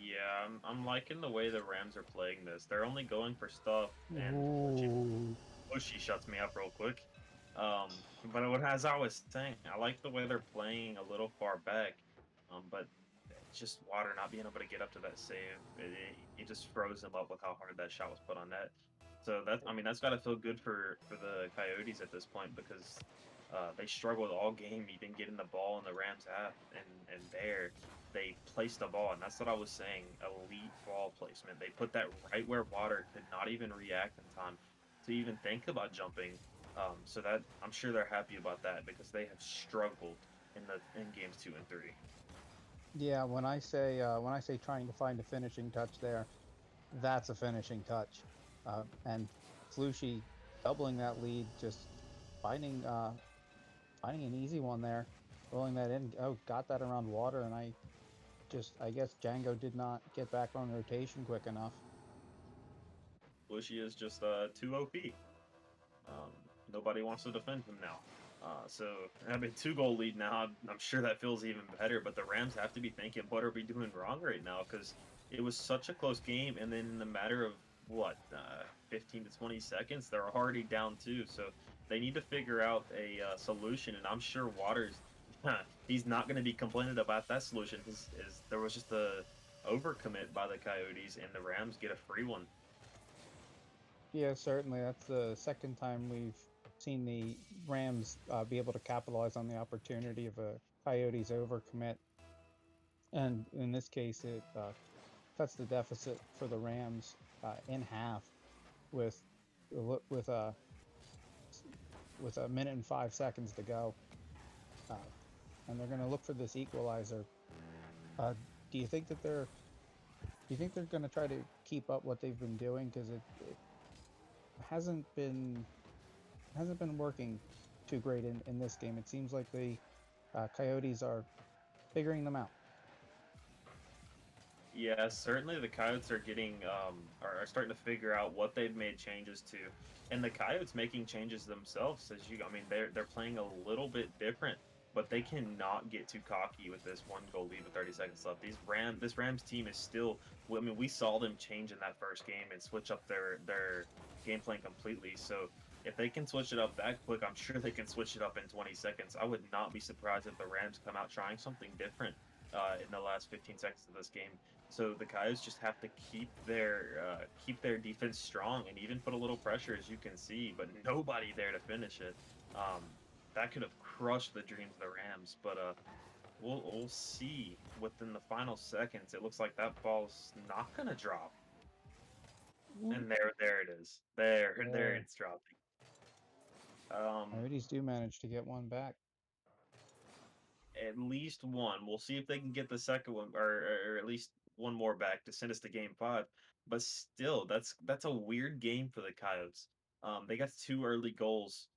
Yeah, I'm liking the way the Rams are playing this. They're only going for stuff, and Ooh. Bushy shuts me up real quick. Um, but as I was saying, I like the way they're playing a little far back. But just Water not being able to get up to that save, it just froze him up with how hard that shot was put on net. So that's got to feel good for the Coyotes at this point because they struggled all game, even getting the ball in the Rams half, and there they placed the ball, and that's what I was saying, elite ball placement. They put that right where Water could not even react in time to even think about jumping. So that I'm sure they're happy about that because they have struggled in games 2 and 3. Yeah, when I say trying to find a finishing touch there, that's a finishing touch. And Flushy doubling that lead, just finding finding an easy one there, rolling that in. Oh, got that around Water, and I guess Django did not get back on rotation quick enough. Bushy is just too OP. Nobody wants to defend him now. So I mean, 2-goal lead now. I'm sure that feels even better. But the Rams have to be thinking, what are we doing wrong right now? Because it was such a close game, and then in the matter of what 15 to 20 seconds, they're already down 2. So they need to figure out a solution. And I'm sure Waters, he's not going to be complaining about that solution. Is there was just a overcommit by the Coyotes, and the Rams get a free one. Yeah, certainly. That's the second time we've seen the Rams be able to capitalize on the opportunity of a Coyotes overcommit. And in this case, it cuts the deficit for the Rams in half with a minute and 5 seconds to go. And they're going to look for this equalizer. Do you think they're going to try to keep up what they've been doing? Because it hasn't been working too great in this game. It seems like the Coyotes are figuring them out. Yeah, certainly the Coyotes are getting are starting to figure out what they've made changes to, and the Coyotes making changes themselves. I mean, they're playing a little bit different, but they cannot get too cocky with this 1-goal lead with 30 seconds left. This Rams team is still. I mean, we saw them change in that first game and switch up their game plan completely. So if they can switch it up that quick, I'm sure they can switch it up in 20 seconds. I would not be surprised if the Rams come out trying something different in the last 15 seconds of this game. So the Coyotes just have to keep their defense strong and even put a little pressure, as you can see, but nobody there to finish it. That could have crushed the dreams of the Rams, but we'll see within the final seconds. It looks like that ball's not gonna drop, and there it is. There it's dropping. Coyotes do manage to get one back. At least one. We'll see if they can get the second one, or at least one more back to send us to Game 5. But still, that's a weird game for the Coyotes. They got 2 early goals,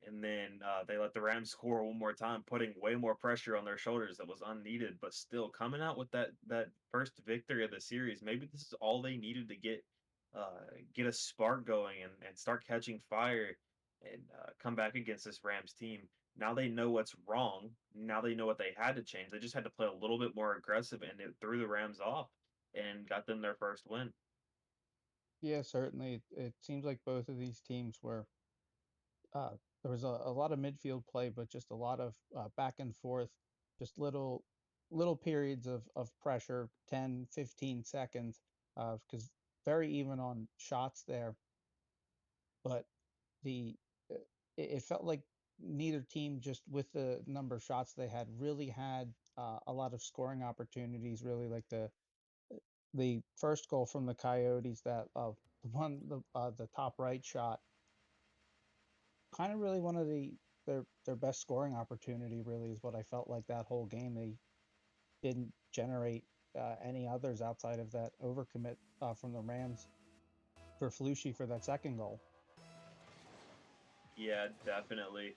and then they let the Rams score one more time, putting way more pressure on their shoulders that was unneeded. But still, coming out with that first victory of the series, maybe this is all they needed to get a spark going and start catching fire and come back against this Rams team. Now they know what's wrong. Now they know what they had to change. They just had to play a little bit more aggressive, and it threw the Rams off and got them their first win. Yeah, certainly. It seems like both of these teams were there was a lot of midfield play, but just a lot of back and forth, just little periods of pressure, 10, 15 seconds, because very even on shots there. But the it felt like neither team, just with the number of shots they had, really had a lot of scoring opportunities. Really, like the first goal from the Coyotes, that the top right shot, kind of really one of their best scoring opportunity. Really, is what I felt like that whole game. They didn't generate any others outside of that overcommit from the Rams for Flushy for that second goal. Yeah, definitely.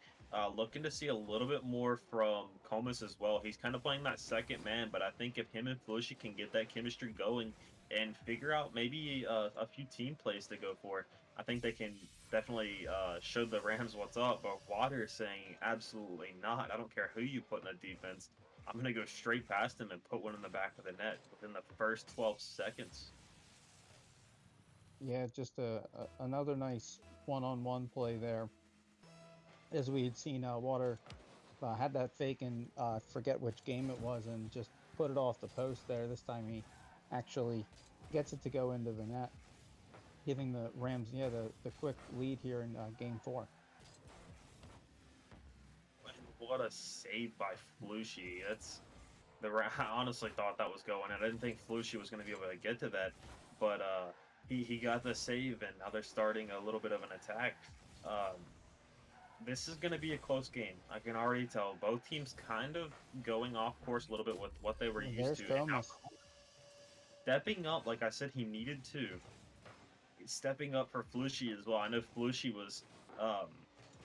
Looking to see a little bit more from Comas as well. He's kind of playing that second man, but I think if him and Flushy can get that chemistry going and figure out maybe a few team plays to go for, I think they can definitely show the Rams what's up. But Water is saying absolutely not. I don't care who you put in the defense. I'm going to go straight past him and put one in the back of the net within the first 12 seconds. Yeah, just another nice one-on-one play there. As we had seen, Water had that fake and forget which game it was, and just put it off the post there. This time he actually gets it to go into the net. giving the Rams, yeah, the quick lead here in Game 4. What a save by Flushy. I honestly thought that was going in. I didn't think Flushy was going to be able to get to that, but he got the save, and now they're starting a little bit of an attack. This is going to be a close game. I can already tell. Both teams kind of going off course a little bit with what they were used There's to. And now Comus. stepping up, like I said, he needed to. Stepping up for Flushy as well. I know Flushy was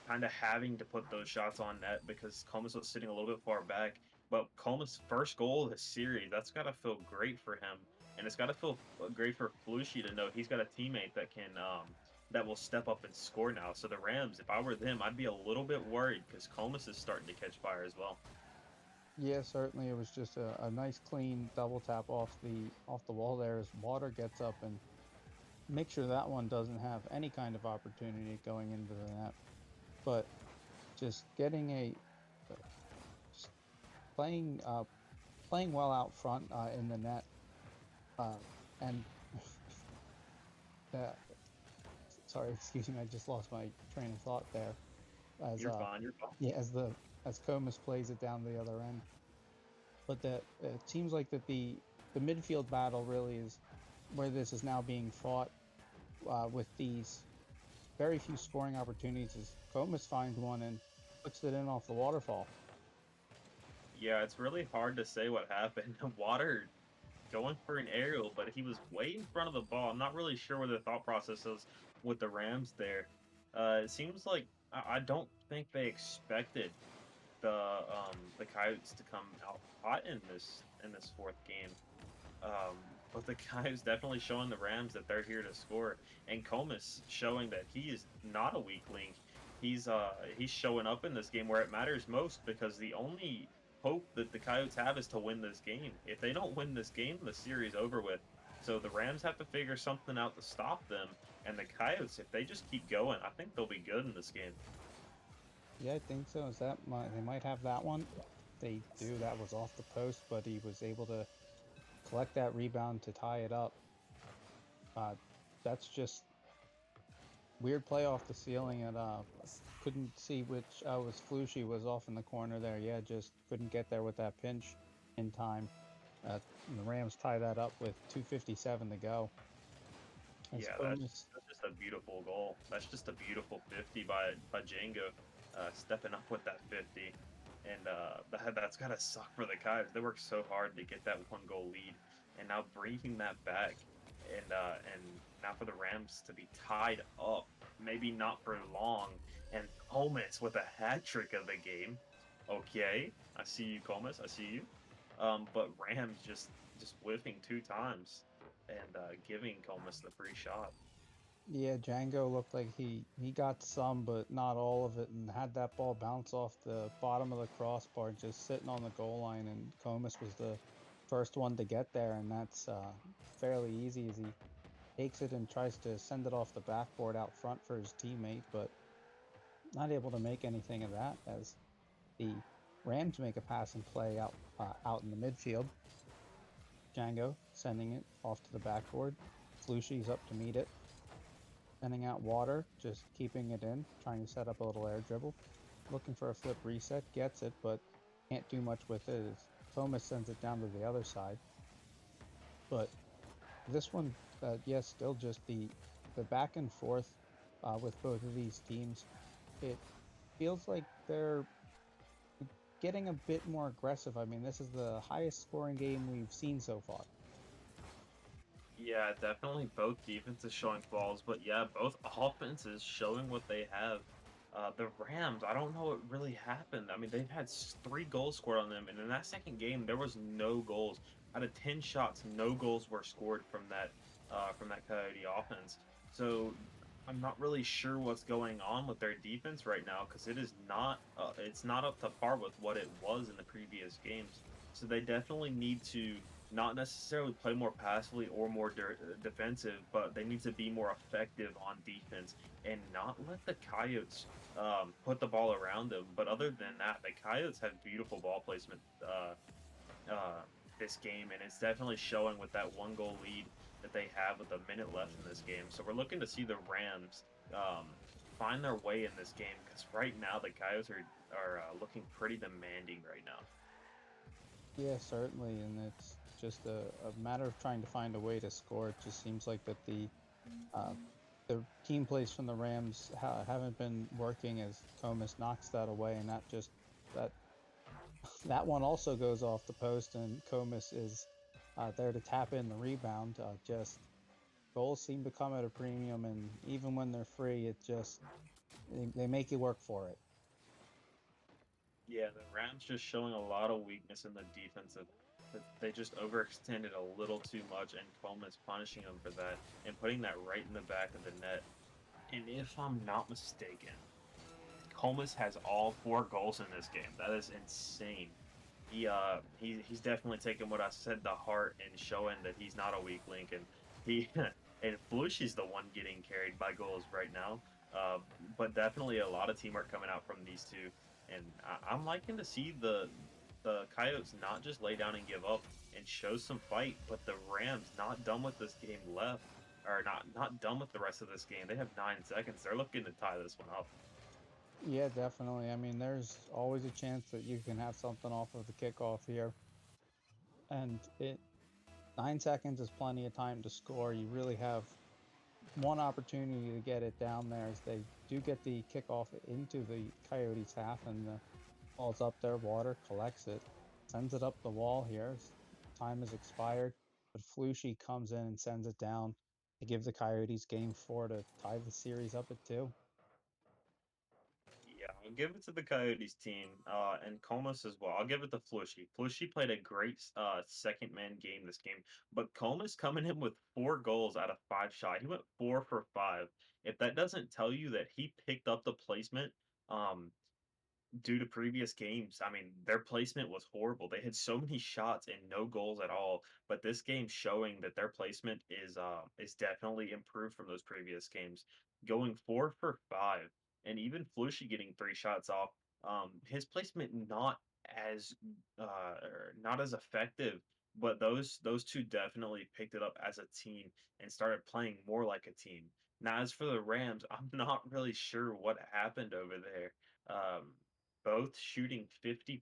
kind of having to put those shots on net because Comus was sitting a little bit far back. But Comus' first goal of the series, that's got to feel great for him. And it's got to feel great for Flushy to know he's got a teammate that can that will step up and score now. So the Rams, if I were them, I'd be a little bit worried because Comus is starting to catch fire as well. Yeah, certainly it was just a nice clean double tap off the wall there as Water gets up and make sure that one doesn't have any kind of opportunity going into the net. But just getting just playing well out front in the net, and sorry, excuse me, I just lost my train of thought there. You're fine. You're fine. Yeah, as Comus plays it down the other end. But it seems like that the midfield battle really is where this is now being fought with these very few scoring opportunities. As Comus finds one and puts it in off the waterfall. Yeah, it's really hard to say what happened. Water going for an aerial, but he was way in front of the ball. I'm not really sure what the thought process is with the Rams there. It seems like I don't think they expected the Coyotes to come out hot in this fourth game. But the Coyotes definitely showing the Rams that they're here to score, and Comus showing that he is not a weak link. He's showing up in this game where it matters most because the only hope that the Coyotes have is to win this game. If they don't win this game, the series over with. So the Rams have to figure something out to stop them, and the Coyotes, if they just keep going, I think they'll be good in this game. Yeah, I think so. They might have that one. They do. That was off the post, but he was able to collect that rebound to tie it up. That's just weird play off the ceiling, and couldn't see which was Flushy was off in the corner there. Yeah, just couldn't get there with that pinch in time. And the Rams tie that up with 2:57 to go. Yeah, that's just a beautiful goal. That's just a beautiful 50 by Django, stepping up with that 50. And that's got to suck for the Coyotes. They worked so hard to get that one goal lead, and now bringing that back, and now for the Rams to be tied up, maybe not for long, and Comus with a hat trick of the game. Okay, I see you, Comus. I see you. But Rams just whiffing 2 times and giving Comus the free shot. Yeah, Django looked like he got some, but not all of it, and had that ball bounce off the bottom of the crossbar, just sitting on the goal line, and Comus was the first one to get there, and that's fairly easy as he takes it and tries to send it off the backboard out front for his teammate, but not able to make anything of that as the Rams make a pass and play out in the midfield. Django sending it off to the backboard. Flushy's up to meet it. Sending out Water, just keeping it in, trying to set up a little air dribble. Looking for a flip reset, gets it, but can't do much with it as Comus sends it down to the other side. But this one, yes, still just the back and forth with both of these teams. It feels like they're getting a bit more aggressive. I mean, this is the highest scoring game we've seen so far. Yeah, definitely both defenses showing flaws, but yeah, both offenses showing what they have. The Rams, I don't know what really happened. I mean, they've had 3 goals scored on them, and in that second game, there was no goals. Out of 10 shots, no goals were scored from that Coyote offense. So I'm not really sure what's going on with their defense right now because it's not up to par with what it was in the previous games. So they definitely need to not necessarily play more passively or more defensive, but they need to be more effective on defense and not let the Coyotes put the ball around them. But other than that, the Coyotes have beautiful ball placement this game, and it's definitely showing with that 1 goal lead. that they have with a minute left in this game. So we're looking to see the Rams find their way in this game, because right now the Coyotes are looking pretty demanding right now. Yeah, certainly, and it's just a matter of trying to find a way to score. It just seems like that the team plays from the Rams haven't been working, as Comas knocks that away, and that that one also goes off the post, and Comas is there to tap in the rebound. Just goals seem to come at a premium, and even when they're free, they make you work for it. Yeah, the Rams just showing a lot of weakness in the defensive. They just overextended a little too much, and Coleman's punishing them for that and putting that right in the back of the net. And if I'm not mistaken, Comas has all 4 goals in this game. That is insane. He's definitely taking what I said to heart and showing that he's not a weak link. And and Flushy's the one getting carried by goals right now. But definitely a lot of teamwork coming out from these two. And I'm liking to see the Coyotes not just lay down and give up and show some fight, but the Rams not done with this game left, or not done with the rest of this game. They have 9 seconds. They're looking to tie this one up. Yeah, definitely. I mean, there's always a chance that you can have something off of the kickoff here, and 9 seconds is plenty of time to score. You really have one opportunity to get it down there, as they do get the kickoff into the Coyotes half, and the ball's up there. Water collects it, sends it up the wall here. Time has expired, but Flushy comes in and sends it down to give the Coyotes game 4 to tie the series up at 2. Yeah, I'll give it to the Coyotes team, and Comas as well. I'll give it to Flushy. Flushy played a great second man game this game, but Comas coming in with 4 goals out of 5 shot. He went 4 for 5. If that doesn't tell you that he picked up the placement, due to previous games, I mean, their placement was horrible. They had so many shots and no goals at all. But this game showing that their placement is definitely improved from those previous games. Going 4 for 5, and even Flushy getting 3 shots off. His placement as not as effective, but those two definitely picked it up as a team and started playing more like a team. Now, as for the Rams, I'm not really sure what happened over there. Both shooting 50%.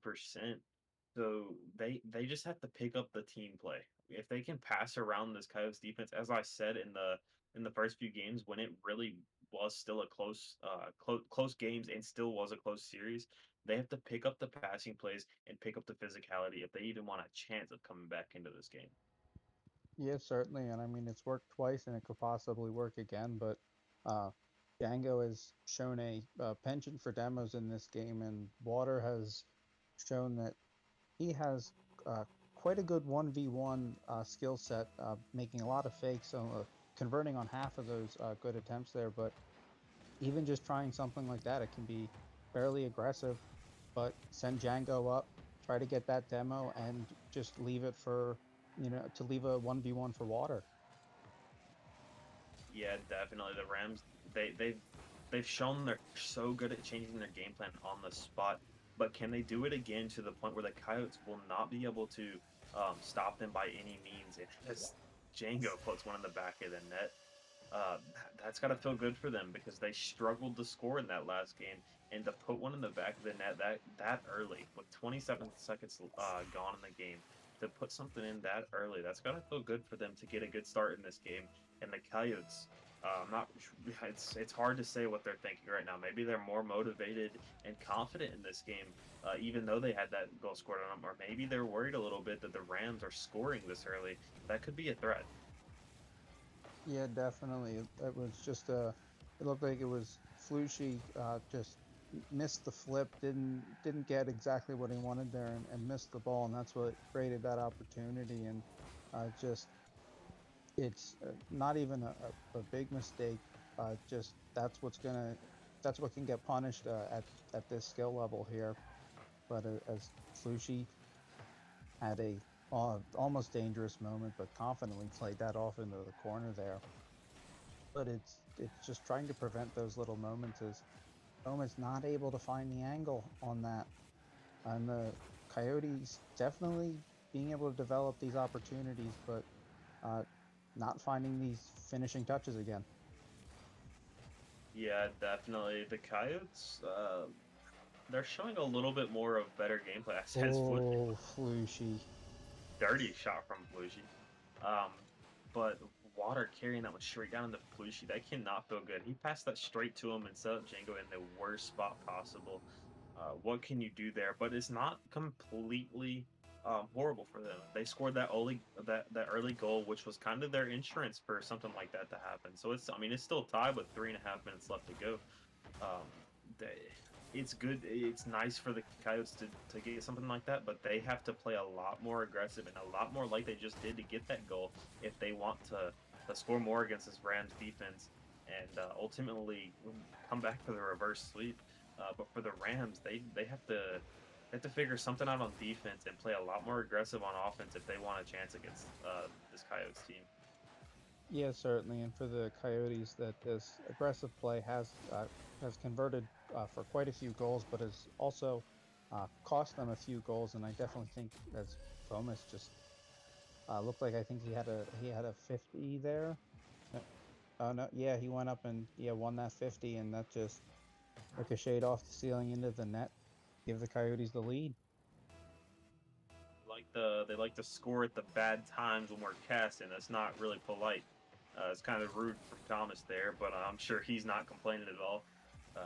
So they just have to pick up the team play. If they can pass around this Coyotes defense, as I said in the first few games, when it really was still a close games and still was a close series, they have to pick up the passing plays and pick up the physicality if they even want a chance of coming back into this game. Yeah, certainly, and I mean it's worked twice, and it could possibly work again. But uh, Django has shown a penchant for demos in this game, and Water has shown that he has quite a good 1v1 skill set, making a lot of fakes, so converting on half of those good attempts there. But even just trying something like that, it can be fairly aggressive. But send Django up, try to get that demo, and just leave it for, to leave a 1v1 for Water. Yeah, definitely. The Rams, they've shown they're so good at changing their game plan on the spot, but can they do it again to the point where the Coyotes will not be able to stop them by any means? And as Django puts one in the back of the net, that's got to feel good for them, because they struggled to score in that last game, and to put one in the back of the net that early with 27 seconds gone in the game, to put something in that early, that's got to feel good for them to get a good start in this game. And the Coyotes, it's hard to say what they're thinking right now. Maybe they're more motivated and confident in this game, even though they had that goal scored on them, or maybe they're worried a little bit that the Rams are scoring this early. That could be a threat. Yeah, definitely. It was just it looked like it was Flushy just missed the flip, didn't get exactly what he wanted there, and missed the ball, and that's what created that opportunity. And just it's not even a big mistake. Just that's what can get punished at this skill level here. But as Flushy had a almost dangerous moment, but confidently played that off into the corner there. But it's just trying to prevent those little moments, as Comas not able to find the angle on that, and the Coyotes definitely being able to develop these opportunities, but not finding these finishing touches again. Yeah, definitely. The Coyotes, they're showing a little bit more of better gameplay. Says Oh, Flushy. dirty shot from Flushy. But Water carrying that one straight down into Flushy, that cannot feel good. He passed that straight to him and set up Django in the worst spot possible. What can you do there? But it's not completely horrible for them. They scored that early goal, which was kind of their insurance for something like that to happen. So it's still tied with 3.5 minutes left to go. Um, it's good. It's nice for the Coyotes to get something like that, but they have to play a lot more aggressive and a lot more like they just did to get that goal if they want to score more against this Rams defense and ultimately come back for the reverse sweep. But for the Rams, they have to figure something out on defense and play a lot more aggressive on offense if they want a chance against this Coyotes team. Yeah, certainly. And for the Coyotes, that this aggressive play has converted for quite a few goals, but has also cost them a few goals. And I definitely think as Fomus just looked like, I think he had a 50 there. Oh no, yeah, he went up and won that 50, and that just ricocheted off the ceiling into the net, give the Coyotes the lead. They like to score at the bad times when we're casting. That's not really polite. It's kind of rude from Thomas there, but I'm sure he's not complaining at all.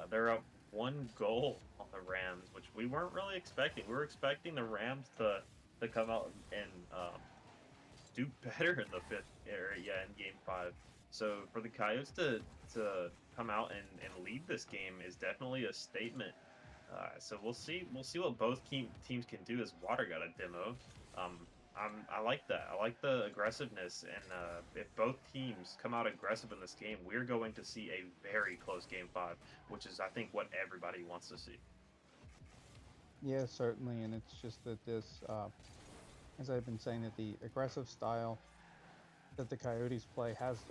They're up 1 goal on the Rams, which we weren't really expecting. We were expecting the Rams to come out and do better in the fifth area in Game 5. So for the Coyotes to come out and lead this game is definitely a statement. So we'll see what both teams can do. As Water got a demo. I like that. I like the aggressiveness, and if both teams come out aggressive in this game, we're going to see a very close Game 5, which is, I think, what everybody wants to see. Yeah, certainly, and it's just that this, as I've been saying, that the aggressive style that the Coyotes play has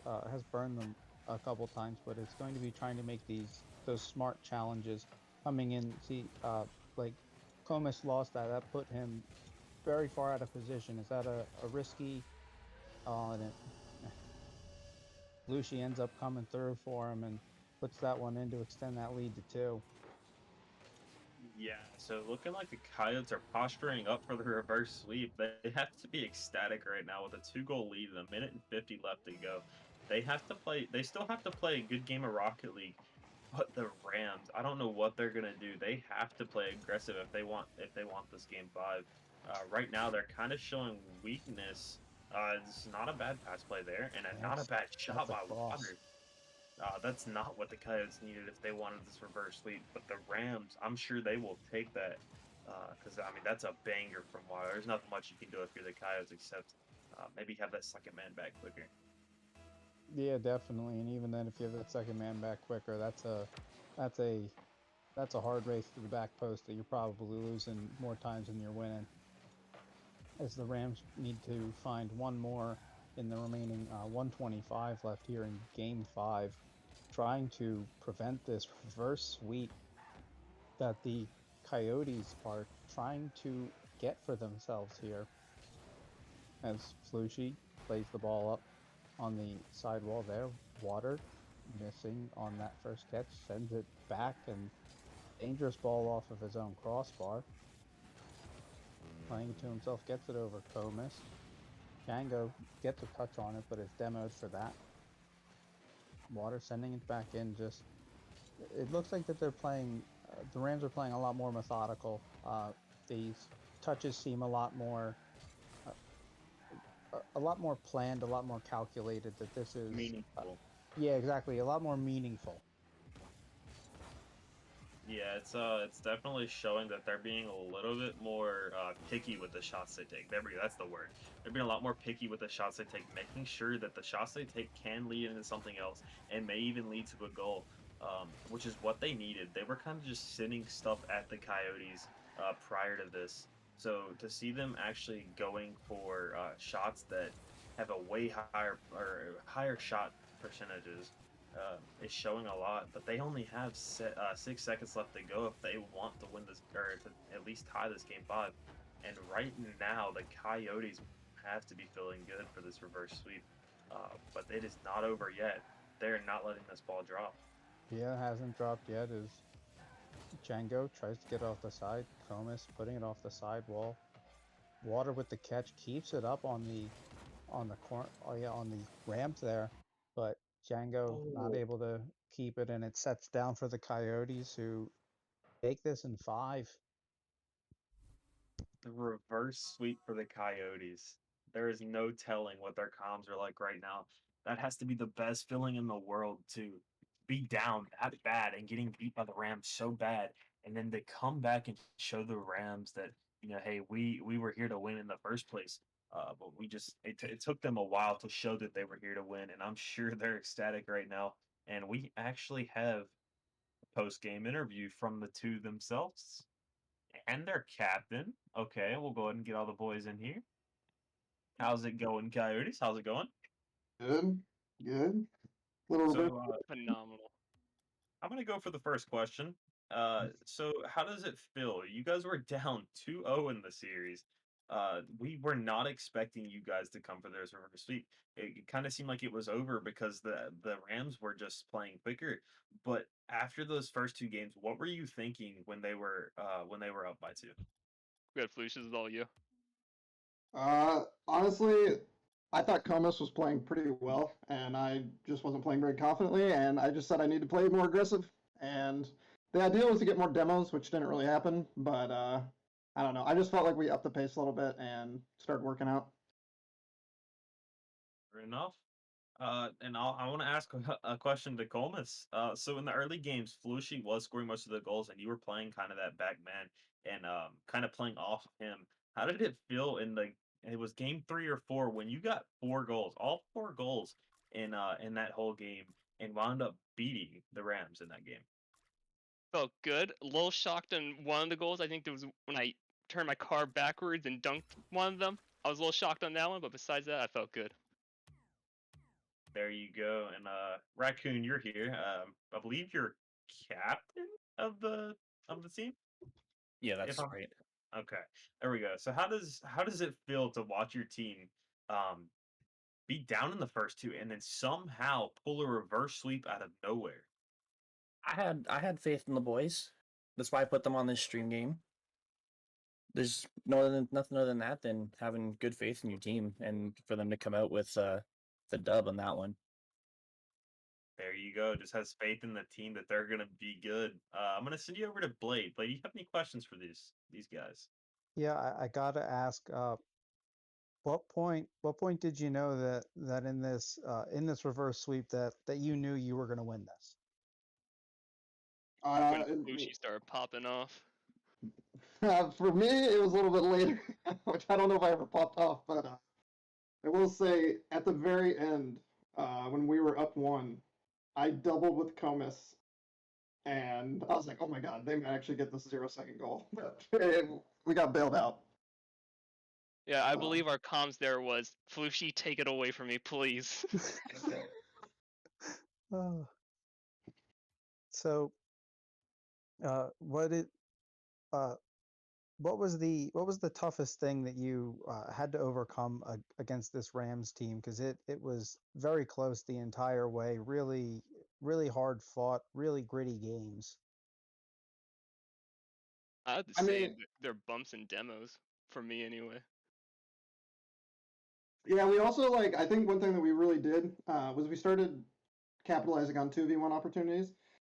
burned them a couple times, but it's going to be trying to make those smart challenges coming in. See, like Comus lost that. That put him very far out of position. Is that a risky? And Lucy ends up coming through for him and puts that one in to extend that lead to 2. Yeah, so looking like the Coyotes are posturing up for the reverse sweep. They have to be ecstatic right now with a 2-goal lead and 1:50 left to go. They still have to play a good game of Rocket League. But the Rams, I don't know what they're gonna do. They have to play aggressive if they want this Game 5. Right now, they're kind of showing weakness. It's not a bad pass play there, and not a bad shot by Water. That's not what the Coyotes needed if they wanted this reverse sweep. But the Rams, I'm sure they will take that because that's a banger from Water. There's nothing much you can do if you're the Coyotes except maybe have that second man back quicker. Yeah, definitely. And even then, if you have that second man back quicker, that's a hard race to the back post that you're probably losing more times than you're winning. As the Rams need to find one more in the remaining 125 left here in Game 5, trying to prevent this reverse sweep that the Coyotes are trying to get for themselves here. As Flushy plays the ball up on the sidewall there, Water missing on that first catch, sends it back, and dangerous ball off of his own crossbar. Playing it to himself, gets it over Comus. Django gets a touch on it, but it's demoed for that. Water sending it back in. It looks like that they're playing. The Rams are playing a lot more methodical. These touches seem a lot more planned, a lot more calculated. That this is meaningful. Yeah, exactly. A lot more meaningful. Yeah, it's definitely showing that they're being a little bit more picky with the shots they take. That's the word. They're being a lot more picky with the shots they take, making sure that the shots they take can lead into something else and may even lead to a goal, which is what they needed. They were kind of just sending stuff at the Coyotes prior to this. So to see them actually going for shots that have a way higher shot percentages is showing a lot, but they only have 6 seconds left to go if they want to win this, or to at least tie this Game 5. And right now, the Coyotes have to be feeling good for this reverse sweep. but it is not over yet. They're not letting this ball drop. Yeah, it hasn't dropped yet. Is Django tries to get off the side. Comus putting it off the sidewall. Water with the catch keeps it up on the corner. Oh yeah, on the ramp there, but Django not able to keep it, and it sets down for the Coyotes, who take this in 5. The reverse sweep for the Coyotes. There is no telling what their comms are like right now. That has to be the best feeling in the world to be down that bad and getting beat by the Rams so bad, and then to come back and show the Rams that, hey, we were here to win in the first place. But we just it took them a while to show that they were here to win, and I'm sure they're ecstatic right now. And we actually have a post game interview from the two themselves and their captain. Okay, we'll go ahead and get all the boys in here. How's it going, Coyotes? How's it going? Good, good. Little So, reverse. Phenomenal. I'm gonna go for the first question. So how does it feel? You guys were down 2-0 in the series. We were not expecting you guys to come for this reverse sweep. It kind of seemed like it was over because the Rams were just playing quicker. But after those first two games, what were you thinking when they were up by 2? Good, Flush, this is all you. Honestly, I thought Comus was playing pretty well, and I just wasn't playing very confidently, and I just said I need to play more aggressive. And the idea was to get more demos, which didn't really happen, but I don't know. I just felt like we upped the pace a little bit and started working out. Fair enough. And I want to ask a question to Colmus. So in the early games, Flushy was scoring most of the goals, and you were playing kind of that back man and kind of playing off him. How did it feel it was game 3 or 4 when you got 4 goals, all 4 goals in that whole game, and wound up beating the Rams in that game? Felt good. A little shocked on one of the goals. I think it was when I turned my car backwards and dunked one of them. I was a little shocked on that one, but besides that, I felt good. There you go. And Raccoon, you're here. I believe you're captain of the team. Yeah, that's right. Okay, there we go. So how does it feel to watch your team be down in the first 2 and then somehow pull a reverse sweep out of nowhere? I had faith in the boys. That's why I put them on this stream game. There's nothing other than that than having good faith in your team and for them to come out with the dub on that one. There you go. Just has faith in the team that they're gonna be good. I'm gonna send you over to Blade. Blade, do you have any questions for these guys? Yeah, I gotta ask. What point did you know that in this reverse sweep that you knew you were gonna win this? When Flushy started popping off. For me, it was a little bit later, which I don't know if I ever popped off, but I will say at the very end, when we were up 1, I doubled with Comus, and I was like, oh my god, they might actually get this 0-second goal. But we got bailed out. Yeah, I believe our comms there was, Flushy, take it away from me, please. So, what was the toughest thing that you had to overcome against this Rams team? Because it was very close the entire way. Really, really hard fought. Really gritty games. I have to say, they're bumps and demos for me anyway. Yeah, we also I think one thing that we really did was we started capitalizing on 2v1 opportunities.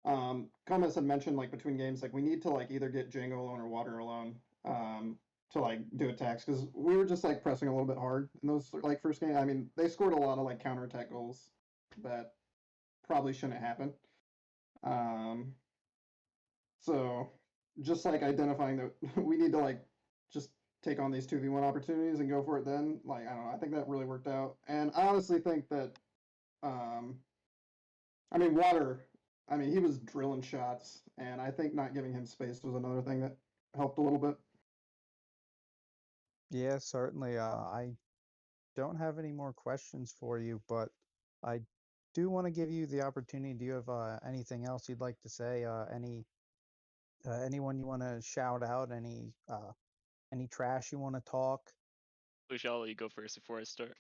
Comus had mentioned between games we need to either get Django alone or Water alone to do attacks, because we were just pressing a little bit hard in those first game. I mean, they scored a lot of counterattack goals that probably shouldn't happen. So just identifying that we need to just take on these 2v1 opportunities and go for it then. I don't know, I think that really worked out. And I honestly think that Water, he was drilling shots, and I think not giving him space was another thing that helped a little bit. Yeah, certainly. I don't have any more questions for you, but I do want to give you the opportunity. Do you have anything else you'd like to say? Anyone you want to shout out? Any trash you want to talk? Flushy, I'll let you go first before I start.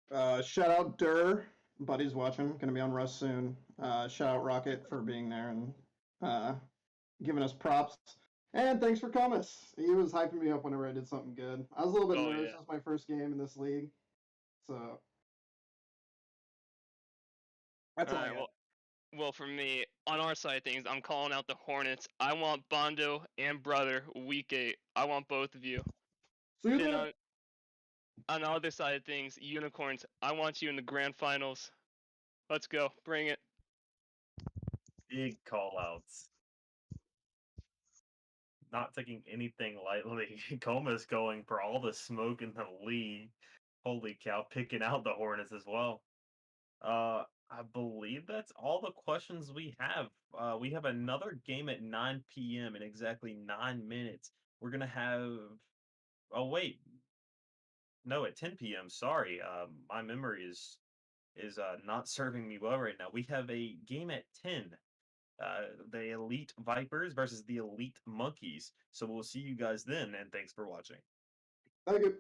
Shout out Durr, buddy's watching. Gonna be on Rust soon. Shout out Rocket for being there and giving us props. And thanks for Comus. He was hyping me up whenever I did something good. I was a little bit nervous. Yeah. It was my first game in this league, so that's all I Alright, got. well, for me, on our side of things, I'm calling out the Hornets. I want Bondo and Brother week 8. I want both of you. See you Then there. on the other side of things, Unicorns, I want you in the grand finals. Let's go. Bring it. Big call outs. Not taking anything lightly. Coma's going for all the smoke in the league. Holy cow, picking out the Hornets as well. I believe that's all the questions we have. We have another game at 9 p.m. in exactly 9 minutes. We're gonna have. Oh wait, no, at 10 p.m. Sorry, my memory is not serving me well right now. We have a game at 10. The Elite Vipers versus the Elite Monkeys. So we'll see you guys then, and thanks for watching. Thank you.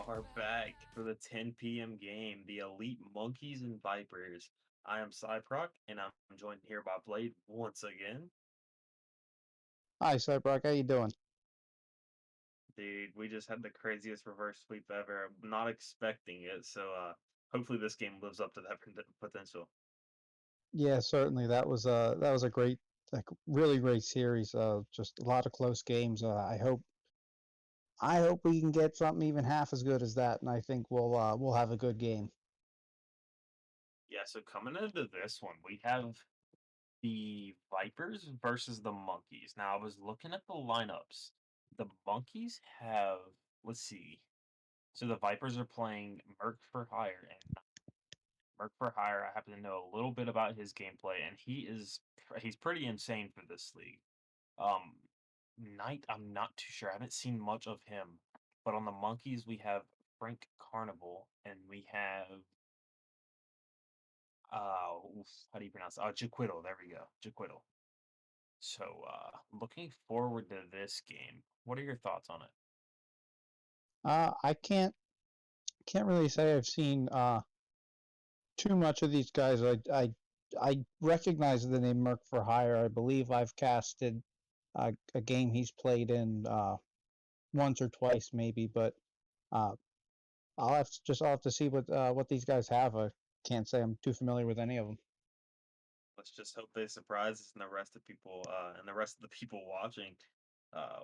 are back for the 10 p.m. game, the Elite Monkeys and Vipers. I am Cyproc, and I'm joined here by Blade once again. Hi, Cyproc. How you doing? Dude, we just had the craziest reverse sweep ever. I'm not expecting it, so hopefully this game lives up to that potential. Yeah, certainly. That was a great, like, really great series. Just a lot of close games. I hope we can get something even half as good as that, and I think we'll have a good game. Yeah, so coming into this one, we have the Vipers versus the Monkeys. Now, I was looking at the lineups. The Monkeys have, let's see. So the Vipers are playing Merc for Hire, and Merc for Hire, I happen to know a little bit about his gameplay, and he's pretty insane for this league. Um, Knight, I'm not too sure. I haven't seen much of him, but on the Monkeys we have Frank Carnival, and we have how do you pronounce it? Jaquittle. There we go, Jaquittle. So, looking forward to this game. What are your thoughts on it? I can't really say I've seen too much of these guys. I recognize the name Merc for Hire. I believe I've casted a game he's played in once or twice maybe, but uh, I'll have to see what these guys have. I can't say I'm too familiar with any of them. Let's just hope they surprise us and the rest of people and the rest of the people watching. I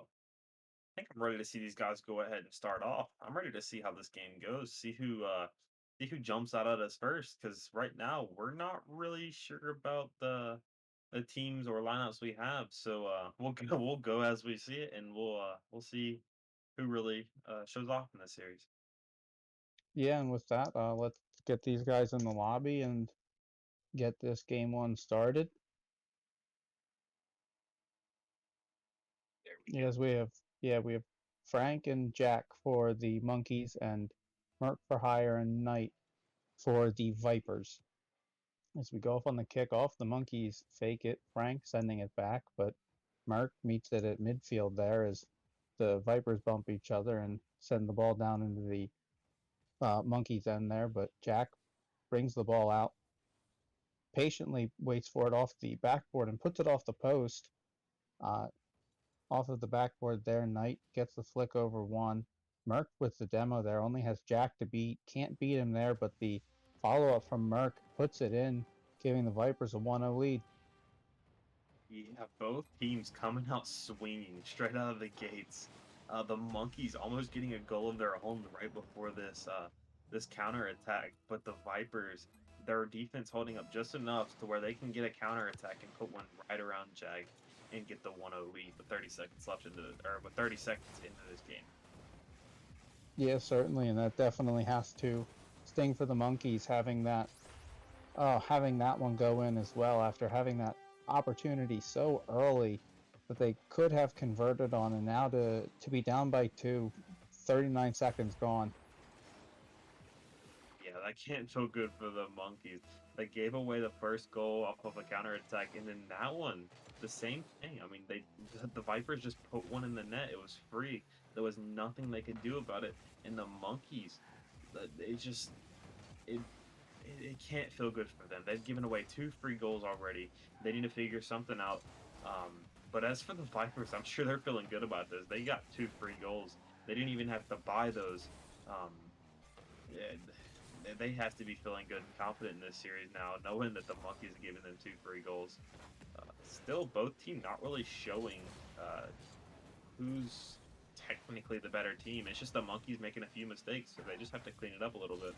think I'm ready to see these guys go ahead and start off. I'm ready to see how this game goes. See who jumps out at us first. Because right now we're not really sure about the teams or lineups we have. So we'll go as we see it, and we'll see who really shows off in this series. Yeah, and with that, let's get these guys in the lobby and get this game one started. Yes, we have Frank and Jack for the Monkeys and Merc for Hire and Knight for the Vipers. As we go off on the kickoff, the Monkeys fake it, Frank sending it back, but Merc meets it at midfield there as the Vipers bump each other and send the ball down into the Monkeys end there, but Jack brings the ball out, patiently waits for it off the backboard and puts it off the post. Off of the backboard there, Knight gets the flick over one. Merc with the demo there only has Jack to beat. Can't beat him there, but the follow-up from Merc puts it in, giving the Vipers a 1-0 lead. Yeah, both teams coming out swinging straight out of the gates. The Monkeys almost getting a goal of their own right before this counter attack, but the Vipers, their defense holding up just enough to where they can get a counter attack and put one right around Jag and get the 1-0 lead with 30 seconds left with 30 seconds into this game. Yeah, certainly, and that definitely has to sting for the Monkeys having that one go in as well after having that opportunity so early that they could have converted on, and now to be down by 2, 39 seconds gone. Yeah, that can't feel good for the Monkeys. They gave away the first goal off of a counter attack, and then that one, the same thing. I mean, the Vipers just put one in the net. It was free. There was nothing they could do about it. And the Monkeys, it can't feel good for them. They've given away 2 free goals already. They need to figure something out. But as for the Vipers, I'm sure they're feeling good about this. They got 2 free goals. They didn't even have to buy those. They have to be feeling good and confident in this series now, knowing that the Monkeys are giving them 2 free goals. Still, both teams not really showing who's technically the better team. It's just the Monkeys making a few mistakes, so they just have to clean it up a little bit.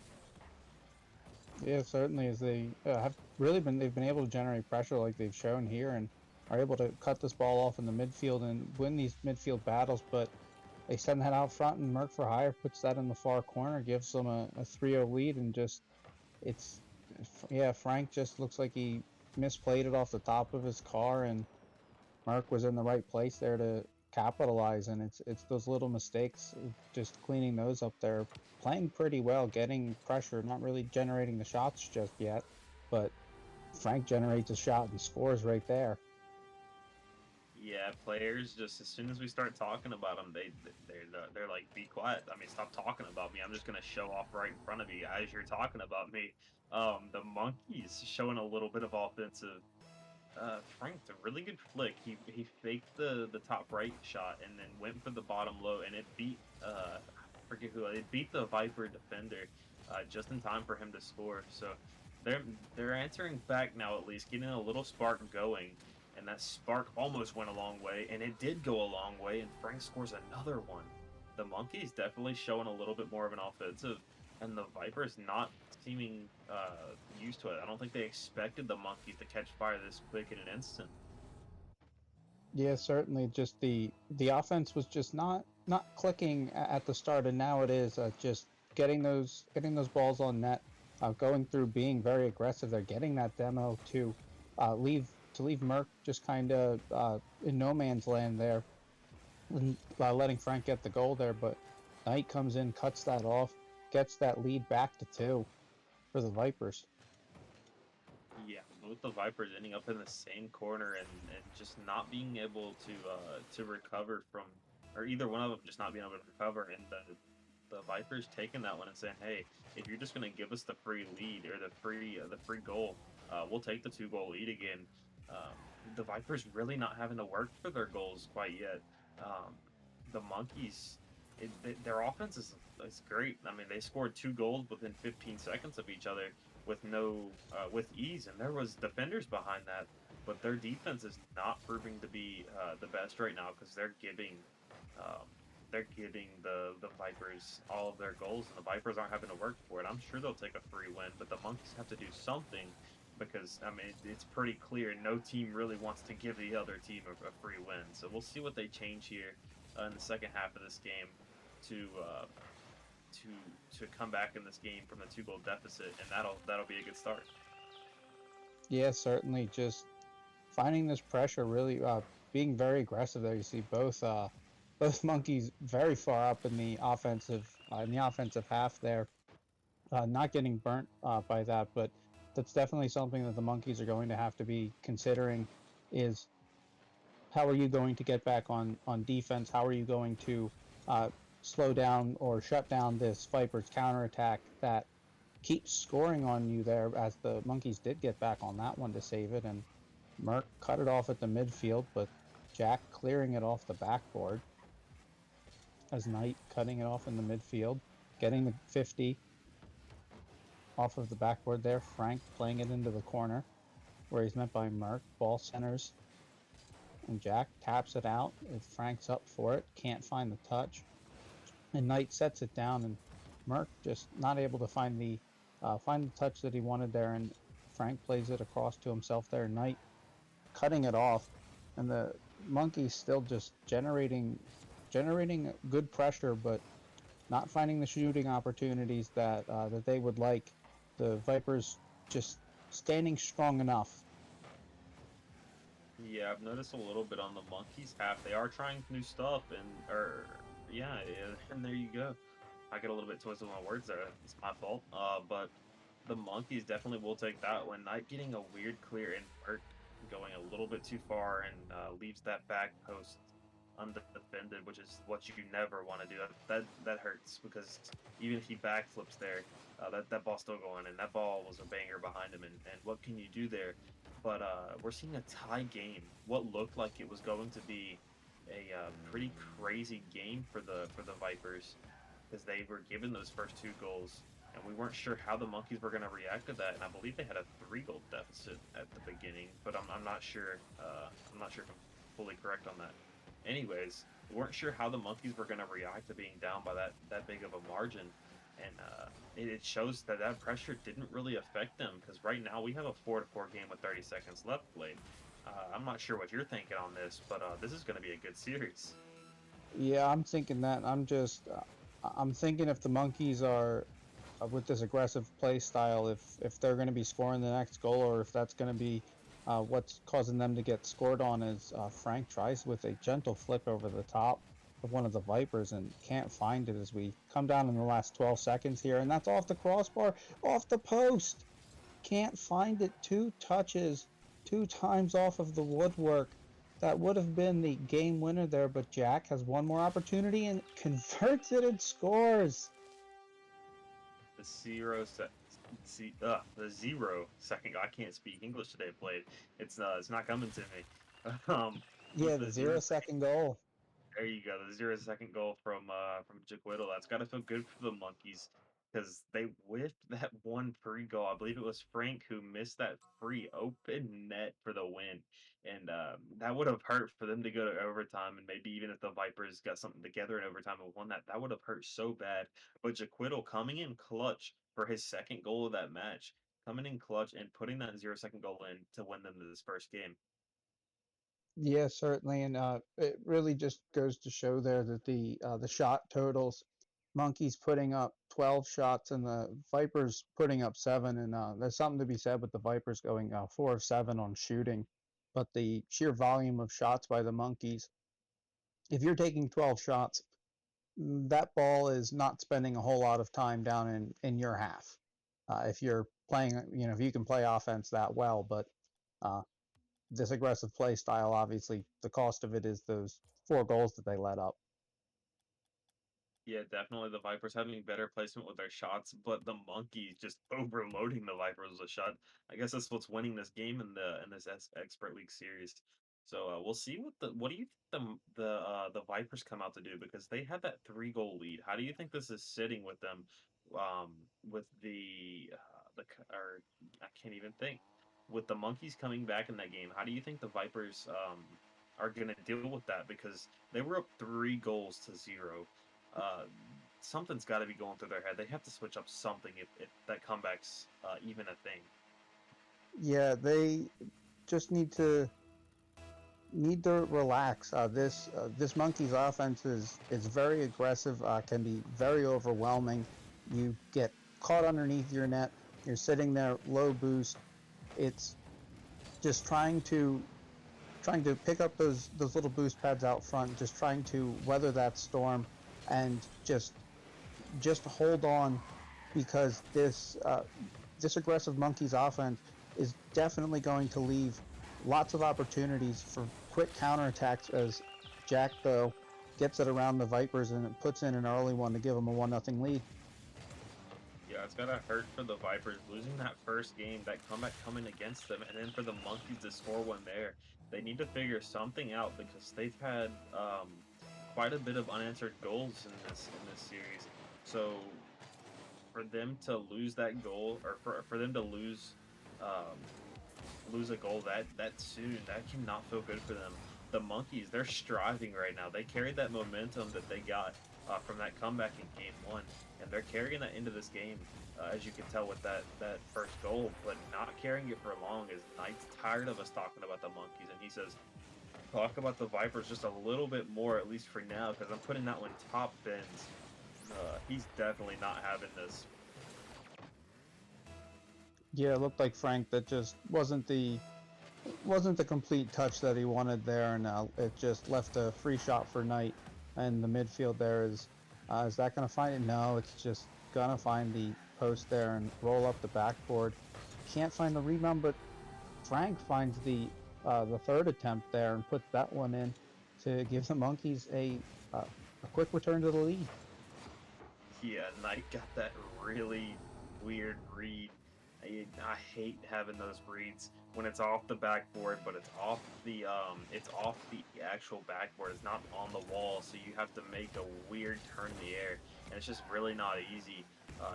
Yeah, certainly, as they they've been able to generate pressure like they've shown here and are able to cut this ball off in the midfield and win these midfield battles, but they send that out front, and Merc for Hire puts that in the far corner, gives them a 3-0 lead, and Frank just looks like he misplayed it off the top of his car, and Merc was in the right place there to capitalize, and it's those little mistakes, just cleaning those up there, playing pretty well, getting pressure, not really generating the shots just yet, but Frank generates a shot and scores right there. Yeah, players just as soon as we start talking about them, they're like, be quiet. I mean, stop talking about me. I'm just gonna show off right in front of you as you're talking about me. The monkeys showing a little bit of offensive. Frank's a really good flick. He faked the top right shot and then went for the bottom low, and it beat I forget who it beat the Viper defender just in time for him to score. So they're answering back now, at least getting a little spark going, and that spark almost went a long way, and it did go a long way, and Frank scores another one. The monkeys definitely showing a little bit more of an offensive, and the Vipers not seeming used to it. I don't think they expected the monkeys to catch fire this quick in an instant. Yeah, certainly. Just the offense was just not clicking at the start, and now it is. Just getting those balls on net, going through, being very aggressive. They're getting that demo to leave Merc just kind of in no man's land there, and, letting Frank get the goal there. But Knight comes in, cuts that off, gets that lead back to 2 for the Vipers. Yeah, with the Vipers ending up in the same corner and just not being able to recover from, or either one of them just not being able to recover, and the Vipers taking that one and saying, hey, if you're just going to give us the free lead or the free goal, we'll take the 2-goal lead again. The Vipers really not having to work for their goals quite yet. The monkeys, their offense is great. I mean, they scored 2 goals within 15 seconds of each other with with ease, and there was defenders behind that, but their defense is not proving to be the best right now, because they're giving the Vipers all of their goals, and the Vipers aren't having to work for it. I'm sure they'll take a free win, but the monkeys have to do something, because I mean, it's pretty clear no team really wants to give the other team a free win. So we'll see what they change here in the second half of this game to come back in this game from the 2-goal deficit, and that'll be a good start. Yeah, certainly. Just finding this pressure, really being very aggressive there. You see both monkeys very far up in the offensive half there, not getting burnt by that, but that's definitely something that the monkeys are going to have to be considering. Is how are you going to get back on defense? How are you going to slow down or shut down this Vipers counterattack that keeps scoring on you there, as the monkeys did get back on that one to save it, and Merc cut it off at the midfield, but Jack clearing it off the backboard, as Knight cutting it off in the midfield, getting the 50 off of the backboard there. Frank playing it into the corner where he's met by Merc. Ball centers, and Jack taps it out. If Frank's up for it, can't find the touch, and Knight sets it down, and Merc just not able to find the touch that he wanted there, and Frank plays it across to himself there. Knight cutting it off, and the monkeys still just generating good pressure, but not finding the shooting opportunities that they would like. The Vipers just standing strong enough. Yeah, I've noticed a little bit on the monkeys half. They are trying new stuff, and there you go. I get a little bit twisted with my words there. It's my fault. But the monkeys definitely will take that one. Knight getting a weird clear and Merc going a little bit too far, and leaves that back post undefended, which is what you never want to do. That hurts, because even if he backflips there, that ball's still going, and that ball was a banger behind him, and what can you do there? But we're seeing a tie game. What looked like it was going to be a pretty crazy game for the Vipers, because they were given those first 2 goals, and we weren't sure how the monkeys were going to react to that. And I believe they had a 3-goal deficit at the beginning, but I'm not sure. I'm not sure if I'm fully correct on that. Anyways, we weren't sure how the monkeys were going to react to being down by that big of a margin, and it shows that pressure didn't really affect them, because right now we have a 4-4 game with 30 seconds left played. I'm not sure what you're thinking on this, but this is going to be a good series. Yeah, I'm thinking that. I'm thinking if the monkeys are with this aggressive play style, if they're going to be scoring the next goal, or if that's going to be what's causing them to get scored on, is Frank tries with a gentle flick over the top of one of the Vipers and can't find it, as we come down in the last 12 seconds here, and that's off the crossbar, off the post. Can't find it. 2 touches, 2 times off of the woodwork. That would have been the game winner there, but Jack has one more opportunity and converts it and scores. The the 0 second. I can't speak English today. Played. It's not coming to me. Yeah, with the 0 second goal. There you go. The 0 second goal from Jaquittle. That's got to feel good for the Monkeys because they whiffed that one free goal. I believe it was Frank who missed that free open net for the win, and that would have hurt for them to go to overtime. And maybe even if the Vipers got something together in overtime and won that, that would have hurt so bad. But Jaquittle coming in clutch for his second goal of that match, coming in clutch and putting that 0 second goal in to win them this first game. Yeah, certainly, and it really just goes to show there that the shot totals, Monkeys putting up 12 shots and the Vipers putting up 7, and there's something to be said with the Vipers going 4 of 7 on shooting, but the sheer volume of shots by the Monkeys, if you're taking 12 shots, that ball is not spending a whole lot of time down in your half. If you're playing, if you can play offense that well, but this aggressive play style, obviously, the cost of it is those 4 goals that they let up. Yeah, definitely the Vipers having better placement with their shots, but the Monkeys just overloading the Vipers with a shot. I guess that's what's winning this game in this Expert League series. So we'll see what do you think the Vipers come out to do, because they had that 3 goal lead. How do you think this is sitting with them with or I can't even think, with the Monkeys coming back in that game? How do you think the Vipers are going to deal with that, because they were up 3 goals to 0? Something's got to be going through their head. They have to switch up something if that comeback's even a thing. Yeah, they just need to relax. This Monkeys offense is very aggressive, can be very overwhelming. You get caught underneath your net, you're sitting there low boost. It's just trying to pick up those little boost pads out front, just trying to weather that storm and just hold on, because this aggressive Monkeys offense is definitely going to leave lots of opportunities for quick counterattacks, as Jack, though, gets it around the Vipers and puts in an early one to give them a 1-0 lead. Yeah, it's gotta hurt for the Vipers losing that first game, that comeback coming against them, and then for the Monkeys to score one there. They need to figure something out, because they've had quite a bit of unanswered goals in this series. So for them to lose that goal, or for them to lose a goal that soon, that cannot feel good for them. The Monkeys, they're striving right now. They carried that momentum that they got from that comeback in game 1, and they're carrying that into this game, as you can tell with that first goal, but not carrying it for long, as Knight's tired of us talking about the Monkeys, and he says, talk about the Vipers just a little bit more, at least for now, because I'm putting that one top bins. He's definitely not having this. Yeah, it looked like Frank, that just wasn't the complete touch that he wanted there, and it just left a free shot for Knight. And the midfield there is that going to find it? No, it's just going to find the post there and roll up the backboard. Can't find the rebound, but Frank finds the third attempt there and puts that one in to give the Monkeys a quick return to the lead. Yeah, Knight got that really weird read. I hate having those reads when it's off the backboard, but it's off the actual backboard. It's not on the wall, so you have to make a weird turn in the air, and it's just really not easy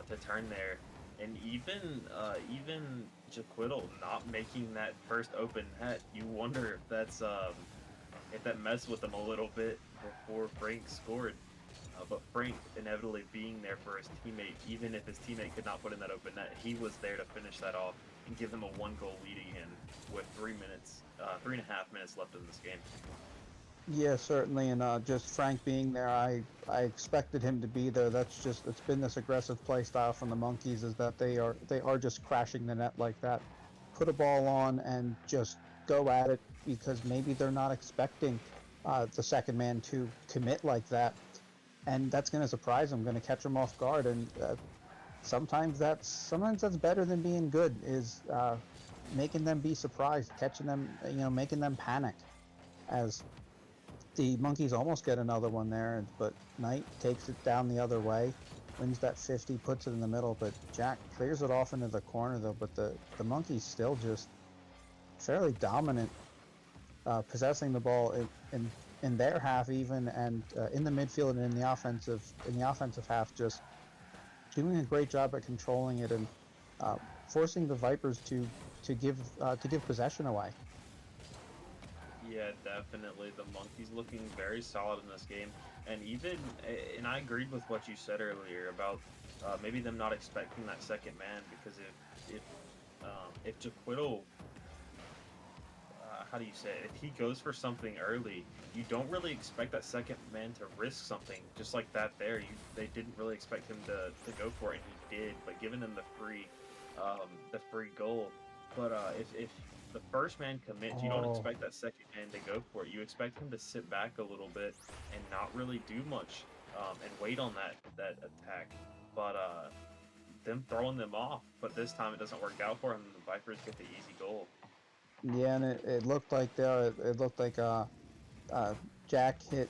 to turn there. And even Jaquittle not making that first open net, you wonder if that messed with him a little bit before Frank scored. But Frank inevitably being there for his teammate, even if his teammate could not put in that open net, he was there to finish that off and give them a 1-goal lead again with 3.5 minutes left in this game. Yeah, certainly, and just Frank being there, I expected him to be there. It's been this aggressive play style from the Monkeys, is that they are just crashing the net like that. Put a ball on and just go at it, because maybe they're not expecting the second man to commit like that. And that's going to surprise them, going to catch them off guard, and sometimes that's better than being good, is making them be surprised, catching them, making them panic. as the Monkeys almost get another one there, but Knight takes it down the other way, wins that 50, puts it in the middle, but Jack clears it off into the corner though, but the Monkeys still just fairly dominant, possessing the ball in their half even, and in the midfield and in the offensive half, just doing a great job at controlling it and forcing the Vipers to give possession away. Yeah, definitely. The Monkeys looking very solid in this game, and I agreed with what you said earlier about maybe them not expecting that second man, because if Jaquittle, how do you say it? If he goes for something early, you don't really expect that second man to risk something just like that. They didn't really expect him to go for it, and he did. But giving him the free goal. But if the first man commits, you don't expect that second man to go for it. You expect him to sit back a little bit and not really do much, and wait on that attack. But them throwing them off, but this time it doesn't work out for him. The Vipers get the easy goal. Yeah, and it looked like Jack hit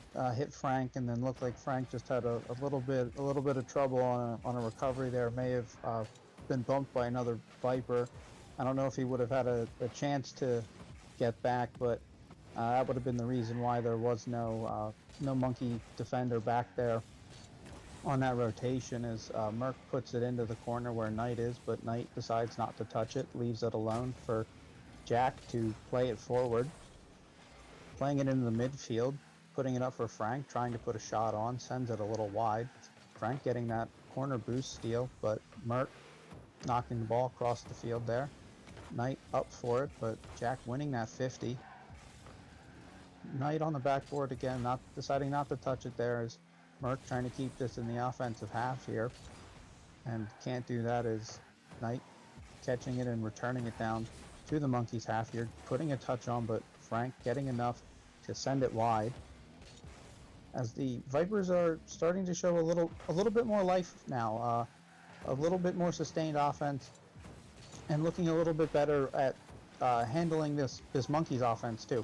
Frank, and then looked like Frank just had a little bit of trouble on a recovery there. May have been bumped by another Viper. I don't know if he would have had a chance to get back, but that would have been the reason why there was no Monkey defender back there on that rotation. As Merc puts it into the corner where Knight is, but Knight decides not to touch it, leaves it alone for Jack to play it forward, playing it into the midfield, putting it up for Frank, trying to put a shot on, sends it a little wide. Frank getting that corner boost steal, but Merc knocking the ball across the field there. Knight up for it, but Jack winning that 50. Knight on the backboard again, deciding not to touch it there, as Merc trying to keep this in the offensive half here, and can't do that as Knight catching it and returning it down to the Monkeys half here, putting a touch on, but Frank getting enough to send it wide. As the Vipers are starting to show a little bit more life now, a little bit more sustained offense, and looking a little bit better at handling this Monkeys offense too.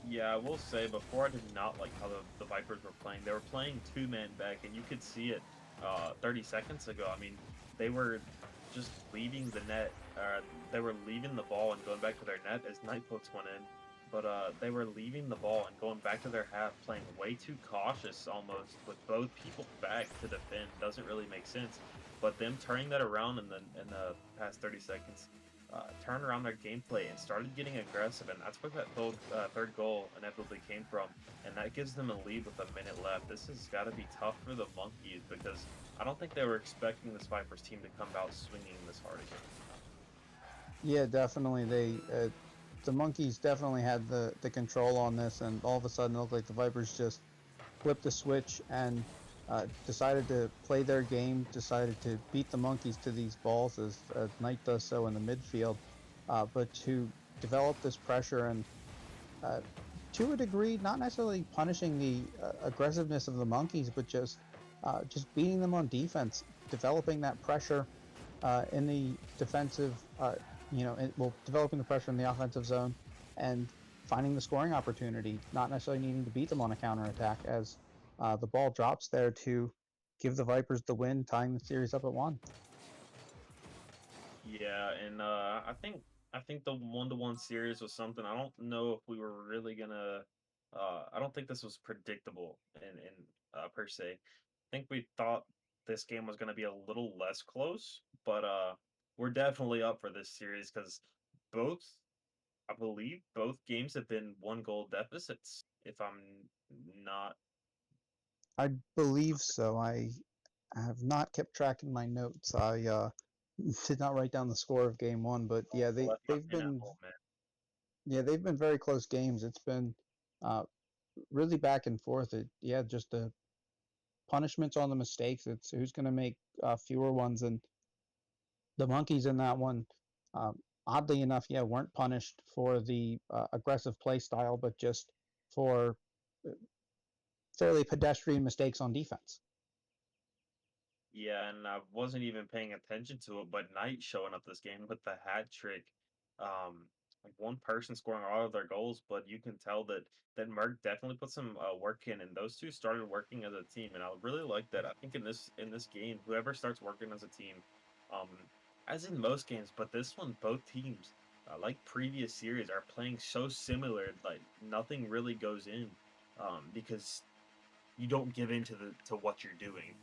Yeah, I will say, before I did not like how the Vipers were playing. They were playing two-man back, and you could see it 30 seconds ago. I mean, they were just leaving the net. They were leaving the ball and going back to their net as Knight puts one in. But they were leaving the ball and going back to their half, playing way too cautious almost, with both people back to defend. Doesn't really make sense. But them turning that around in the past 30 seconds, turned around their gameplay and started getting aggressive, and that's where that third goal inevitably came from. And that gives them a lead with a minute left. This has got to be tough for the Monkeys, because I don't think they were expecting this Vipers team to come out swinging this hard again. Yeah, definitely. The Monkeys definitely had the control on this, and all of a sudden it looked like the Vipers just flipped the switch and decided to play their game, decided to beat the Monkeys to these balls as Knight does so in the midfield, but to develop this pressure and to a degree, not necessarily punishing the aggressiveness of the Monkeys, but just beating them on defense, developing that pressure in the defensive, developing the pressure in the offensive zone and finding the scoring opportunity, not necessarily needing to beat them on a counterattack, as the ball drops there to give the Vipers the win, tying the series up at 1. Yeah, and I think the 1-1 series was something. I don't know if we were really gonna. I don't think this was predictable in per se. I think we thought this game was gonna be a little less close, but we're definitely up for this series, because I believe both games have been 1-goal deficits, if I'm not. I believe so. I have not kept track in my notes. I did not write down the score of game 1, but yeah, Left my they've pen at been home, man. they've been very close games. It's been really back and forth. Just the punishments on the mistakes. It's who's going to make fewer ones, and the Monkeys in that one, um, oddly enough, weren't punished for the aggressive play style, but just for fairly pedestrian mistakes on defense. Yeah, and I wasn't even paying attention to it, but Knight showing up this game with the hat trick. Um, like one person scoring all of their goals, but you can tell that Merck definitely put some work in, and those two started working as a team, and I really like that. I think in this game, whoever starts working as a team, um, as in most games, but this one, both teams, like previous series, are playing so similar, like nothing really goes in, because you don't give in to what you're doing.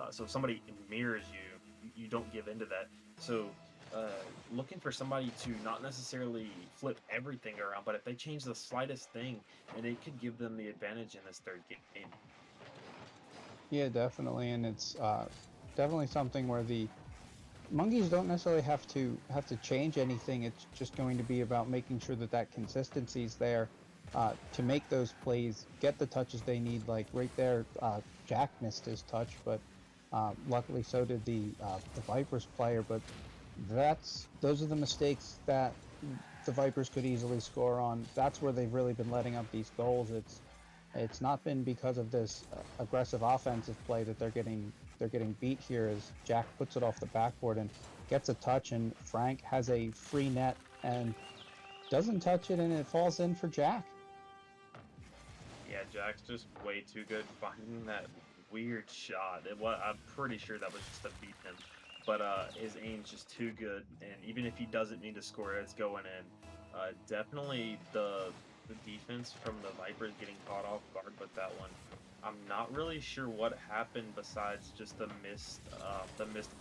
So if somebody mirrors you, you don't give into that. So uh, looking for somebody to not necessarily flip everything around, but if they change the slightest thing, and it could give them the advantage in this third game. Yeah, definitely, and it's definitely something where the Monkeys don't necessarily have to change anything. It's just going to be about making sure that that consistency is there to make those plays, get the touches they need. Like right there, Jack missed his touch, but luckily so did the Vipers player. But those are the mistakes that the Vipers could easily score on. That's where they've really been letting up these goals. It's not been because of this aggressive offensive play that they're getting beat here as Jack puts it off the backboard and gets a touch, and Frank has a free net and doesn't touch it, and it falls in for Jack. Yeah, Jack's just way too good finding that weird shot. I'm pretty sure that was just to beat him, but his aim's just too good, and even if he doesn't need to score, it's going in. Definitely the defense from the Vipers getting caught off guard with that one. I'm not really sure what happened besides just the missed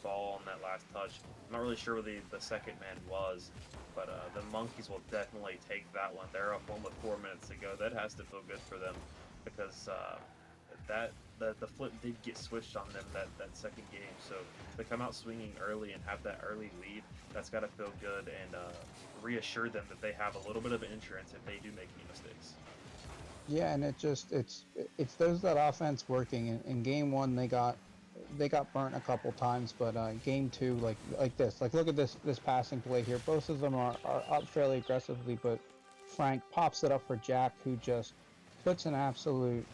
ball on that last touch. I'm not really sure where the second man was, but the Monkeys will definitely take that one. They're up one with 4 minutes to go. That has to feel good for them because the flip did get switched on them that second game. So to come out swinging early and have that early lead, that's got to feel good and reassure them that they have a little bit of insurance if they do make any mistakes. Yeah, and it's those that offense working. In game one, they got burnt a couple times, but game two, like this, like look at this passing play here. Both of them are up fairly aggressively, but Frank pops it up for Jack, who just puts an absolute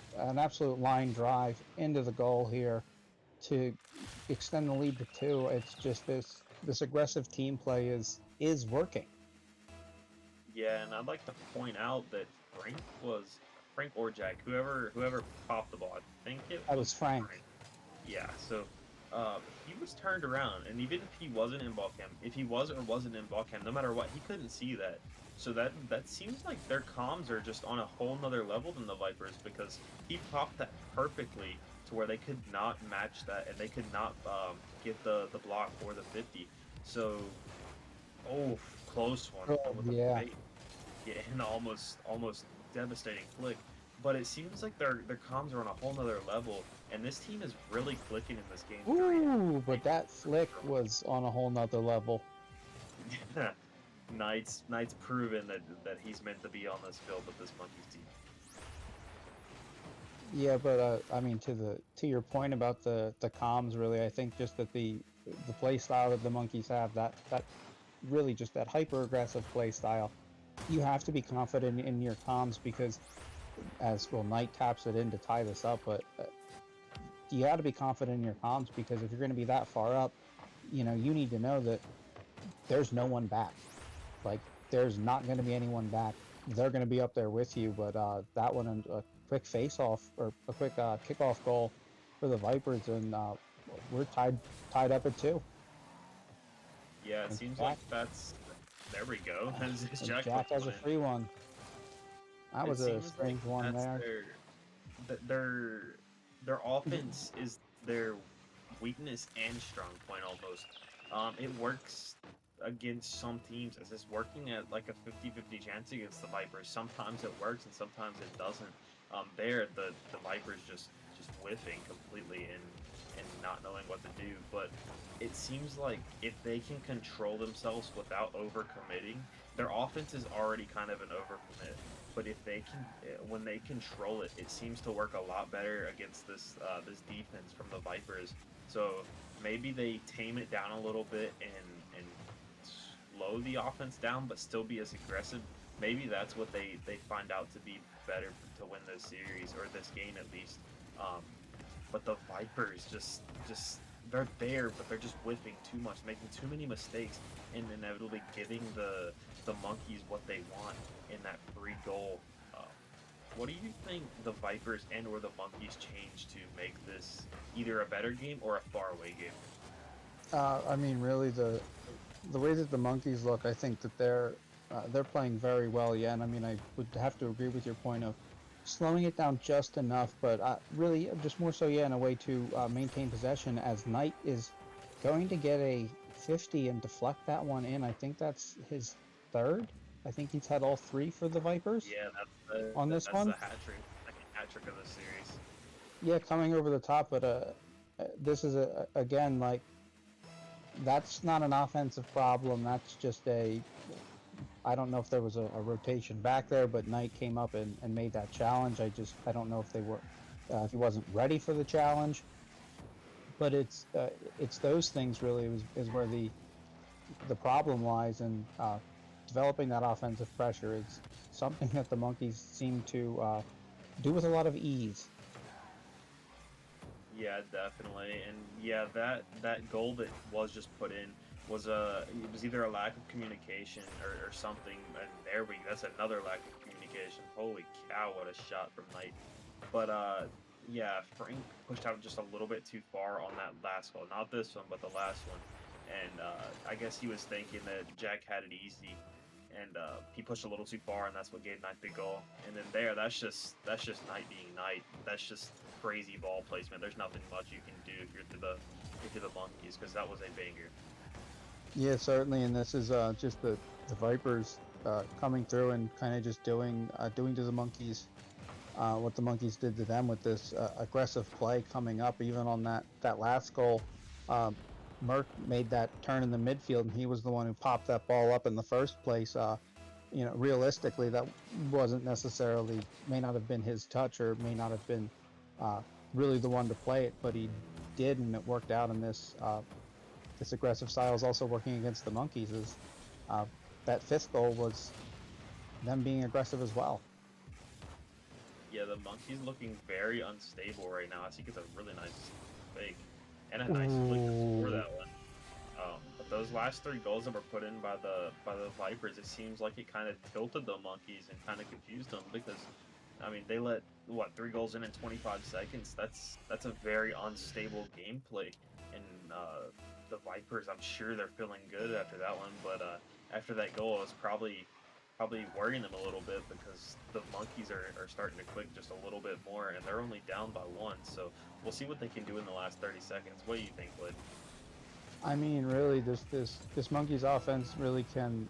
line drive into the goal here to extend the lead to 2. It's just this aggressive team play is working. Yeah, and I'd like to point out that Frank or Jack, whoever popped the ball, I think That was Frank. Yeah, so he was turned around, and even if he wasn't in ball cam, if he was or wasn't in ball cam, no matter what, he couldn't see that. So that seems like their comms are just on a whole nother level than the Vipers, because he popped that perfectly to where they could not match that, and they could not get the block or the 50. So, close one. Oh, With a yeah. yeah, and almost devastating flick. But it seems like their comms are on a whole nother level, and this team is really clicking in this game. Ooh, but that flick was on a whole nother level. Knight's proven that he's meant to be on this field with this Monkeys team. Yeah, but I mean, to your point about the comms, really, I think just that the play style that the Monkeys have, that really just that hyper aggressive play style, you have to be confident in your comms because, as well, Knight taps it in to tie this up, but you got to be confident in your comms because if you're going to be that far up, you need to know that there's no one back. Like, there's not going to be anyone back. They're going to be up there with you, but that one, a quick face-off or a quick kickoff goal for the Vipers, and we're tied up at 2. Yeah, it seems like that's... There we go. Jack has a free one. That was a strange one there. Their offense is their weakness and strong point almost. It works against some teams as it's working at like a 50-50 chance against the Vipers. Sometimes it works and sometimes it doesn't. The Vipers just whiffing completely and not knowing what to do. But it seems like if they can control themselves without overcommitting, their offense is already kind of an overcommit. But if they can, when they control it, it seems to work a lot better against this defense from the Vipers. So maybe they tame it down a little bit and slow the offense down, but still be as aggressive. Maybe that's what they find out to be better to win this series or this game at least. But the Vipers just they're there, but they're just whiffing too much, making too many mistakes, and inevitably giving the Monkeys what they want in that free goal. What do you think the Vipers and or the Monkeys change to make this either a better game or a faraway game? I mean, really, the way that the Monkeys look, I think that they're playing very well. Yeah, and I mean, I would have to agree with your point of slowing it down just enough, but really just more so, yeah, in a way to maintain possession. As Knight is going to get a 50 and deflect that one in. I think that's his third. I think he's had all three for the Vipers. Yeah, on this that's one. the hat trick, second hat trick of the series. Yeah, coming over the top, but this is again like that's not an offensive problem. That's just I don't know if there was a rotation back there, but Knight came up and made that challenge. I don't know if they were if he wasn't ready for the challenge, but it's those things really is where the problem lies, and developing that offensive pressure is something that the Monkeys seem to do with a lot of ease. Yeah, definitely, and yeah, that goal that was just put in was it was either a lack of communication or something, and that's another lack of communication. Holy cow, what a shot from Knight! But yeah, Frank pushed out just a little bit too far on that last goal, not this one, but the last one, and I guess he was thinking that Jack had it easy, and he pushed a little too far, and that's what gave Knight the goal. And then that's just Knight being Knight. That's just crazy ball placement. There's nothing much you can do if you're the Monkeys, because that was a banger. Yeah, certainly, and this is just the Vipers coming through and kind of just doing to the Monkeys what the Monkeys did to them with this aggressive play coming up. Even on that last goal, Merck made that turn in the midfield, and he was the one who popped that ball up in the first place. Realistically, that wasn't necessarily, may not have been his touch, or may not have been really the one to play it, but he did, and it worked out in this. This aggressive style is also working against the Monkeys. That fifth goal was them being aggressive as well. Yeah, the Monkeys looking very unstable right now. I think it's a really nice fake and a nice flick to score that one. But those last three goals that were put in by the Vipers, it seems like it kind of tilted the Monkeys and kind of confused them, because I mean, they let 3 goals in 25 seconds. That's a very unstable gameplay, and the Vipers, I'm sure they're feeling good after that one, but after that goal, it was probably worrying them a little bit, because the Monkeys are starting to click just a little bit more, and they're only down by 1. So we'll see what they can do in the last 30 seconds. What do you think, Blade? I mean, really, this Monkeys offense really can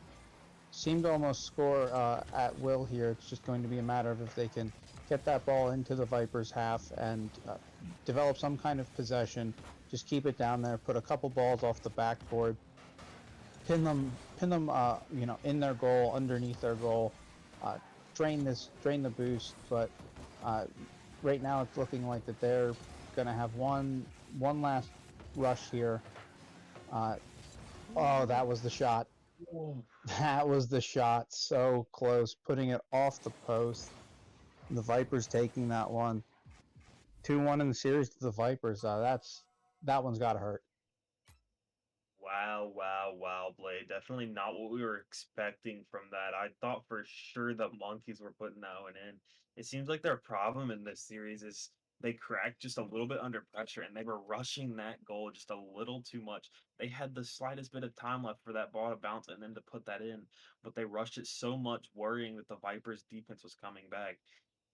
seem to almost score at will here. It's just going to be a matter of if they can get that ball into the Vipers' half and develop some kind of possession. Just keep it down there, put a couple balls off the backboard, pin them, in their goal, underneath their goal, drain the boost. But right now, it's looking like that they're gonna have one last rush here. Oh, that was the shot. That was the shot. So close, putting it off the post. The Vipers taking that one. 2-1 in the series to the Vipers. That one's got to hurt. Wow, Blade. Definitely not what we were expecting from that. I thought for sure the Monkeys were putting that one in. It seems like their problem in this series is they cracked just a little bit under pressure, and they were rushing that goal just a little too much. They had the slightest bit of time left for that ball to bounce and then to put that in, but they rushed it so much, worrying that the Vipers' defense was coming back.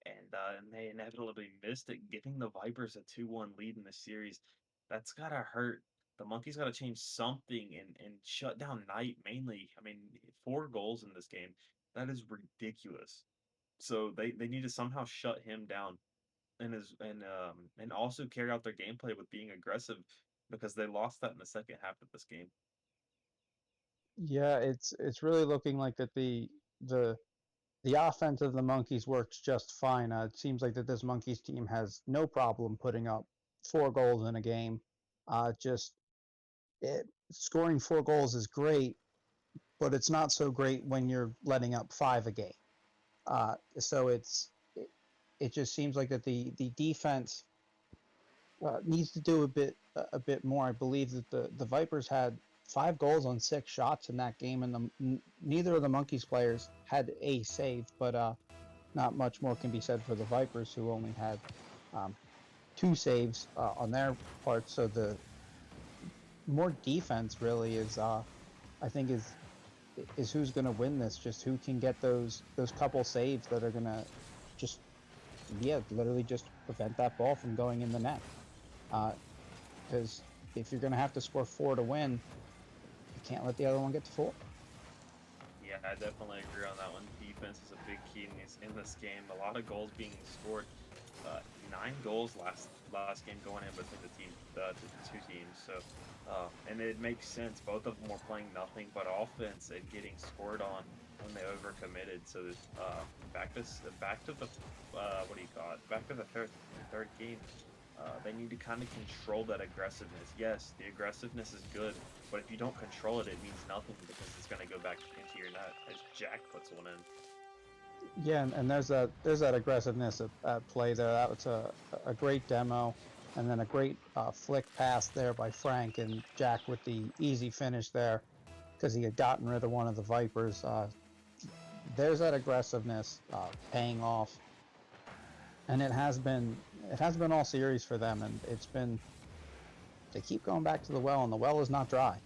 And they inevitably missed it, giving the Vipers a 2-1 lead in the series. That's gotta hurt. The Monkeys gotta change something and shut down Knight mainly. I mean, 4 goals in this game. That is ridiculous. So they need to somehow shut him down, and also carry out their gameplay with being aggressive, because they lost that in the second half of this game. Yeah, it's really looking like that the offense of the Monkeys works just fine. It seems like that this Monkeys team has no problem putting up 4 goals in a game. Scoring 4 goals is great, but it's not so great when you're letting up 5 a game. So it just seems like that the defense, needs to do a bit more. I believe that the Vipers had 5 goals on 6 shots in that game, and neither of the Monkeys players had a save. But not much more can be said for the Vipers, who only had 2 saves on their part. So the more defense really is, I think, is who's going to win this. Just who can get those couple saves that are going to just, literally just prevent that ball from going in the net. Because if you're going to have to score 4 to win, you can't let the other one get to 4. Yeah, I definitely agree on that one. Defense is a big key in this game. A lot of goals being scored. 9 goals last game going in between the two teams. So, and it makes sense. Both of them were playing nothing but offense and getting scored on when they overcommitted. So back to the what do you call it? Back to the third game. They need to kind of control that aggressiveness. Yes, the aggressiveness is good, but if you don't control it, it means nothing because it's going to go back into your net as Jack puts one in. Yeah, and there's that aggressiveness at play there. That was a great demo, and then a great flick pass there by Frank, and Jack with the easy finish there because he had gotten rid of one of the Vipers. There's that aggressiveness paying off, and it has been all series for them, and they keep going back to the well, and the well is not dry,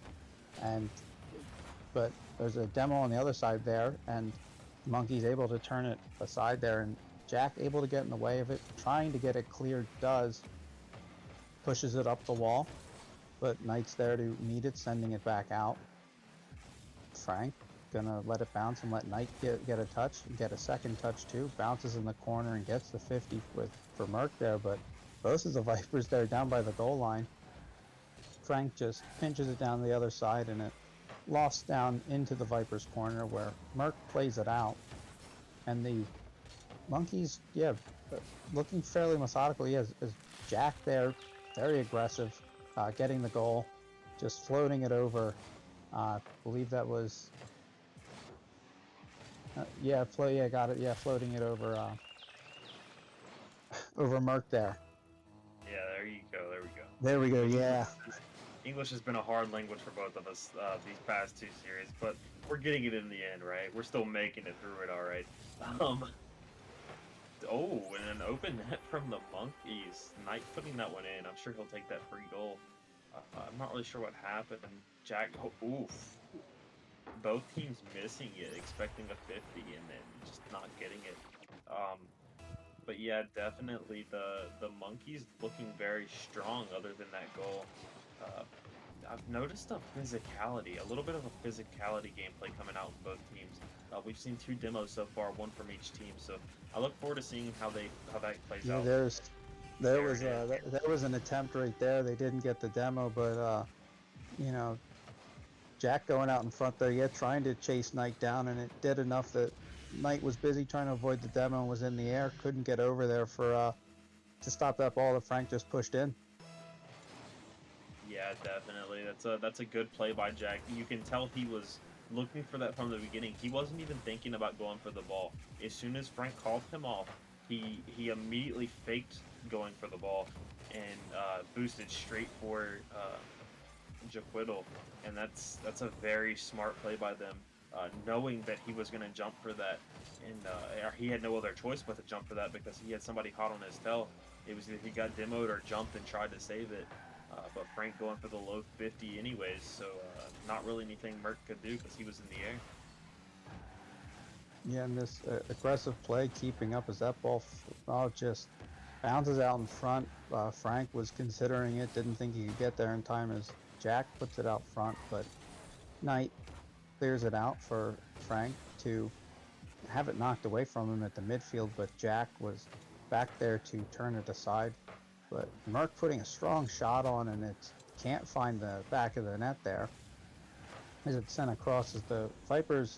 but there's a demo on the other side there, and Monkey's able to turn it aside there, and Jack able to get in the way of it, trying to get it cleared, pushes it up the wall, but Knight's there to meet it, sending it back out. Frank gonna let it bounce and let Knight get a touch, get a second touch too, bounces in the corner and gets the 50 for Merc there, but both of the Vipers there down by the goal line. Frank just pinches it down the other side, and it lost down into the Vipers corner where Merc plays it out, and the Monkeys looking fairly methodical. As Jack there, very aggressive, getting the goal, just floating it over. I believe that was got it. Floating it over over Merc there. Yeah, there you go. There we go. Yeah. English has been a hard language for both of us these past 2 series, but we're getting it in the end, right? We're still making it through it, all right. And an open net from the Monkeys. Knight putting that one in. I'm sure he'll take that free goal. I'm not really sure what happened. Jack, oof. Both teams missing it, expecting a 50, and then just not getting it. But yeah, definitely the Monkeys looking very strong other than that goal. I've noticed a little bit of a physicality gameplay coming out with both teams. We've seen 2 demos so far, 1 from each team. So I look forward to seeing how that plays out. There was an attempt right there. They didn't get the demo, but Jack going out in front there, trying to chase Knight down, and it did enough that Knight was busy trying to avoid the demo and was in the air, couldn't get over there to stop that ball that Frank just pushed in. Yeah, definitely. That's a good play by Jack. You can tell he was looking for that from the beginning. He wasn't even thinking about going for the ball. As soon as Frank called him off, he immediately faked going for the ball and boosted straight for Jaquittle, and that's a very smart play by them, knowing that he was going to jump for that, and he had no other choice but to jump for that because he had somebody hot on his tail. It was either he got demoed or jumped and tried to save it, but Frank going for the low 50 anyways, so not really anything Merc could do because he was in the air. Yeah, and this aggressive play keeping up as that ball just bounces out in front. Frank was considering it, didn't think he could get there in time as Jack puts it out front, but Knight clears it out for Frank to have it knocked away from him at the midfield, but Jack was back there to turn it aside. But Merc putting a strong shot on, and it can't find the back of the net there as it's sent across, as the Vipers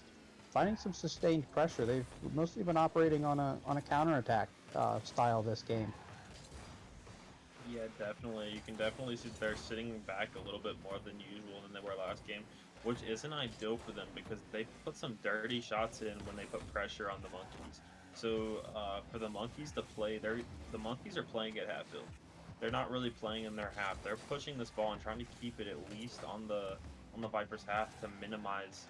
finding some sustained pressure. They've mostly been operating on a counterattack style this game. Yeah, definitely. You can definitely see they're sitting back a little bit more than usual than they were last game, which isn't ideal for them because they put some dirty shots in when they put pressure on the Monkeys. So for the Monkeys to play, the Monkeys are playing at half field. they're not really playing in their half. They're pushing this ball and trying to keep it at least on the Vipers' half to minimize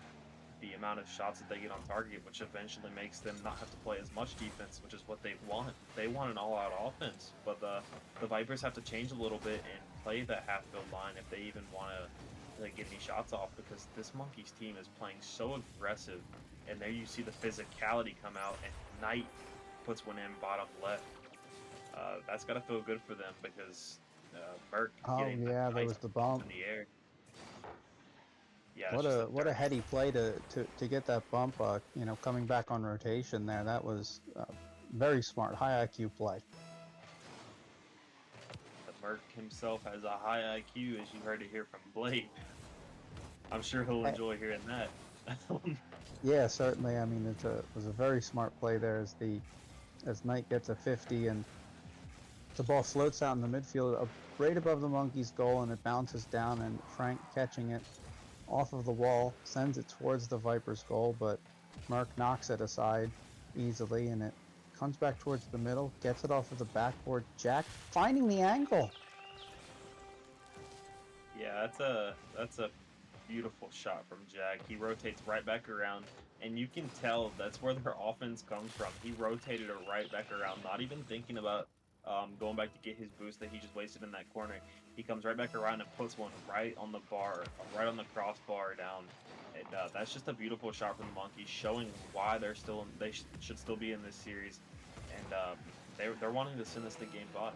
the amount of shots that they get on target, which eventually makes them not have to play as much defense, which is what they want. They want an all-out offense, but the Vipers have to change a little bit and play that half-field line if they even want to get any shots off, because this Monkeys team is playing so aggressive, and there you see the physicality come out, and Knight puts one in bottom left. That's got to feel good for them, because Merc getting yeah, there nice was the bump. in the air. Yeah, What a heady play to get that bump. You know, coming back on rotation there. That was very smart, high IQ play. The Merc himself has a high IQ, as you heard it here from Blade. I'm sure he'll enjoy hearing that. Yeah, certainly. I mean, it was a very smart play there as Knight gets a 50 and the ball floats out in the midfield, right above the Monkeys' goal, and it bounces down, and Frank catching it off of the wall sends it towards the Vipers' goal, but Merc knocks it aside easily, and it comes back towards the middle, gets it off of the backboard. Jack finding the angle. Yeah, that's a beautiful shot from Jack. He rotates right back around, and you can tell that's where their offense comes from. He rotated it right back around, not even thinking about going back to get his boost that he just wasted in that corner. He comes right back around and puts one right on the bar, right on the crossbar down. And that's just a beautiful shot from the Monkeys, showing why they should still be in this series. And they're wanting to send us to Game 5.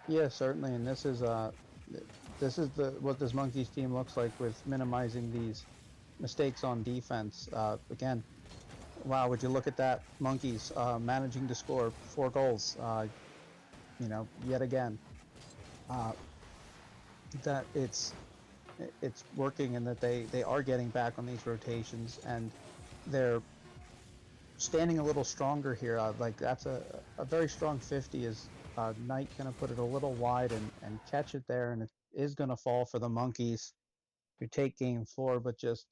Yeah, certainly, and this is what this Monkeys team looks like, with minimizing these mistakes on defense. Again, wow, would you look at that? Monkeys managing to score 4 goals, you know, yet again. That it's working, and that they are getting back on these rotations, and they're standing a little stronger here. Like, that's a very strong 50. Is Knight gonna put it a little wide and catch it there, and it is gonna fall for the Monkeys, who take game 4, but just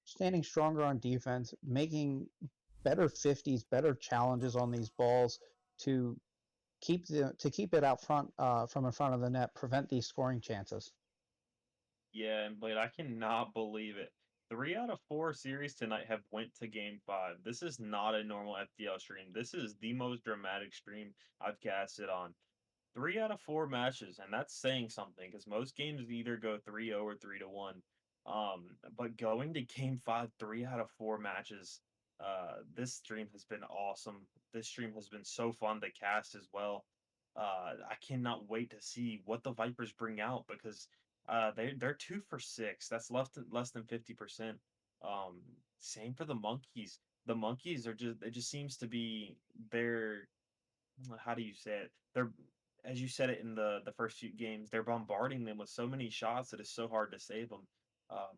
standing stronger on defense, making better 50s, better challenges on these balls to keep it out front, from in front of the net, prevent these scoring chances. Yeah, and Blade, I cannot believe it. 3 out of 4 series tonight have went to Game 5. This is not a normal FPL stream. This is the most dramatic stream I've casted on. 3 out of 4 matches, and that's saying something, because most games either go 3-0 or 3-1. But going to Game 5, 3 out of 4 matches. This stream has been awesome. This stream has been so fun to cast as well. I cannot wait to see what the Vipers bring out, because they're 2 for 6. That's less than 50%. Same for the Monkeys. The Monkeys are just, it just seems to be they're, how do you say it? They're, as you said it in the first few games, they're bombarding them with so many shots that it's so hard to save them.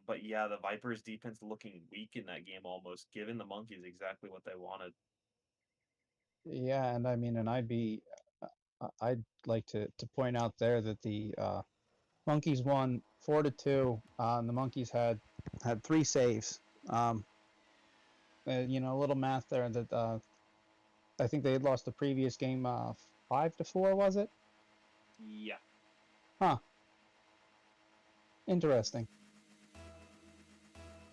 But yeah, the Vipers defense looking weak in that game, almost giving the Monkeys exactly what they wanted. Yeah, and I mean, and I'd like to point out there that the Monkeys won 4-2. And the Monkeys had 3 saves. You know, a little math there, that I think they had lost the previous game 5-4, was it? Yeah. Huh. Interesting.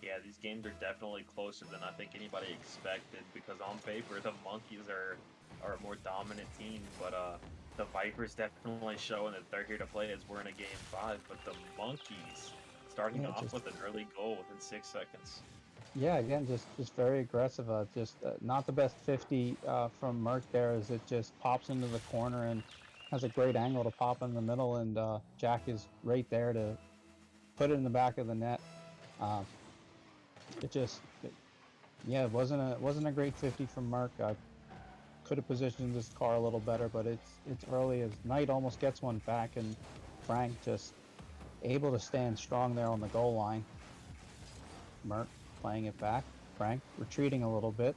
Yeah, these games are definitely closer than I think anybody expected, because on paper the Monkeys are a more dominant team, but the Vipers definitely showing that they're here to play, as we're in a Game 5. But the Monkeys starting off with an early goal within 6 seconds. Yeah, again, just very aggressive. Just not the best 50 from Merc there, as it just pops into the corner and has a great angle to pop in the middle, and Jack is right there to put it in the back of the net. Yeah, it wasn't a great 50 from Merc. Could have positioned this car a little better, but it's early, as Knight almost gets one back, and Frank just able to stand strong there on the goal line. Merc playing it back. Frank retreating a little bit.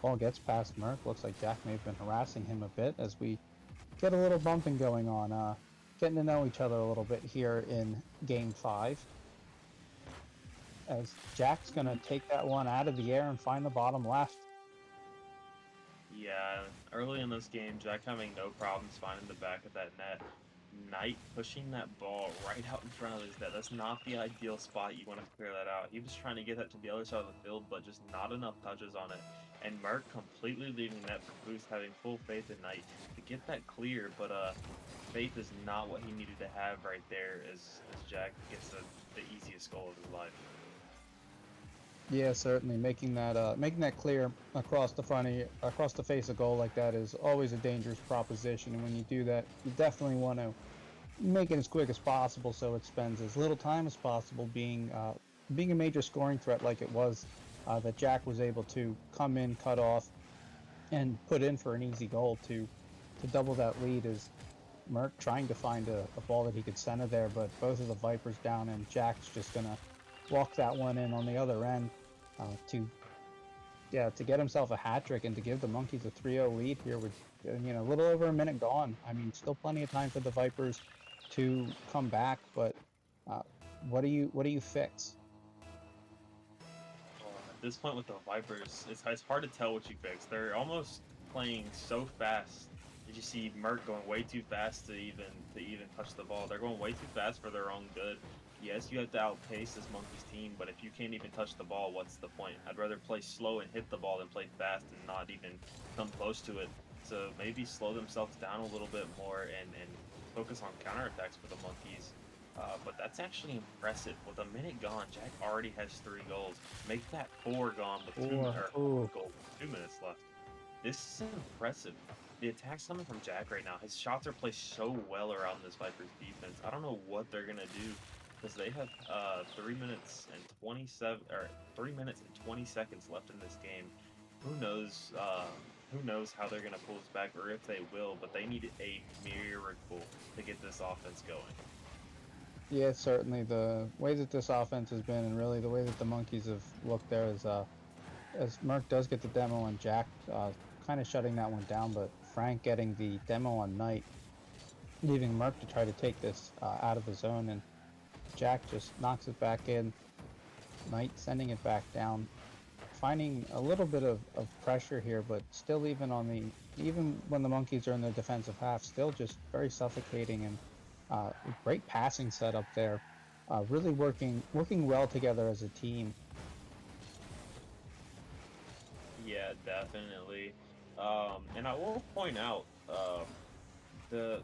Ball gets past Merc. Looks like Jack may have been harassing him a bit, as we get a little bumping going on. Getting to know each other a little bit here in Game 5. As Jack's going to take that one out of the air and find the bottom left. Yeah, early in this game, Jack having no problems finding the back of that net. Knight pushing that ball right out in front of his net. That's not the ideal spot you want to clear that out. He was trying to get that to the other side of the field, but just not enough touches on it. And Merc completely leaving that for Boost, having full faith in Knight to get that clear, but faith is not what he needed to have right there as Jack gets the easiest goal of his life. Yeah, certainly making that clear across the front of across the face of goal like that is always a dangerous proposition. And when you do that, you definitely want to make it as quick as possible so it spends as little time as possible being a major scoring threat like it was that Jack was able to come in, cut off, and put in for an easy goal to double that lead. Is Merc trying to find a ball that he could center there, but both of the Vipers down, and Jack's just gonna walk that one in on the other end to get himself a hat trick and to give the Monkeys a 3-0 lead here with a little over a minute gone. I mean, still plenty of time for the Vipers to come back, but what do you fix? At this point with the Vipers, it's hard to tell what you fix. They're almost playing so fast. Did you see Merc going way too fast to even touch the ball? They're going way too fast for their own good. Yes, you have to outpace this Monkeys team, but if you can't even touch the ball, what's the point? I'd rather play slow and hit the ball than play fast and not even come close to it. So maybe slow themselves down a little bit more and focus on counterattacks for the Monkeys. But that's actually impressive. With a minute gone, Jack already has 3 goals. Make that 4 gone with 2 goals, 2 minutes left. This is impressive. The attack's coming from Jack right now. His shots are placed so well around this Vipers defense. I don't know what they're gonna do because they have 3 minutes and 3 minutes and 20 seconds left in this game. Who knows? Who knows how they're gonna pull us back or if they will? But they need a miracle to get this offense going. Yeah, certainly the way that this offense has been, and really the way that the Monkeys have looked there is, as Merc does get the demo on Jack, kind of shutting that one down, but Frank getting the demo on Knight, leaving Merc to try to take this out of the zone, and Jack just knocks it back in. Knight sending it back down, finding a little bit of pressure here, but still even when the Monkeys are in their defensive half, still just very suffocating, and great passing setup there. Really working well together as a team. Yeah, definitely. And I will point out the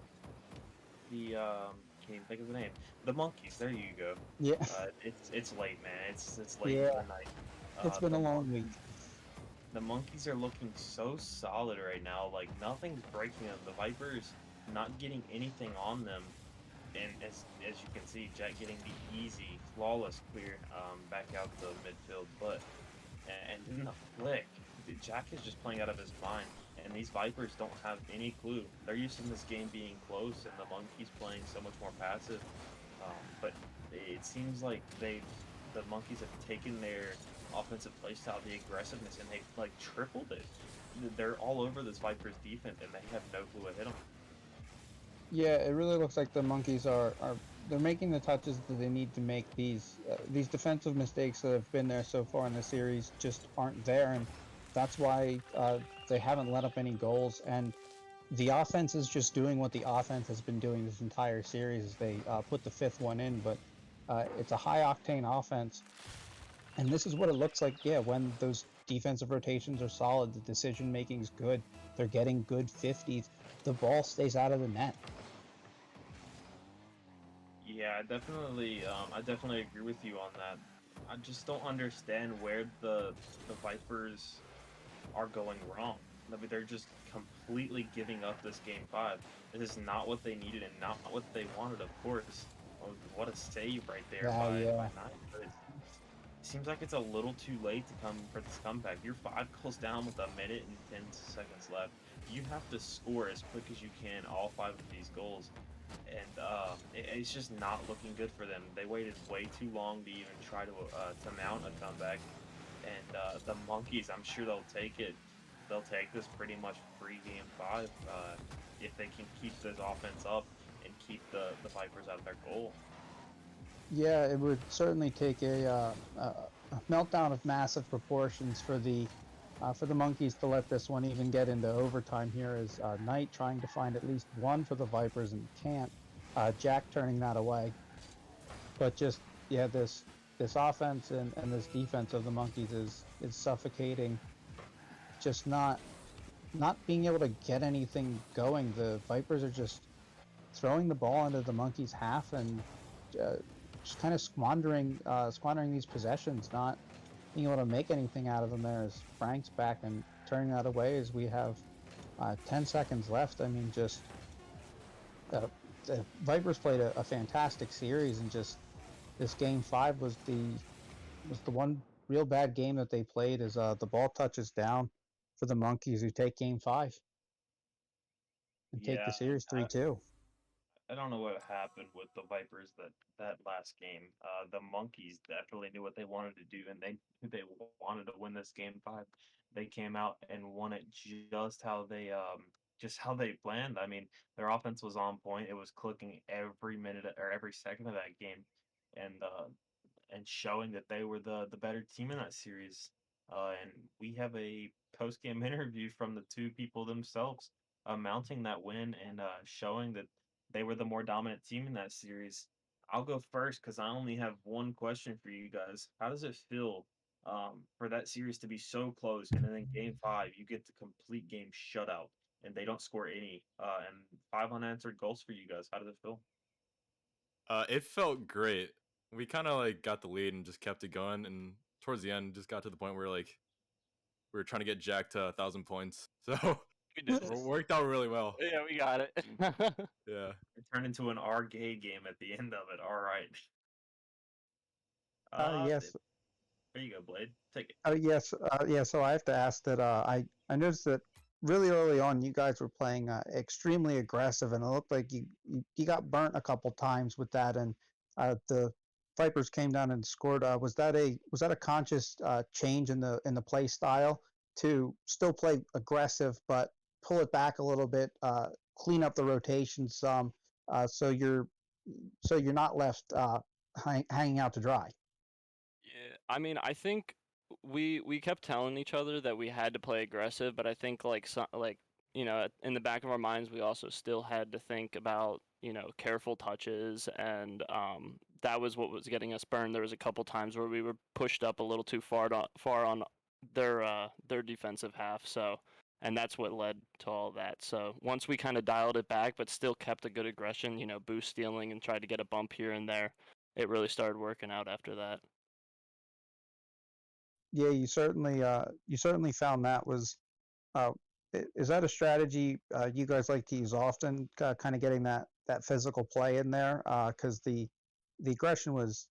can't even think of the name. The Monkeys. There you go. Yeah. It's late, man. It's late Yeah. in the night. It's been a long week. The Monkeys are looking so solid right now. Like nothing's breaking them. The Vipers not getting anything on them. And as you can see, Jack getting the easy, flawless clear back out the midfield. But and in the flick, Jack is just playing out of his mind. And these Vipers don't have any clue. They're used to this game being close, and the Monkeys playing so much more passive. But it seems like the Monkeys have taken their offensive playstyle, the aggressiveness, and they've like tripled it. They're all over this Vipers defense, and they have no clue what hit them. Yeah, it really looks like the Monkeys are they're making the touches that they need to make. These defensive mistakes that have been there so far in the series just aren't there, and that's why they haven't let up any goals. And the offense is just doing what the offense has been doing this entire series. They put the 5th one in, but it's a high-octane offense. And this is what it looks like, yeah, when those defensive rotations are solid, the decision-making is good, they're getting good 50s, the ball stays out of the net. Yeah, I definitely agree with you on that. I just don't understand where the Vipers are going wrong. I mean, they're just completely giving up this game 5. This is not what they needed and not what they wanted, of course. Oh, what a save right there by Knight. But it seems like it's a little too late to come for this comeback. You're 5 goals down with a minute and 10 seconds left. You have to score as quick as you can all 5 of these goals. And it's just not looking good for them. They waited way too long to even try to mount a comeback. And the Monkeys, I'm sure they'll take it. They'll take this pretty much free game 5 if they can keep this offense up and keep the Vipers out of their goal. Yeah, it would certainly take a meltdown of massive proportions for the for the Monkeys to let this one even get into overtime here is Knight trying to find at least one for the Vipers and can't. Jack turning that away. But just yeah, this offense and this defense of the Monkeys is suffocating. Just not being able to get anything going. The Vipers are just throwing the ball into the Monkeys' half and just kind of squandering these possessions, not being able to make anything out of them. There as Frank's back and turning that away as we have 10 seconds left. I mean, just the Vipers played a fantastic series, and just this game 5 was the one real bad game that they played. As the ball touches down for the Monkeys, who take game 5 and take the series 3-2. I don't know what happened with the Vipers that last game. The Monkeys definitely knew what they wanted to do, and they wanted to win this game 5. They came out and won it just how they planned. I mean, their offense was on point. It was clicking every minute or every second of that game, and showing that they were the better team in that series. And we have a post game interview from the two people themselves, mounting that win and showing that they were the more dominant team in that series. I'll go first because I only have one question for you guys. How does it feel for that series to be so close, and then in game 5 you get the complete game shutout and they don't score any, and 5 unanswered goals for you guys? How does it feel? It felt great. We kind of like got the lead and just kept it going, and towards the end, just got to the point where like we were trying to get Jack to 1,000 points. So it worked out really well. Yeah, we got it. Yeah. It turned into an arcade game at the end of it. All right. Yes. There you go, Blade. Take it. Yes. Yeah. So I have to ask that. I noticed that really early on, you guys were playing extremely aggressive, and it looked like you got burnt a couple times with that. And the Vipers came down and scored. Was that a conscious change in the play style to still play aggressive but pull it back a little bit, clean up the rotation some, so you're not left hanging out to dry? Yeah, I mean, I think we kept telling each other that we had to play aggressive, but I think in the back of our minds we also still had to think about careful touches, and that was what was getting us burned. There was a couple times where we were pushed up a little too far on their defensive half, and that's what led to all that. So once we kind of dialed it back, but still kept a good aggression, boost stealing and tried to get a bump here and there, it really started working out after that. Yeah, you certainly found that was. Is that a strategy you guys like to use often? Kind of getting that physical play in there, because the aggression was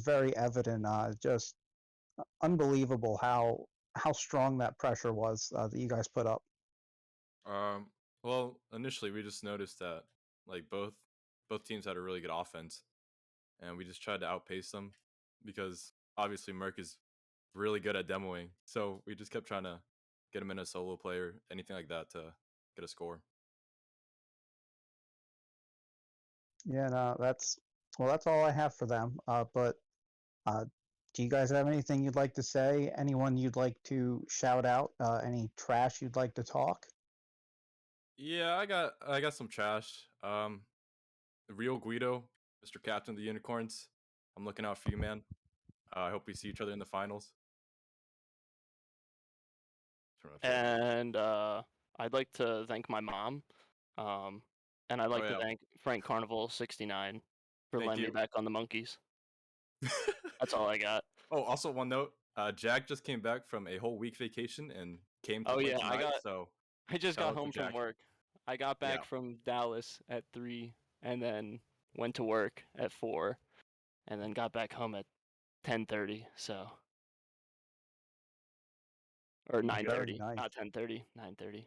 very evident. Just unbelievable how strong that pressure was that you guys put up. Well, initially we just noticed that like both teams had a really good offense, and we just tried to outpace them because obviously Merc is really good at demoing. So we just kept trying to get him in a solo play or anything like that to get a score. Yeah, no, that's all I have for them. But do you guys have anything you'd like to say? Anyone you'd like to shout out? Any trash you'd like to talk? Yeah, I got some trash. Real Guido, Mr. Captain of the Unicorns. I'm looking out for you, man. I hope we see each other in the finals. And I'd like to thank my mom, and I'd like to thank Frank Carnival 69 for letting me back on the Monkeys. That's all I got. Oh, also one note, Jack just came back from a whole week vacation and came to Oh play yeah, tonight, so I just shout got out to home from Jack. work. I got back from Dallas at 3, and then went to work at 4, and then got back home at 10:30. So, or 9:30, nice. not 10:30, 9:30.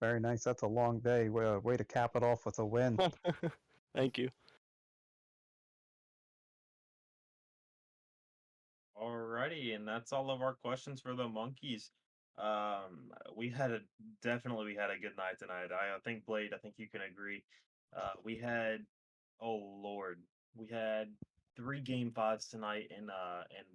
Very nice. That's a long day. Way to cap it off with a win. Thank you. Alrighty, and that's all of our questions for the Monkeys. We had a good night tonight. I think Blade, I think you can agree. We had, oh Lord, we had 3 game 5s tonight and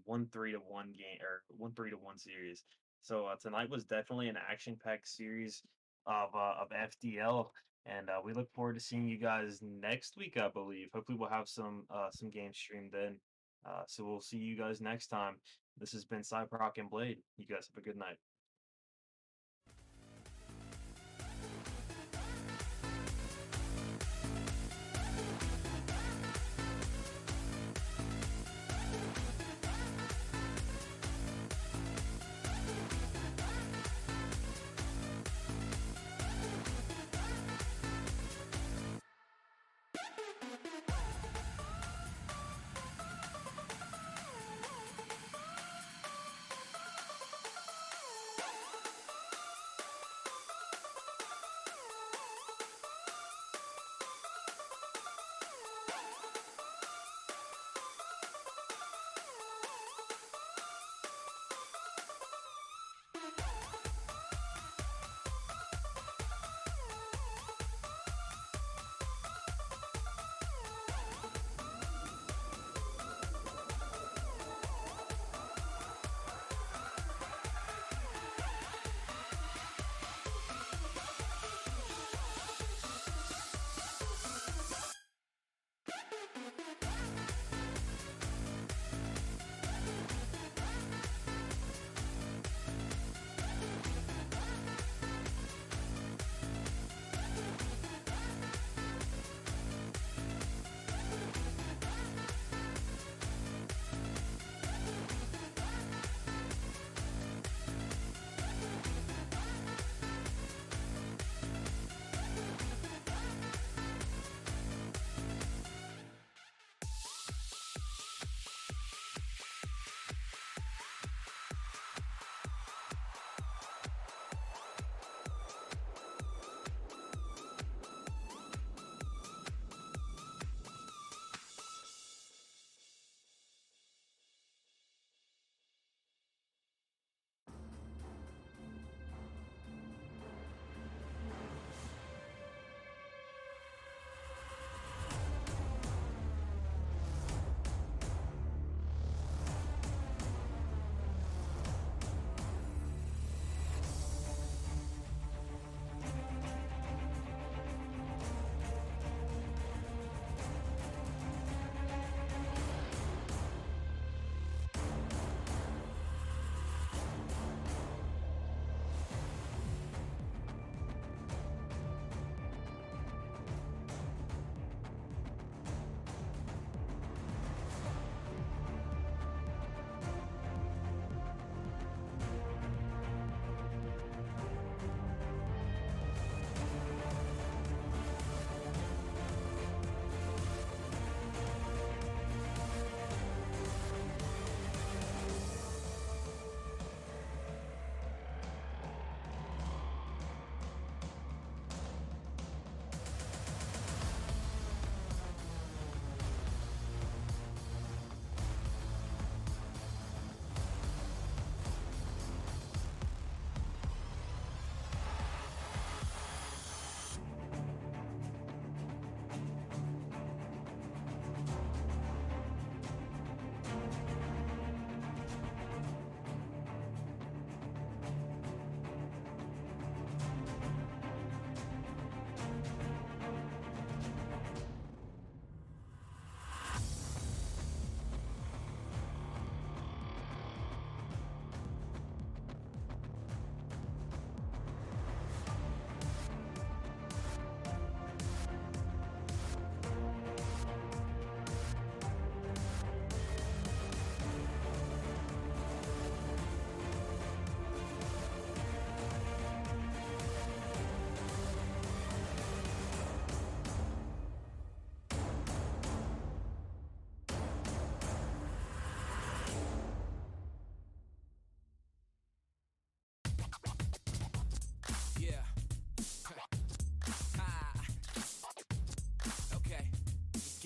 1 3-1 game or 1 3-1 series. So tonight was definitely an action-packed series of FDL, and we look forward to seeing you guys next week, I believe. Hopefully, we'll have some games streamed then. So we'll see you guys next time. This has been Cyprock and Blade. You guys have a good night.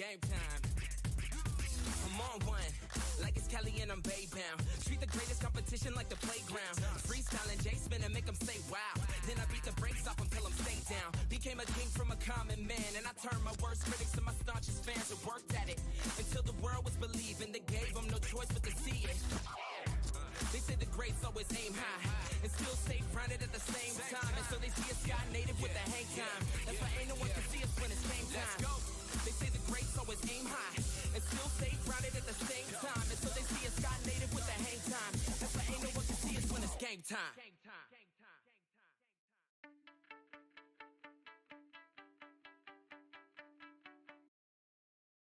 game time. I'm on one, like it's Kelly and I'm Bay bound. Treat the greatest competition like the playground. Freestyling J spin and make them say wow. Then I beat the brakes off until I'm stay down. Became a king from a common man, and I turned my worst critics to my staunchest fans and worked at it until the world was believing. They gave them no choice but to see it. They say the greats always aim high. native with the hang time. That's why ain't no one can see us when it's game time. Let's go. They say the greats always aim high and still stay grounded at the same time. And so they see us got native with the hang time. That's why ain't no one can see us when it's game time.